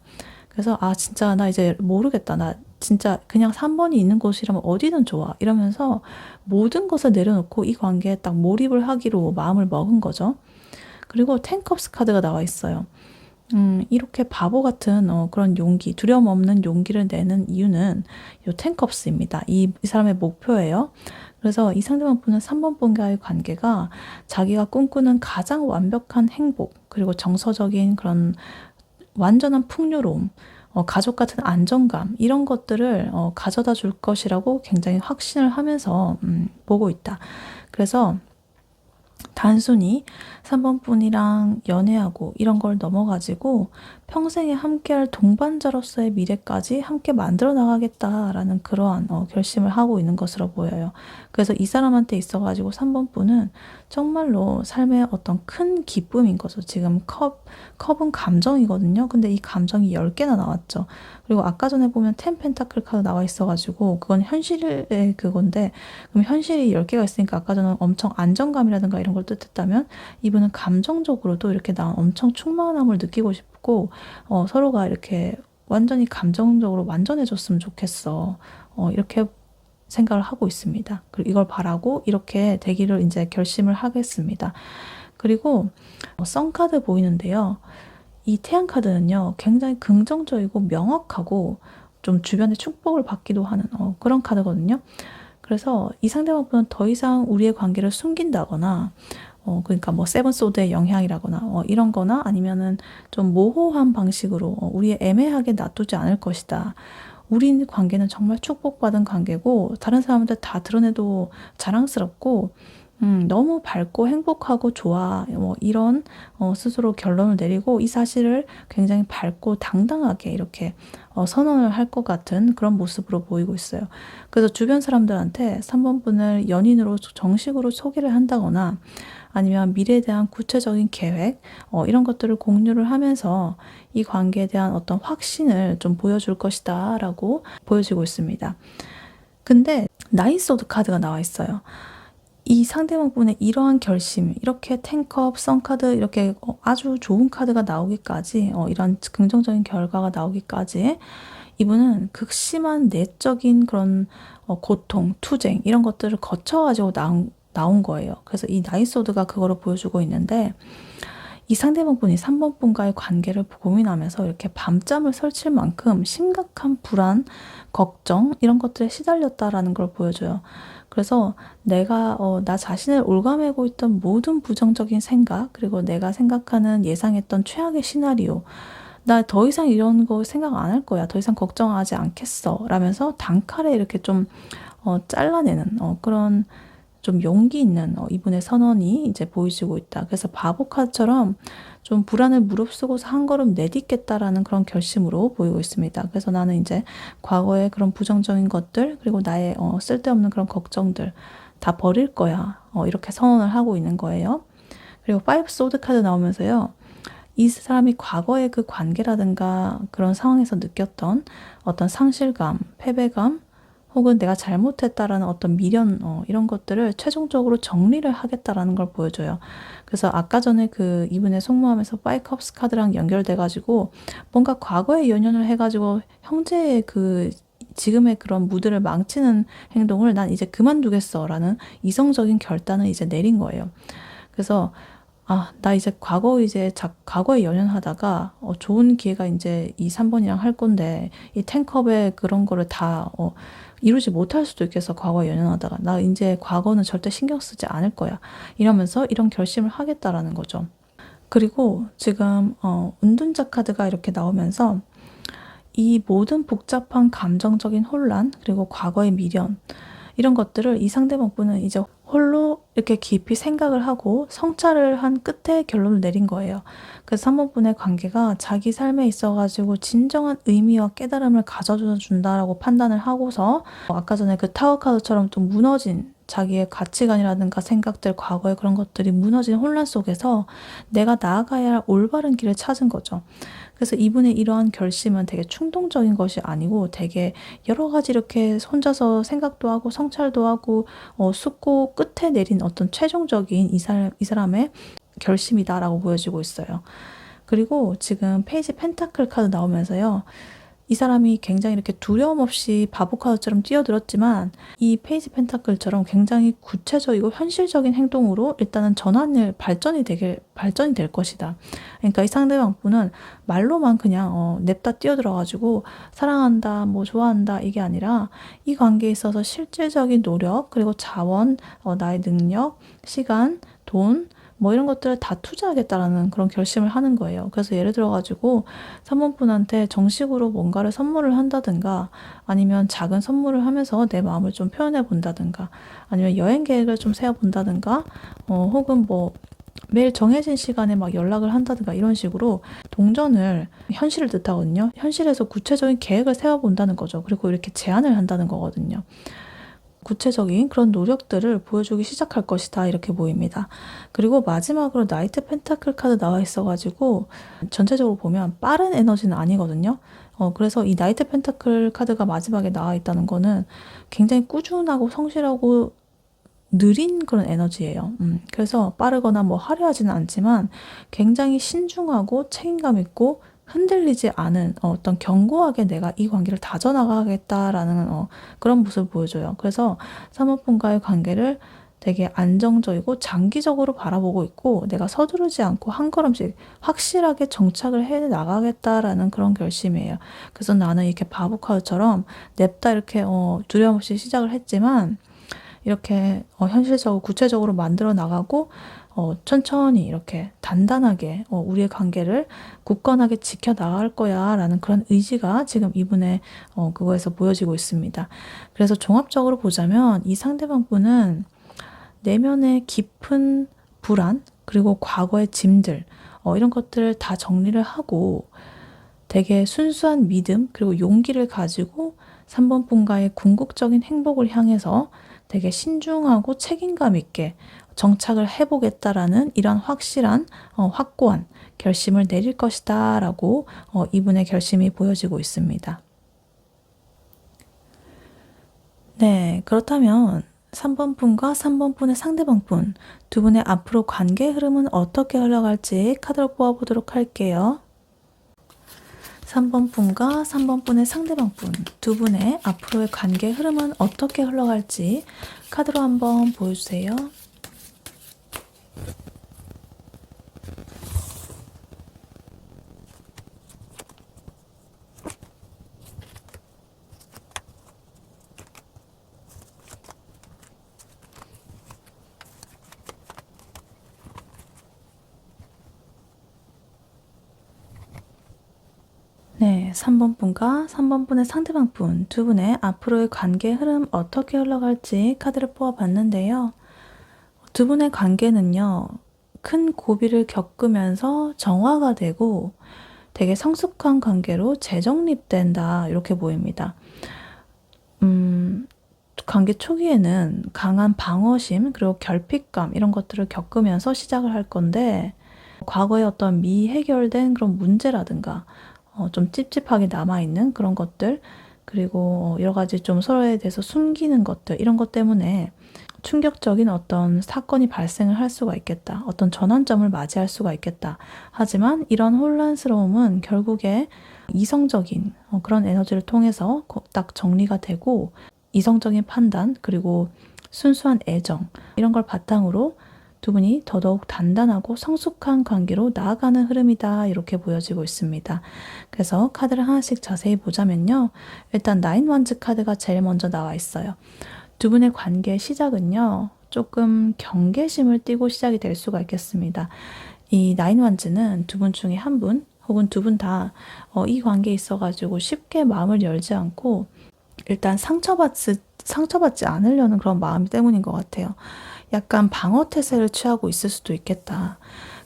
그래서 진짜 나 이제 모르겠다. 나 진짜 그냥 3번이 있는 곳이라면 어디든 좋아. 이러면서 모든 것을 내려놓고 이 관계에 딱 몰입을 하기로 마음을 먹은 거죠. 그리고 텐컵스 카드가 나와 있어요. 이렇게 바보 같은 그런 용기, 두려움 없는 용기를 내는 이유는 요 텐컵스입니다. 이 사람의 목표예요. 그래서 이 상대방 분은 3번 분과의 관계가 자기가 꿈꾸는 가장 완벽한 행복, 그리고 정서적인 그런 완전한 풍요로움, 가족 같은 안정감 이런 것들을 가져다 줄 것이라고 굉장히 확신을 하면서 보고 있다. 그래서 단순히 3번 분이랑 연애하고 이런 걸 넘어가지고 평생에 함께할 동반자로서의 미래까지 함께 만들어 나가겠다라는 그러한 결심을 하고 있는 것으로 보여요. 그래서 이 사람한테 있어가지고 3번 분은 정말로 삶의 어떤 큰 기쁨인 거죠. 지금 컵은 감정이거든요. 근데 이 감정이 10개나 나왔죠. 그리고 아까 전에 보면 10 펜타클 카드 나와 있어가지고 그건 현실의 그건데, 그럼 현실이 10개가 있으니까 아까 전에 엄청 안정감이라든가 이런 걸 뜻했다면 이분은 감정적으로도 이렇게 나 엄청 충만함을 느끼고 싶고 서로가 이렇게 완전히 감정적으로 완전해졌으면 좋겠어. 이렇게 생각을 하고 있습니다. 그리고 이걸 바라고 이렇게 되기를 이제 결심을 하겠습니다. 그리고 썬카드 보이는데요. 이 태양 카드는요, 굉장히 긍정적이고 명확하고 좀 주변에 축복을 받기도 하는 그런 카드거든요. 그래서 이 상대방분은 더 이상 우리의 관계를 숨긴다거나 그러니까 뭐 세븐 소드의 영향이라거나 이런 거나 아니면은 좀 모호한 방식으로 우리 애매하게 놔두지 않을 것이다. 우리 관계는 정말 축복받은 관계고 다른 사람한테 다 드러내도 자랑스럽고 너무 밝고 행복하고 좋아. 이런 스스로 결론을 내리고 이 사실을 굉장히 밝고 당당하게 이렇게 선언을 할 것 같은 그런 모습으로 보이고 있어요. 그래서 주변 사람들한테 3번 분을 연인으로 정식으로 소개를 한다거나 아니면 미래에 대한 구체적인 계획 이런 것들을 공유를 하면서 이 관계에 대한 어떤 확신을 좀 보여줄 것이다 라고 보여지고 있습니다. 근데 나인 소드 카드가 나와 있어요. 이 상대방 분의 이러한 결심, 이렇게 10컵, 썬카드 이렇게 아주 좋은 카드가 나오기까지 이런 긍정적인 결과가 나오기까지 이분은 극심한 내적인 그런 고통, 투쟁 이런 것들을 거쳐가지고 나온 거예요. 그래서 이 나이소드가 그거를 보여주고 있는데 이 상대방 분이 3번 분과의 관계를 고민하면서 이렇게 밤잠을 설칠 만큼 심각한 불안, 걱정 이런 것들에 시달렸다라는 걸 보여줘요. 그래서 내가 나 자신을 올가매고 있던 모든 부정적인 생각, 그리고 내가 생각하는 예상했던 최악의 시나리오, 나 더 이상 이런 거 생각 안 할 거야. 더 이상 걱정하지 않겠어. 라면서 단칼에 이렇게 좀 잘라내는 그런 좀 용기 있는 이분의 선언이 이제 보여지고 있다. 그래서 바보 카드처럼 좀 불안을 무릅쓰고서 한 걸음 내딛겠다라는 그런 결심으로 보이고 있습니다. 그래서 나는 이제 과거의 그런 부정적인 것들 그리고 나의 쓸데없는 그런 걱정들 다 버릴 거야. 이렇게 선언을 하고 있는 거예요. 그리고 5 소드 카드 나오면서요. 이 사람이 과거의 그 관계라든가 그런 상황에서 느꼈던 어떤 상실감, 패배감 혹은 내가 잘못했다라는 어떤 미련 이런 것들을 최종적으로 정리를 하겠다라는 걸 보여줘요. 그래서 아까 전에 그 이분의 속마음에서 5 컵스 카드랑 연결돼가지고 뭔가 과거에 연연을 해가지고 형제의 그 지금의 그런 무드를 망치는 행동을 난 이제 그만두겠어라는 이성적인 결단을 이제 내린 거예요. 그래서 나 이제 과거에 연연하다가 좋은 기회가 이제 이 3번이랑 할 건데 이 10컵의 그런 거를 다 이루지 못할 수도 있겠어. 과거에 연연하다가 나 이제 과거는 절대 신경 쓰지 않을 거야. 이러면서 이런 결심을 하겠다라는 거죠. 그리고 지금 은둔자 카드가 이렇게 나오면서 이 모든 복잡한 감정적인 혼란 그리고 과거의 미련 이런 것들을 이 상대방 분은 이제 홀로 이렇게 깊이 생각을 하고 성찰을 한 끝에 결론을 내린 거예요. 그래서 3번 분의 관계가 자기 삶에 있어가지고 진정한 의미와 깨달음을 가져준다라고 판단을 하고서 아까 전에 그 타워 카드처럼 좀 무너진 자기의 가치관이라든가 생각들, 과거의 그런 것들이 무너진 혼란 속에서 내가 나아가야 할 올바른 길을 찾은 거죠. 그래서 이분의 이러한 결심은 되게 충동적인 것이 아니고 되게 여러 가지 이렇게 혼자서 생각도 하고 성찰도 하고 숙고 끝에 내린 어떤 최종적인 이 사람의 결심이다라고 보여지고 있어요. 그리고 지금 페이지 펜타클 카드 나오면서요. 이 사람이 굉장히 이렇게 두려움 없이 바보 카드처럼 뛰어들었지만 이 페이지 펜타클처럼 굉장히 구체적이고 현실적인 행동으로 일단은 발전이 될 것이다. 그러니까 이 상대방 분은 말로만 그냥 냅다 뛰어들어가지고 사랑한다, 뭐 좋아한다 이게 아니라 이 관계에 있어서 실질적인 노력 그리고 자원, 나의 능력, 시간, 돈 뭐 이런 것들을 다 투자하겠다라는 그런 결심을 하는 거예요. 그래서 예를 들어가지고 3번 분한테 정식으로 뭔가를 선물을 한다든가, 아니면 작은 선물을 하면서 내 마음을 좀 표현해 본다든가, 아니면 여행 계획을 좀 세워 본다든가, 혹은 뭐 매일 정해진 시간에 막 연락을 한다든가, 이런 식으로 동전을 현실을 뜻하거든요. 현실에서 구체적인 계획을 세워본다는 거죠. 그리고 이렇게 제안을 한다는 거거든요. 구체적인 그런 노력들을 보여주기 시작할 것이다, 이렇게 보입니다. 그리고 마지막으로 나이트 펜타클 카드 나와 있어가지고 전체적으로 보면 빠른 에너지는 아니거든요. 그래서 이 나이트 펜타클 카드가 마지막에 나와 있다는 거는 굉장히 꾸준하고 성실하고 느린 그런 에너지예요. 그래서 빠르거나 뭐 화려하지는 않지만 굉장히 신중하고 책임감 있고 흔들리지 않은 어떤 견고하게 내가 이 관계를 다져나가겠다라는 그런 모습을 보여줘요. 그래서 사모펀과의 관계를 되게 안정적이고 장기적으로 바라보고 있고, 내가 서두르지 않고 한 걸음씩 확실하게 정착을 해 나가겠다라는 그런 결심이에요. 그래서 나는 이렇게 바보 카드처럼 냅다 이렇게 두려움 없이 시작을 했지만, 이렇게 현실적으로 구체적으로 만들어 나가고 천천히 이렇게 단단하게 우리의 관계를 굳건하게 지켜나갈 거야 라는 그런 의지가 지금 이분의 그거에서 보여지고 있습니다. 그래서 종합적으로 보자면 이 상대방 분은 내면의 깊은 불안, 그리고 과거의 짐들, 이런 것들을 다 정리를 하고 되게 순수한 믿음, 그리고 용기를 가지고 3번 분과의 궁극적인 행복을 향해서 되게 신중하고 책임감 있게 정착을 해보겠다라는 이런 확실한 확고한 결심을 내릴 것이다 라고 이분의 결심이 보여지고 있습니다. 네, 그렇다면 3번 분과 3번 분의 상대방 분, 두 분의 앞으로 관계 흐름은 어떻게 흘러갈지 카드를 뽑아보도록 할게요. 3번 분과 3번 분의 상대방 분, 두 분의 앞으로의 관계 흐름은 어떻게 흘러갈지 카드로 한번 보여주세요. 네, 3번 분과 3번 분의 상대방 분, 두 분의 앞으로의 관계 흐름 어떻게 흘러갈지 카드를 뽑아봤는데요. 두 분의 관계는요, 큰 고비를 겪으면서 정화가 되고 되게 성숙한 관계로 재정립된다, 이렇게 보입니다. 관계 초기에는 강한 방어심, 그리고 결핍감, 이런 것들을 겪으면서 시작을 할 건데, 과거에 어떤 미해결된 그런 문제라든가 좀 찝찝하게 남아있는 그런 것들, 그리고 여러 가지 좀 서로에 대해서 숨기는 것들, 이런 것 때문에 충격적인 어떤 사건이 발생을 할 수가 있겠다. 어떤 전환점을 맞이할 수가 있겠다. 하지만 이런 혼란스러움은 결국에 이성적인 그런 에너지를 통해서 딱 정리가 되고, 이성적인 판단, 그리고 순수한 애정, 이런 걸 바탕으로 두 분이 더더욱 단단하고 성숙한 관계로 나아가는 흐름이다, 이렇게 보여지고 있습니다. 그래서 카드를 하나씩 자세히 보자면요. 일단 나인 완즈 카드가 제일 먼저 나와 있어요. 두 분의 관계의 시작은요, 조금 경계심을 띠고 시작이 될 수가 있겠습니다. 이 나인 완즈는 두 분 중에 한 분, 혹은 두 분 다 이 관계에 있어가지고 쉽게 마음을 열지 않고 일단 상처받지 않으려는 그런 마음 때문인 것 같아요. 약간 방어 태세를 취하고 있을 수도 있겠다.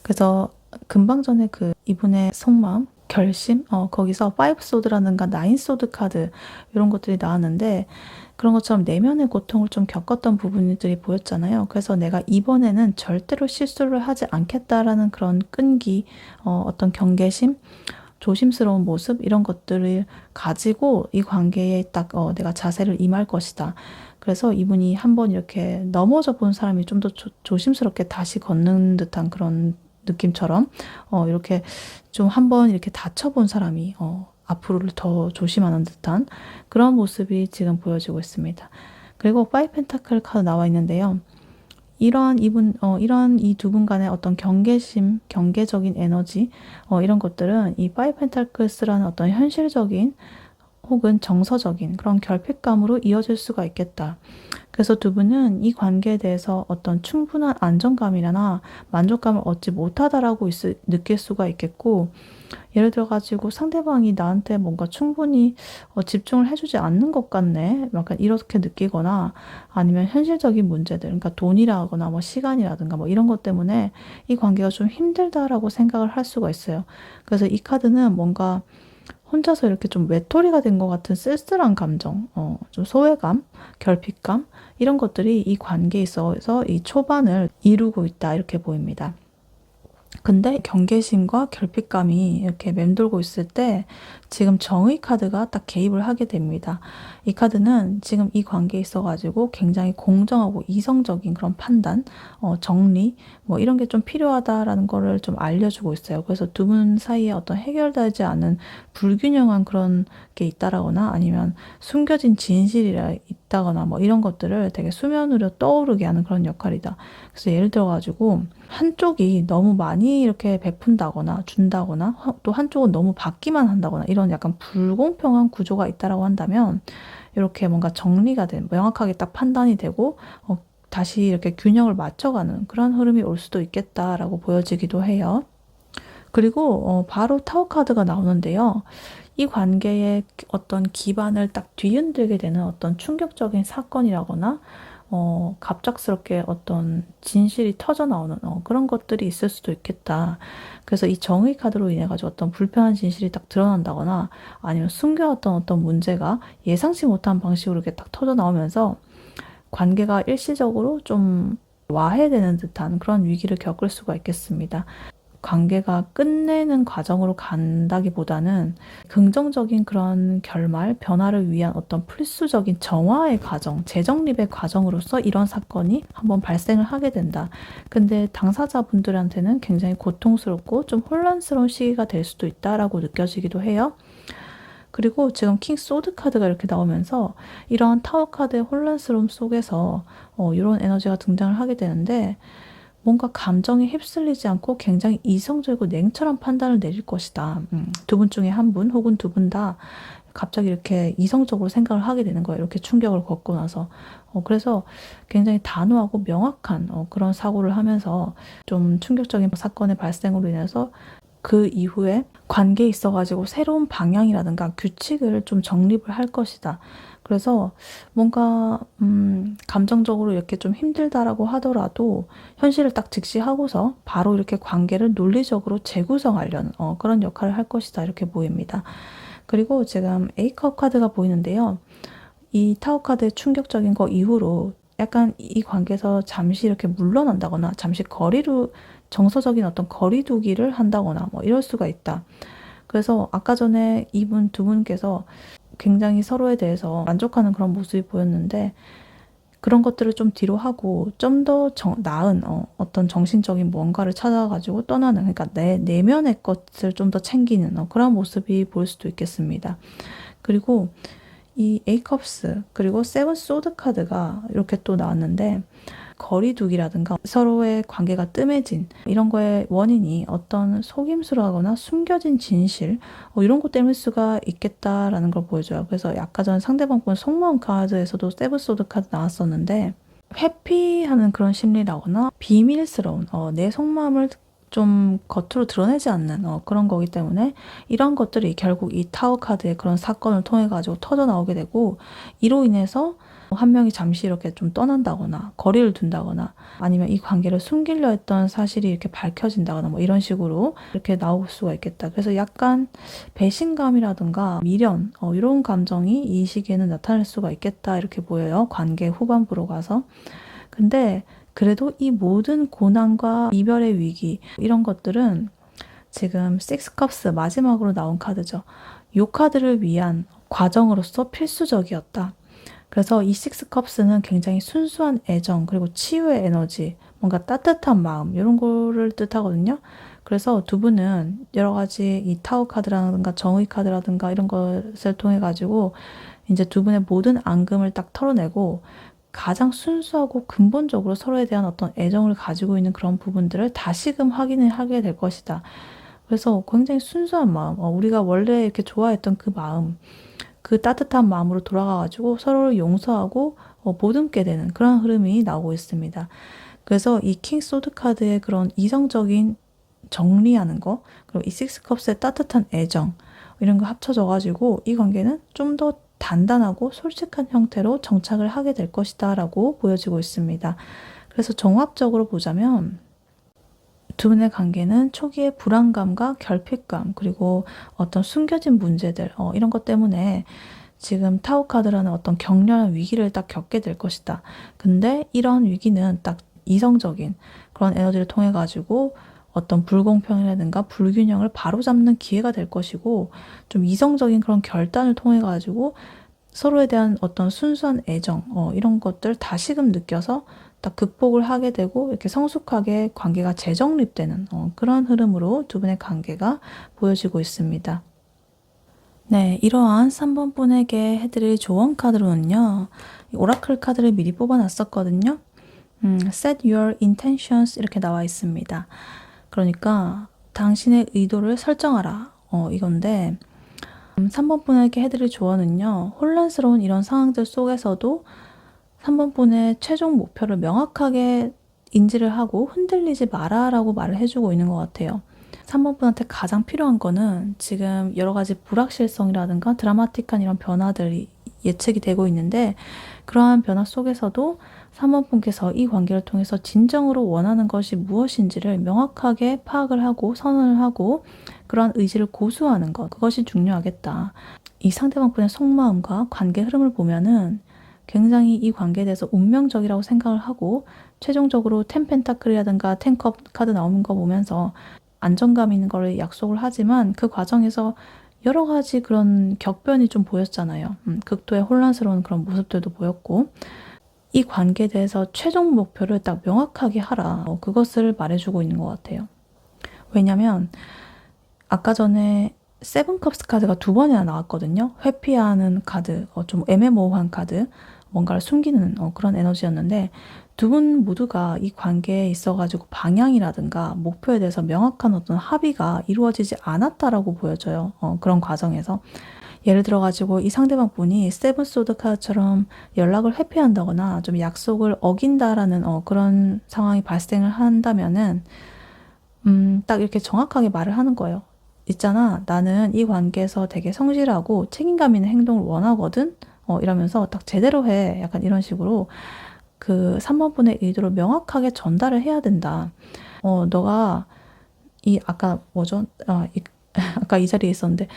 그래서 금방 전에 그 이분의 속마음, 결심, 거기서 5 소드라든가 9 소드 카드 이런 것들이 나왔는데, 그런 것처럼 내면의 고통을 좀 겪었던 부분들이 보였잖아요. 그래서 내가 이번에는 절대로 실수를 하지 않겠다라는 그런 끈기, 어떤 경계심, 조심스러운 모습, 이런 것들을 가지고 이 관계에 딱 내가 자세를 임할 것이다. 그래서 이분이 한번 이렇게 넘어져 본 사람이 좀 더 조심스럽게 다시 걷는 듯한 그런 느낌처럼 이렇게 좀 한번 이렇게 다쳐본 사람이 앞으로를 더 조심하는 듯한 그런 모습이 지금 보여지고 있습니다. 그리고 5 펜타클 카드 나와 있는데요. 이러한 이 두 분 간의 어떤 경계심, 경계적인 에너지, 이런 것들은 이 5 펜타클스라는 어떤 현실적인 혹은 정서적인 그런 결핍감으로 이어질 수가 있겠다. 그래서 두 분은 이 관계에 대해서 어떤 충분한 안정감이나 만족감을 얻지 못하다라고 느낄 수가 있겠고, 예를 들어가지고 상대방이 나한테 뭔가 충분히 집중을 해주지 않는 것 같네. 약간 이렇게 느끼거나 아니면 현실적인 문제들, 그러니까 돈이라거나 뭐 시간이라든가 뭐 이런 것 때문에 이 관계가 좀 힘들다라고 생각을 할 수가 있어요. 그래서 이 카드는 뭔가 혼자서 이렇게 좀 외톨이가 된 것 같은 쓸쓸한 감정, 좀 소외감, 결핍감, 이런 것들이 이 관계에 있어서 이 초반을 이루고 있다, 이렇게 보입니다. 근데 경계심과 결핍감이 이렇게 맴돌고 있을 때 지금 정의 카드가 딱 개입을 하게 됩니다. 이 카드는 지금 이 관계에 있어가지고 굉장히 공정하고 이성적인 그런 판단, 정리, 뭐 이런 게 좀 필요하다라는 거를 좀 알려주고 있어요. 그래서 두 분 사이에 어떤 해결되지 않은 불균형한 그런 게 있다라거나 아니면 숨겨진 진실이 있다거나 뭐 이런 것들을 되게 수면 위로 떠오르게 하는 그런 역할이다. 그래서 예를 들어가지고 한쪽이 너무 많이 이렇게 베푼다거나 준다거나 또 한쪽은 너무 받기만 한다거나 이런 약간 불공평한 구조가 있다라고 한다면 이렇게 뭔가 정리가 된 명확하게 딱 판단이 되고 다시 이렇게 균형을 맞춰가는 그런 흐름이 올 수도 있겠다라고 보여지기도 해요. 그리고 바로 타워 카드가 나오는데요. 이 관계의 어떤 기반을 딱 뒤흔들게 되는 어떤 충격적인 사건이라거나 갑작스럽게 어떤 진실이 터져 나오는 그런 것들이 있을 수도 있겠다. 그래서 이 정의 카드로 인해 가지고 어떤 불편한 진실이 딱 드러난다거나 아니면 숨겨왔던 어떤 문제가 예상치 못한 방식으로 이렇게 딱 터져 나오면서 관계가 일시적으로 좀 와해되는 듯한 그런 위기를 겪을 수가 있겠습니다. 관계가 끝내는 과정으로 간다기보다는 긍정적인 그런 결말, 변화를 위한 어떤 필수적인 정화의 과정, 재정립의 과정으로서 이런 사건이 한번 발생을 하게 된다. 근데 당사자분들한테는 굉장히 고통스럽고 좀 혼란스러운 시기가 될 수도 있다라고 느껴지기도 해요. 그리고 지금 킹 소드 카드가 이렇게 나오면서 이런 타워 카드의 혼란스러움 속에서 이런 에너지가 등장을 하게 되는데 뭔가 감정에 휩쓸리지 않고 굉장히 이성적이고 냉철한 판단을 내릴 것이다. 두 분 중에 한 분 혹은 두 분 다 갑자기 이렇게 이성적으로 생각을 하게 되는 거예요. 이렇게 충격을 겪고 나서. 그래서 굉장히 단호하고 명확한 그런 사고를 하면서 좀 충격적인 사건의 발생으로 인해서 그 이후에 관계에 있어가지고 새로운 방향이라든가 규칙을 좀 정립을 할 것이다. 그래서 뭔가 감정적으로 이렇게 좀 힘들다라고 하더라도 현실을 딱 직시하고서 바로 이렇게 관계를 논리적으로 재구성하려는 그런 역할을 할 것이다, 이렇게 보입니다. 그리고 지금 A컵 카드가 보이는데요. 이 타워 카드의 충격적인 거 이후로 약간 이 관계에서 잠시 이렇게 물러난다거나 잠시 정서적인 어떤 거리두기를 한다거나 뭐 이럴 수가 있다. 그래서 아까 전에 두 분께서 굉장히 서로에 대해서 만족하는 그런 모습이 보였는데 그런 것들을 좀 뒤로 하고 좀 더 나은 어떤 정신적인 뭔가를 찾아가지고 떠나는, 그러니까 내 내면의 것을 좀 더 챙기는 그런 모습이 보일 수도 있겠습니다. 그리고 이 에이컵스 그리고 세븐 소드 카드가 이렇게 또 나왔는데 거리두기라든가 서로의 관계가 뜸해진 이런 거의 원인이 어떤 속임수라거나 숨겨진 진실 이런 것 때문일 수가 있겠다라는 걸 보여줘요. 그래서 아까 전 상대방 분 속마음 카드에서도 세븐 소드 카드 나왔었는데 회피하는 그런 심리라거나 비밀스러운 내 속마음을 좀 겉으로 드러내지 않는 그런 거기 때문에 이런 것들이 결국 이 타워 카드의 그런 사건을 통해 가지고 터져 나오게 되고 이로 인해서 한 명이 잠시 이렇게 좀 떠난다거나 거리를 둔다거나 아니면 이 관계를 숨기려 했던 사실이 이렇게 밝혀진다거나 뭐 이런 식으로 이렇게 나올 수가 있겠다. 그래서 약간 배신감이라든가 미련 이런 감정이 이 시기에는 나타날 수가 있겠다, 이렇게 보여요. 관계 후반부로 가서. 근데 그래도 이 모든 고난과 이별의 위기 이런 것들은 지금 식스컵스 마지막으로 나온 카드죠. 이 카드를 위한 과정으로서 필수적이었다. 그래서 이 식스컵스는 굉장히 순수한 애정 그리고 치유의 에너지, 뭔가 따뜻한 마음 이런 거를 뜻하거든요. 그래서 두 분은 여러 가지 이 타워 카드라든가 정의 카드라든가 이런 것을 통해 가지고 이제 두 분의 모든 앙금을 딱 털어내고 가장 순수하고 근본적으로 서로에 대한 어떤 애정을 가지고 있는 그런 부분들을 다시금 확인을 하게 될 것이다. 그래서 굉장히 순수한 마음, 우리가 원래 이렇게 좋아했던 그 마음, 그 따뜻한 마음으로 돌아가가지고 서로를 용서하고 보듬게 되는 그런 흐름이 나오고 있습니다. 그래서 이 킹 소드 카드의 그런 이성적인 정리하는 거, 그리고 이 식스 컵스의 따뜻한 애정, 이런 거 합쳐져가지고 이 관계는 좀 더 단단하고 솔직한 형태로 정착을 하게 될 것이다 라고 보여지고 있습니다. 그래서 종합적으로 보자면 두 분의 관계는 초기의 불안감과 결핍감, 그리고 어떤 숨겨진 문제들, 이런 것 때문에 지금 타워 카드라는 어떤 격렬한 위기를 딱 겪게 될 것이다. 근데 이런 위기는 딱 이성적인 그런 에너지를 통해 가지고 어떤 불공평이라든가 불균형을 바로잡는 기회가 될 것이고, 좀 이성적인 그런 결단을 통해 가지고 서로에 대한 어떤 순수한 애정, 이런 것들 다시금 느껴서 딱 극복을 하게 되고 이렇게 성숙하게 관계가 재정립되는 그런 흐름으로 두 분의 관계가 보여지고 있습니다. 네, 이러한 3번 분에게 해드릴 조언 카드로는요, 오라클 카드를 미리 뽑아놨었거든요. Set your intentions 이렇게 나와 있습니다. 그러니까 당신의 의도를 설정하라, 이건데 3번 분에게 해드릴 조언은요, 혼란스러운 이런 상황들 속에서도 3번 분의 최종 목표를 명확하게 인지를 하고 흔들리지 마라 라고 말을 해주고 있는 것 같아요. 3번 분한테 가장 필요한 거는 지금 여러 가지 불확실성이라든가 드라마틱한 이런 변화들이 예측이 되고 있는데, 그러한 변화 속에서도 3번 분께서 이 관계를 통해서 진정으로 원하는 것이 무엇인지를 명확하게 파악을 하고 선언을 하고 그러한 의지를 고수하는 것, 그것이 중요하겠다. 이 상대방 분의 속마음과 관계 흐름을 보면은 굉장히 이 관계에 대해서 운명적이라고 생각을 하고, 최종적으로 텐 펜타클이라든가 텐컵 카드 나오는 거 보면서 안정감 있는 거를 약속을 하지만 그 과정에서 여러 가지 그런 격변이 좀 보였잖아요. 극도의 혼란스러운 그런 모습들도 보였고, 이 관계에 대해서 최종 목표를 딱 명확하게 하라. 그것을 말해주고 있는 것 같아요. 왜냐면 아까 전에 세븐컵스 카드가 두 번이나 나왔거든요. 회피하는 카드, 좀 애매모호한 카드, 뭔가를 숨기는 그런 에너지였는데, 두 분 모두가 이 관계에 있어가지고 방향이라든가 목표에 대해서 명확한 어떤 합의가 이루어지지 않았다라고 보여져요. 그런 과정에서. 예를 들어가지고 이 상대방 분이 세븐 소드 카드처럼 연락을 회피한다거나 좀 약속을 어긴다라는 그런 상황이 발생을 한다면은 딱 이렇게 정확하게 말을 하는 거예요. 있잖아, 나는 이 관계에서 되게 성실하고 책임감 있는 행동을 원하거든? 이러면서 딱 제대로 해. 약간 이런 식으로 그 3번 분의 의도를 명확하게 전달을 해야 된다. 너가 아까 뭐죠? 아까 이 자리에 있었는데,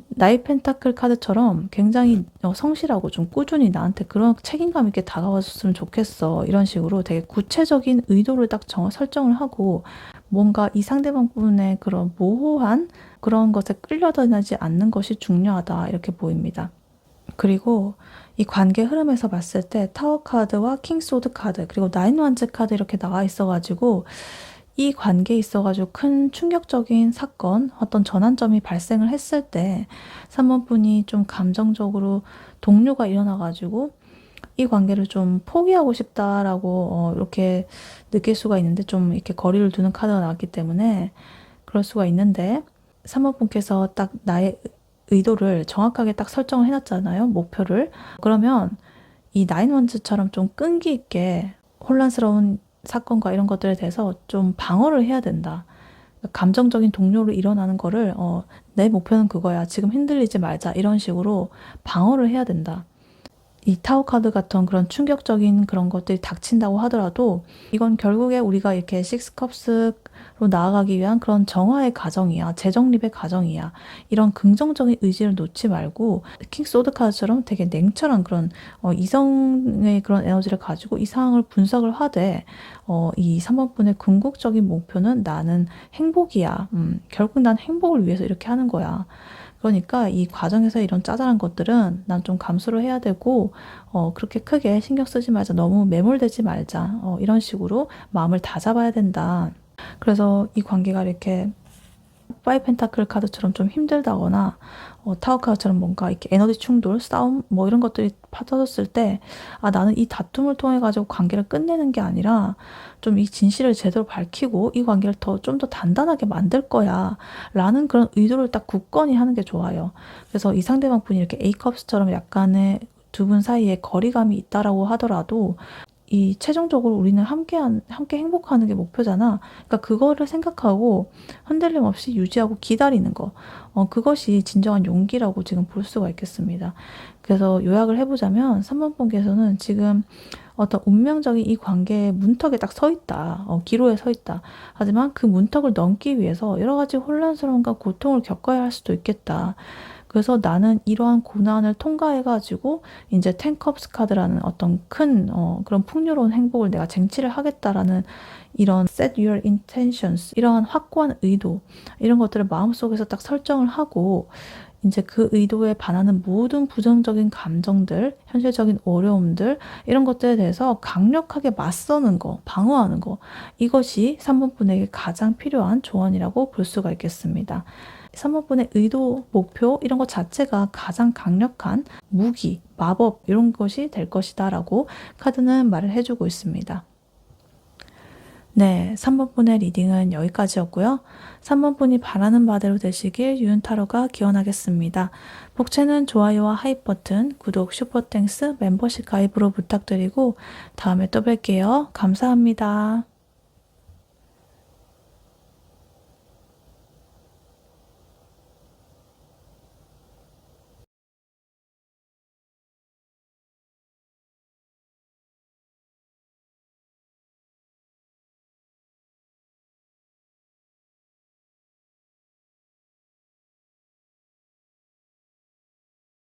나이 펜타클 카드처럼 굉장히 성실하고 좀 꾸준히 나한테 그런 책임감 있게 다가왔으면 좋겠어. 이런 식으로 되게 구체적인 의도를 딱 설정을 하고, 뭔가 이 상대방 분의 그런 모호한 그런 것에 끌려다니지 않는 것이 중요하다. 이렇게 보입니다. 그리고 이 관계 흐름에서 봤을 때 타워 카드와 킹 소드 카드, 그리고 나인 완즈 카드 이렇게 나와 있어가지고 이 관계에 있어가지고 큰 충격적인 사건, 어떤 전환점이 발생을 했을 때 3번 분이 좀 감정적으로 동요가 일어나가지고 이 관계를 좀 포기하고 싶다라고 이렇게 느낄 수가 있는데, 좀 이렇게 거리를 두는 카드가 나왔기 때문에 그럴 수가 있는데, 3번 분께서 딱 나의 의도를 정확하게 딱 설정을 해놨잖아요. 목표를. 그러면 이 나인 원즈처럼 좀 끈기 있게 혼란스러운 사건과 이런 것들에 대해서 좀 방어를 해야 된다. 감정적인 동요로 일어나는 거를 내 목표는 그거야. 지금 흔들리지 말자. 이런 식으로 방어를 해야 된다. 이 타워 카드 같은 그런 충격적인 그런 것들이 닥친다고 하더라도 이건 결국에 우리가 이렇게 식스 컵스로 나아가기 위한 그런 정화의 과정이야. 재정립의 과정이야. 이런 긍정적인 의지를 놓지 말고 킹 소드 카드처럼 되게 냉철한 그런 이성의 그런 에너지를 가지고 이 상황을 분석을 하되, 이 3번 분의 궁극적인 목표는 나는 행복이야. 결국 난 행복을 위해서 이렇게 하는 거야. 그러니까 이 과정에서 이런 짜잘한 것들은 난 좀 감수를 해야 되고, 그렇게 크게 신경 쓰지 말자. 너무 매몰되지 말자. 이런 식으로 마음을 다잡아야 된다. 그래서 이 관계가 이렇게 파이 펜타클 카드처럼 좀 힘들다거나 타워 카드처럼 뭔가 이렇게 에너지 충돌, 싸움 뭐 이런 것들이 터졌을 때 나는 이 다툼을 통해 가지고 관계를 끝내는 게 아니라 좀 이 진실을 제대로 밝히고 이 관계를 좀 더 단단하게 만들 거야 라는 그런 의도를 딱 굳건히 하는 게 좋아요. 그래서 이 상대방 분이 이렇게 A컵스처럼 약간의 두 분 사이에 거리감이 있다라고 하더라도 이 최종적으로 우리는 함께 행복하는 게 목표잖아. 그러니까 그거를 생각하고 흔들림 없이 유지하고 기다리는 거. 그것이 진정한 용기라고 지금 볼 수가 있겠습니다. 그래서 요약을 해보자면 3번 분께서는 지금 어떤 운명적인 이 관계의 문턱에 딱 서 있다. 기로에 서 있다. 하지만 그 문턱을 넘기 위해서 여러 가지 혼란스러움과 고통을 겪어야 할 수도 있겠다. 그래서 나는 이러한 고난을 통과해가지고 이제 텐컵스 카드라는 어떤 큰 그런 풍요로운 행복을 내가 쟁취를 하겠다라는 이런 set your intentions, 이러한 확고한 의도, 이런 것들을 마음속에서 딱 설정을 하고 이제 그 의도에 반하는 모든 부정적인 감정들, 현실적인 어려움들, 이런 것들에 대해서 강력하게 맞서는 거, 방어하는 거, 이것이 3번 분에게 가장 필요한 조언이라고 볼 수가 있겠습니다. 3번 분의 의도, 목표 이런 것 자체가 가장 강력한 무기, 마법 이런 것이 될 것이다 라고 카드는 말을 해주고 있습니다. 네, 3번 분의 리딩은 여기까지였고요. 3번 분이 바라는 바대로 되시길 유은타로가 기원하겠습니다. 복채는 좋아요와 하이 버튼, 구독, 슈퍼땡스, 멤버십 가입으로 부탁드리고 다음에 또 뵐게요. 감사합니다.